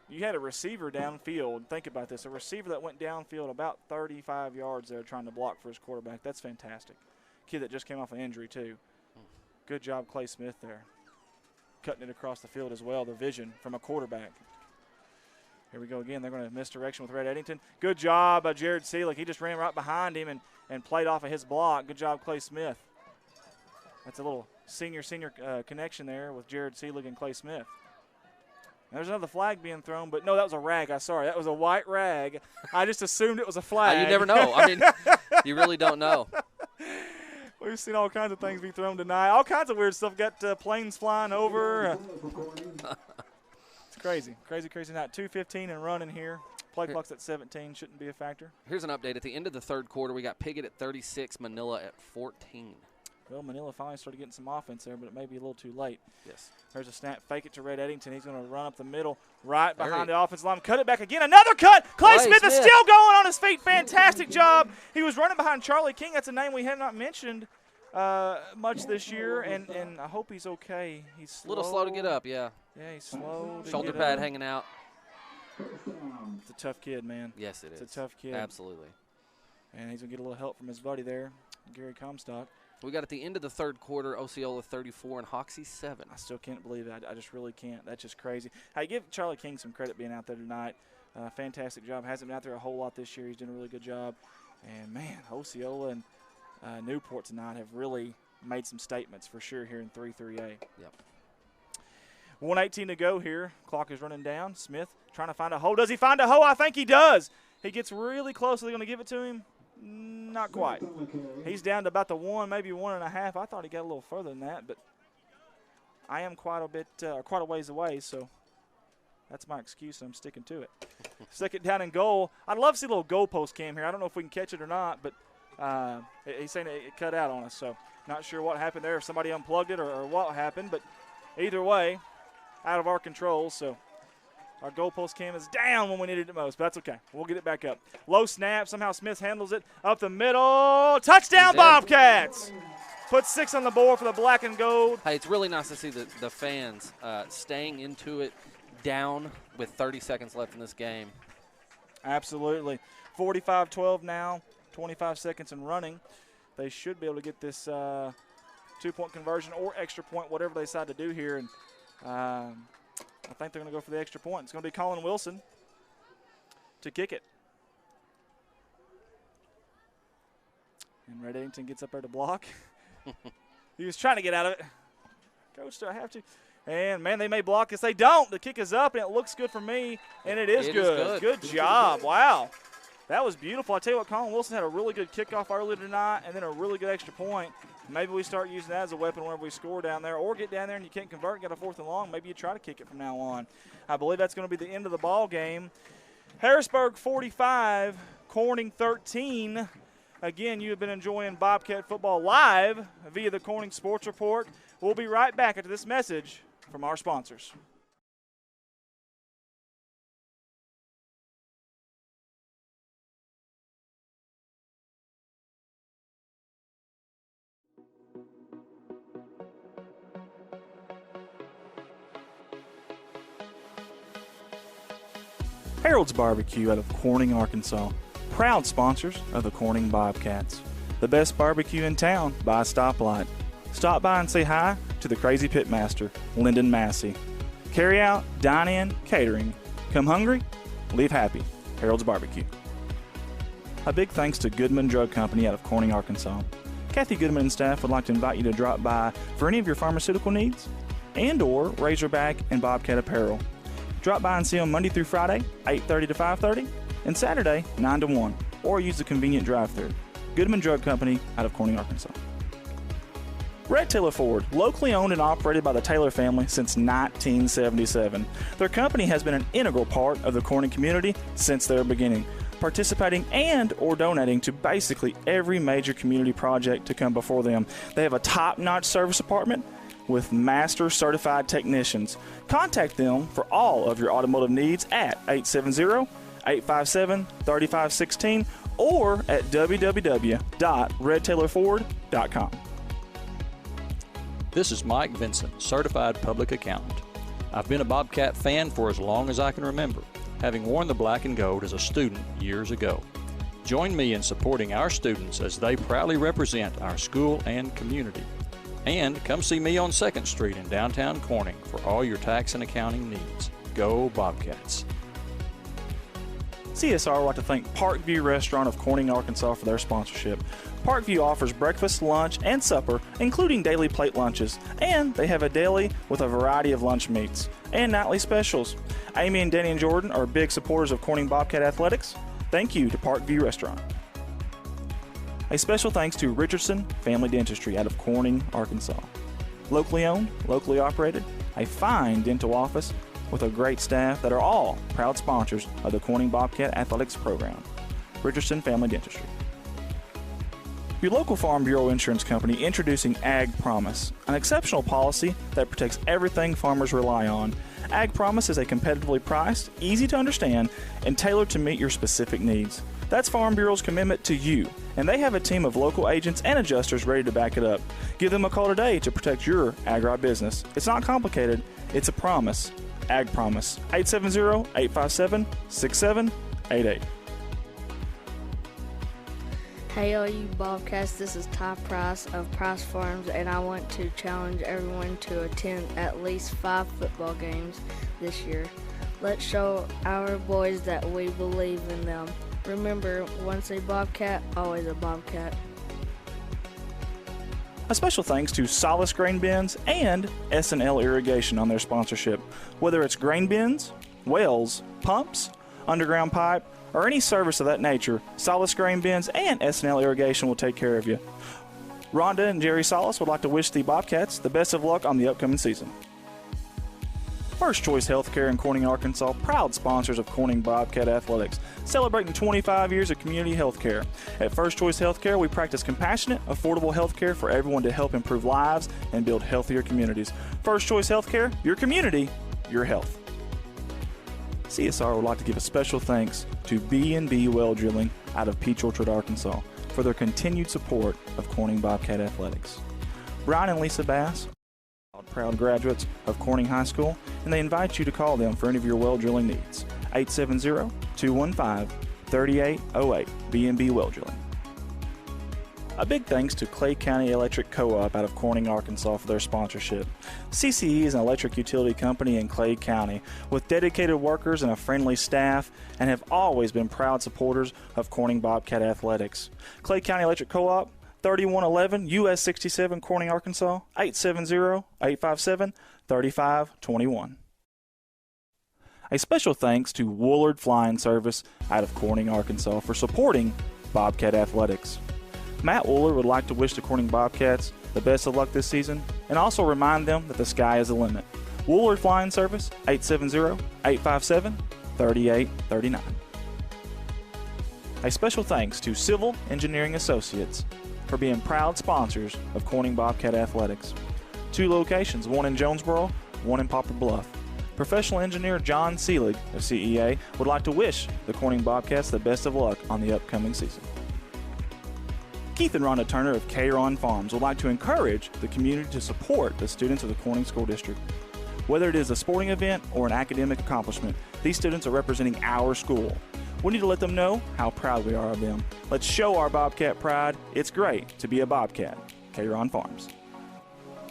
S1: You had a receiver downfield. Think about this. A receiver that went downfield about 35 yards there trying to block for his quarterback. That's fantastic. Kid that just came off an injury, too. Good job, Clay Smith there. Cutting it across the field as well, the vision from a quarterback. Here we go again. They're going to misdirection with Red Eddington. Good job by Jared Seelig. He just ran right behind him and played off of his block. Good job, Clay Smith. That's a little senior connection there with Jared Seelig and Clay Smith. There's another flag being thrown, but no, that was a rag. Sorry, that was a white rag. I just assumed it was a flag.
S9: You never know. I mean, you really don't know.
S1: We've seen all kinds of things be thrown tonight. All kinds of weird stuff. Got planes flying over. It's crazy. Crazy night. 2:15 and running here. Play clock's at 17. Shouldn't be a factor.
S9: Here's an update. At the end of the third quarter, we got Piggott at 36, Manila at 14.
S1: Well, Manila finally started getting some offense there, but it may be a little too late.
S9: Yes.
S1: There's a snap. Fake it to Red Eddington. He's going to run up the middle, right behind the offensive line. Cut it back again. Another cut. Clay Smith is still going on his feet. Fantastic job. He was running behind Charlie King. That's a name we have not mentioned much this year, and I hope he's okay. He's slow.
S9: A little slow to get up, yeah.
S1: Yeah, he's slow.
S9: Shoulder pad hanging out.
S1: It's a tough kid, man.
S9: Yes, it is.
S1: It's a tough kid.
S9: Absolutely.
S1: And he's going to get a little help from his buddy there, Gary Comstock.
S9: We got at the end of the third quarter, Osceola 34 and Hoxie 7.
S1: I still can't believe it. I just really can't. That's just crazy. Hey, give Charlie King some credit being out there tonight. Fantastic job. Hasn't been out there a whole lot this year. He's doing a really good job. And, man, Osceola and Newport tonight have really made some statements for sure here in 3-3A.
S9: Yep.
S1: 1:18 to go here. Clock is running down. Smith trying to find a hole. Does he find a hole? I think he does. He gets really close. Are they going to give it to him? Not quite. He's down to about the 1, maybe 1.5. I thought he got a little further than that, but I am quite a ways away, so that's my excuse, and I'm sticking to it. Second down and goal. I'd love to see a little goalpost cam here. I don't know if we can catch it or not, but he's saying it cut out on us, so not sure what happened there, if somebody unplugged it or what happened, but either way, out of our control, so our goalpost cam is down when we needed it most, but that's okay. We'll get it back up. Low snap. Somehow Smith handles it. Up the middle. Touchdown, Bobcats! Put 6 on the board for the black and gold.
S9: Hey, it's really nice to see the fans staying into it, down with 30 seconds left in this game.
S1: Absolutely. 45-12 now, 25 seconds and running. They should be able to get this 2-point conversion or extra point, whatever they decide to do here. And I think they're going to go for the extra point. It's going to be Colin Wilson to kick it. And Red Eddington gets up there to block. He was trying to get out of it. Coach, do I have to? And, man, they may block this. They don't. The kick is up, and it looks good for me, and it is good. Good job. Wow. That was beautiful. I tell you what, Colin Wilson had a really good kickoff earlier tonight and then a really good extra point. Maybe we start using that as a weapon whenever we score down there, or get down there and you can't convert, get a 4th and long. Maybe you try to kick it from now on. I believe that's going to be the end of the ball game. Harrisburg 45, Corning 13. Again, you have been enjoying Bobcat football live via the Corning Sports Report. We'll be right back after this message from our sponsors. Harold's Barbecue out of Corning, Arkansas. Proud sponsors of the Corning Bobcats. The best barbecue in town by a stoplight. Stop by and say hi to the crazy pitmaster, Lyndon Massey. Carry out, dine in, catering. Come hungry, leave happy. Harold's Barbecue. A big thanks to Goodman Drug Company out of Corning, Arkansas. Kathy Goodman and staff would like to invite you to drop by for any of your pharmaceutical needs and or Razorback and Bobcat apparel. Drop by and see them Monday through Friday, 8:30 to 5:30, and Saturday, 9 to 1, or use the convenient drive-thru. Goodman Drug Company out of Corning, Arkansas. Red Taylor Ford, locally owned and operated by the Taylor family since 1977. Their company has been an integral part of the Corning community since their beginning, participating and or donating to basically every major community project to come before them. They have a top-notch service department with master certified technicians. Contact them for all of your automotive needs at 870-857-3516 or at www.redtaylorford.com.
S3: This is Mike Vincent, Certified Public Accountant. I've been a Bobcat fan for as long as I can remember, having worn the black and gold as a student years ago. Join me in supporting our students as they proudly represent our school and community. And come see me on 2nd Street in downtown Corning for all your tax and accounting needs. Go Bobcats.
S1: CSR would like to thank Parkview Restaurant of Corning, Arkansas for their sponsorship. Parkview offers breakfast, lunch, and supper, including daily plate lunches, and they have a deli with a variety of lunch meats and nightly specials. Amy and Danny and Jordan are big supporters of Corning Bobcat Athletics. Thank you to Parkview Restaurant. A special thanks to Richardson Family Dentistry out of Corning, Arkansas. Locally owned, locally operated, a fine dental office with a great staff that are all proud sponsors of the Corning Bobcat Athletics program. Richardson Family Dentistry. Your local Farm Bureau Insurance Company introducing Ag Promise, an exceptional policy that protects everything farmers rely on. Ag Promise is a competitively priced, easy to understand, and tailored to meet your specific needs. That's Farm Bureau's commitment to you, and they have a team of local agents and adjusters ready to back it up. Give them a call today to protect your agribusiness. It's not complicated, it's a promise. Ag Promise, 870-857-6788.
S4: Hey all you Bobcats, this is Ty Price of Price Farms, and I want to challenge everyone to attend at least 5 football games this year. Let's show our boys that we believe in them. Remember, once a Bobcat, always a Bobcat.
S1: A special thanks to Solace Grain Bins and S&L Irrigation on their sponsorship. Whether it's grain bins, wells, pumps, underground pipe, or any service of that nature, Solace Grain Bins and S&L Irrigation will take care of you. Rhonda and Jerry Solace would like to wish the Bobcats the best of luck on the upcoming season. First Choice Healthcare in Corning, Arkansas, proud sponsors of Corning Bobcat Athletics, celebrating 25 years of community health care. At First Choice Healthcare, we practice compassionate, affordable health care for everyone to help improve lives and build healthier communities. First Choice Healthcare, your community, your health. CSR would like to give a special thanks to B&B Well Drilling out of Peach Orchard, Arkansas, for their continued support of Corning Bobcat Athletics. Brian and Lisa Bass, proud graduates of Corning High School, and they invite you to call them for any of your well drilling needs. 870-215-3808, B&B Well Drilling. A big thanks to Clay County Electric Co-op out of Corning, Arkansas for their sponsorship. CCE is an electric utility company in Clay County with dedicated workers and a friendly staff, and have always been proud supporters of Corning Bobcat Athletics. Clay County Electric Co-op, 3111 US 67 Corning, Arkansas, 870-857-3521. A special thanks to Woolard Flying Service out of Corning, Arkansas for supporting Bobcat Athletics. Matt Woolard would like to wish the Corning Bobcats the best of luck this season and also remind them that the sky is the limit. Woolard Flying Service, 870-857-3839. A special thanks to Civil Engineering Associates for being proud sponsors of Corning Bobcat Athletics. 2 locations, one in Jonesboro, one in Poplar Bluff. Professional engineer John Seelig of CEA would like to wish the Corning Bobcats the best of luck on the upcoming season. Keith and Rhonda Turner of K-Ron Farms would like to encourage the community to support the students of the Corning School District. Whether it is a sporting event or an academic accomplishment, these students are representing our school. We need to let them know how proud we are of them. Let's show our Bobcat pride. It's great to be a Bobcat. K-Ron Farms.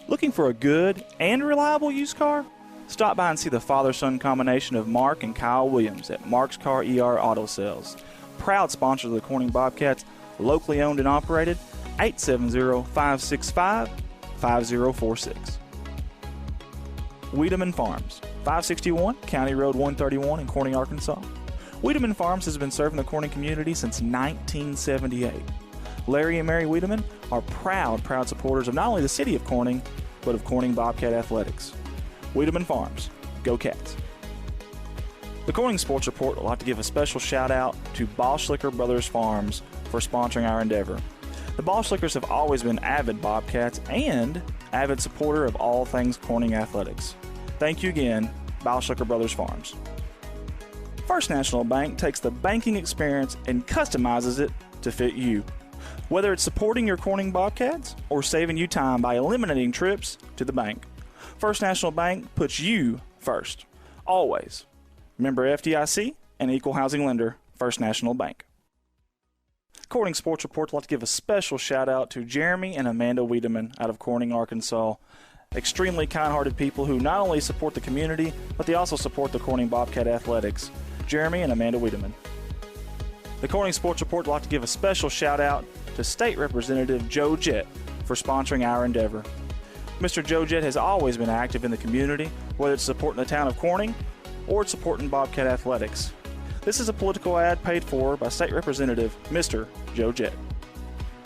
S1: Looking for a good and reliable used car? Stop by and see the father-son combination of Mark and Kyle Williams at Mark's Car ER Auto Sales. Proud sponsors of the Corning Bobcats, locally owned and operated, 870-565-5046. Wiedemann Farms, 561 County Road 131 in Corning, Arkansas. Wiedemann Farms has been serving the Corning community since 1978. Larry and Mary Wiedemann are proud supporters of not only the city of Corning, but of Corning Bobcat Athletics. Wiedemann Farms, go Cats. The Corning Sports Report would like to give a special shout out to Boschlicker Brothers Farms for sponsoring our endeavor. The Boschlickers have always been avid Bobcats and avid supporter of all things Corning athletics. Thank you again, Boschlicker Brothers Farms. First National Bank takes the banking experience and customizes it to fit you. Whether it's supporting your Corning Bobcats or saving you time by eliminating trips to the bank, First National Bank puts you first, always. Member FDIC and equal housing lender, First National Bank. Corning Sports Report would like to give a special shout out to Jeremy and Amanda Wiedemann out of Corning, Arkansas. Extremely kind-hearted people who not only support the community, but they also support the Corning Bobcat Athletics. Jeremy and Amanda Wiedemann. The Corning Sports Report would like to give a special shout-out to State Representative Joe Jett for sponsoring our endeavor. Mr. Joe Jett has always been active in the community, whether it's supporting the town of Corning or it's supporting Bobcat Athletics. This is a political ad paid for by State Representative Mr. Joe Jett.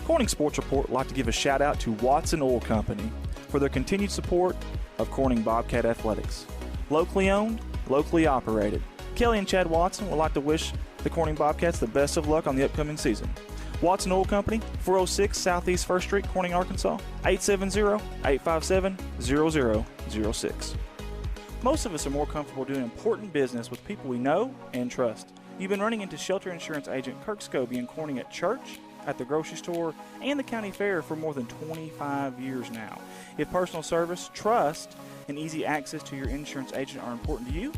S1: Corning Sports Report would like to give a shout-out to Watson Oil Company for their continued support of Corning Bobcat Athletics. Locally owned, locally operated. Kelly and Chad Watson would like to wish the Corning Bobcats the best of luck on the upcoming season. Watson Oil Company, 406 Southeast 1st Street, Corning, Arkansas, 870-857-0006. Most of us are more comfortable doing important business with people we know and trust. You've been running into shelter insurance agent Kirk Scobie in Corning at church, at the grocery store, and the county fair for more than 25 years now. If personal service, trust, and easy access to your insurance agent are important to you,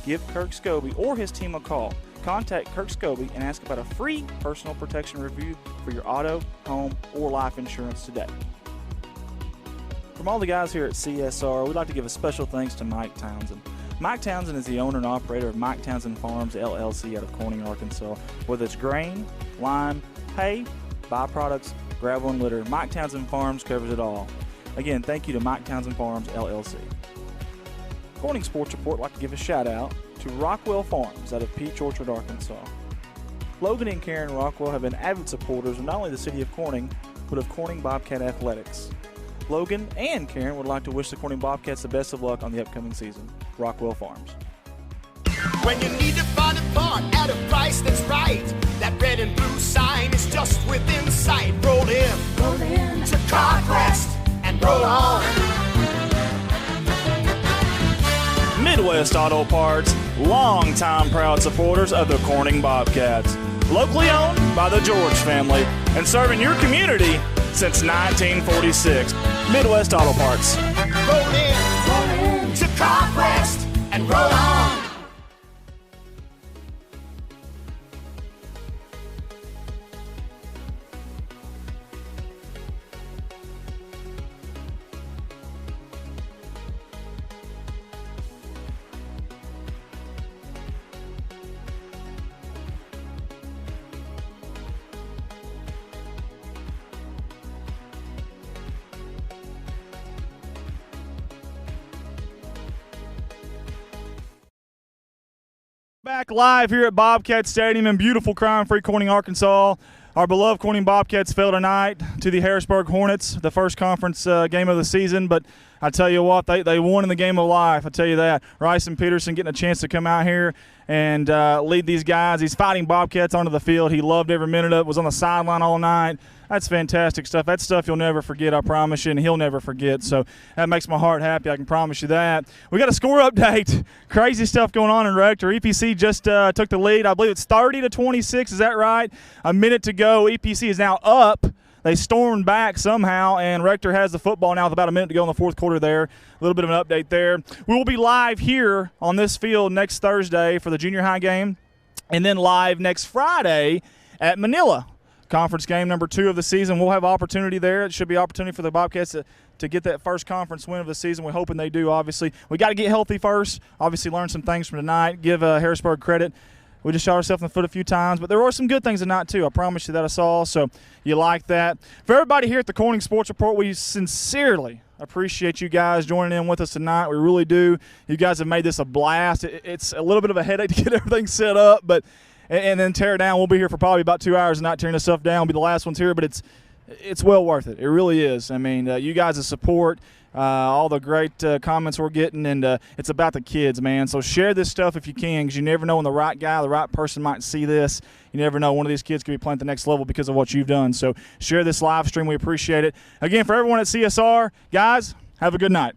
S1: give Kirk Scobie or his team a call. Contact Kirk Scobie and ask about a free personal protection review for your auto, home, or life insurance today. From all the guys here at CSR, we'd like to give a special thanks to Mike Townsend. Mike Townsend is the owner and operator of Mike Townsend Farms, LLC out of Corning, Arkansas. Whether it's grain, lime, hay, byproducts, gravel and litter, Mike Townsend Farms covers it all. Again, thank you to Mike Townsend Farms, LLC. Corning Sports Report would like to give a shout-out to Rockwell Farms out of Peach Orchard, Arkansas. Logan and Karen Rockwell have been avid supporters of not only the city of Corning, but of Corning Bobcat Athletics. Logan and Karen would like to wish the Corning Bobcats the best of luck on the upcoming season. Rockwell Farms.
S5: When you need to find a part at a price that's right, that red and blue sign is just within sight. Roll in to CarQuest and roll on.
S1: Midwest Auto Parts, longtime proud supporters of the Corning Bobcats. Locally owned by the George family and serving your community since 1946. Midwest Auto Parts.
S5: Roll in to CarQuest and roll on.
S1: Back live here at Bobcat Stadium in beautiful crime-free Corning, Arkansas. Our beloved Corning Bobcats fell tonight to the Harrisburg Hornets, the first conference game of the season. But I tell you what, they won in the game of life. I tell you that. Rice and Peterson getting a chance to come out here and lead these guys. He's fighting Bobcats onto the field. He loved every minute of it, was on the sideline all night. That's fantastic stuff. That's stuff you'll never forget, I promise you, and he'll never forget. So that makes my heart happy, I can promise you that. We got a score update. Crazy stuff going on in Rector. EPC just took the lead. I believe it's 30-26. Is that right? A minute to go. EPC is now up. They stormed back somehow, and Rector has the football now with about a minute to go in the fourth quarter there. A little bit of an update there. We will be live here on this field next Thursday for the junior high game, and then live next Friday at Manila. Conference game number 2 of the season. We'll have opportunity there. It should be opportunity for the Bobcats to get that first conference win of the season. We're hoping they do, obviously. We got to get healthy first. Obviously learn some things from tonight. Give Harrisburg credit. We just shot ourselves in the foot a few times, but there were some good things tonight too. I promise you that I saw, so you like that. For everybody here at the Corning Sports Report, we sincerely appreciate you guys joining in with us tonight. We really do. You guys have made this a blast. It's a little bit of a headache to get everything set up, but and then tear it down. We'll be here for probably about 2 hours and not tearing this stuff down. We'll be the last ones here, but it's well worth it. It really is. I mean, you guys' support, all the great comments we're getting, and it's about the kids, man. So share this stuff if you can, because you never know when the right guy, the right person might see this. You never know. One of these kids could be playing at the next level because of what you've done. So share this live stream. We appreciate it. Again, for everyone at CSR, guys, have a good night.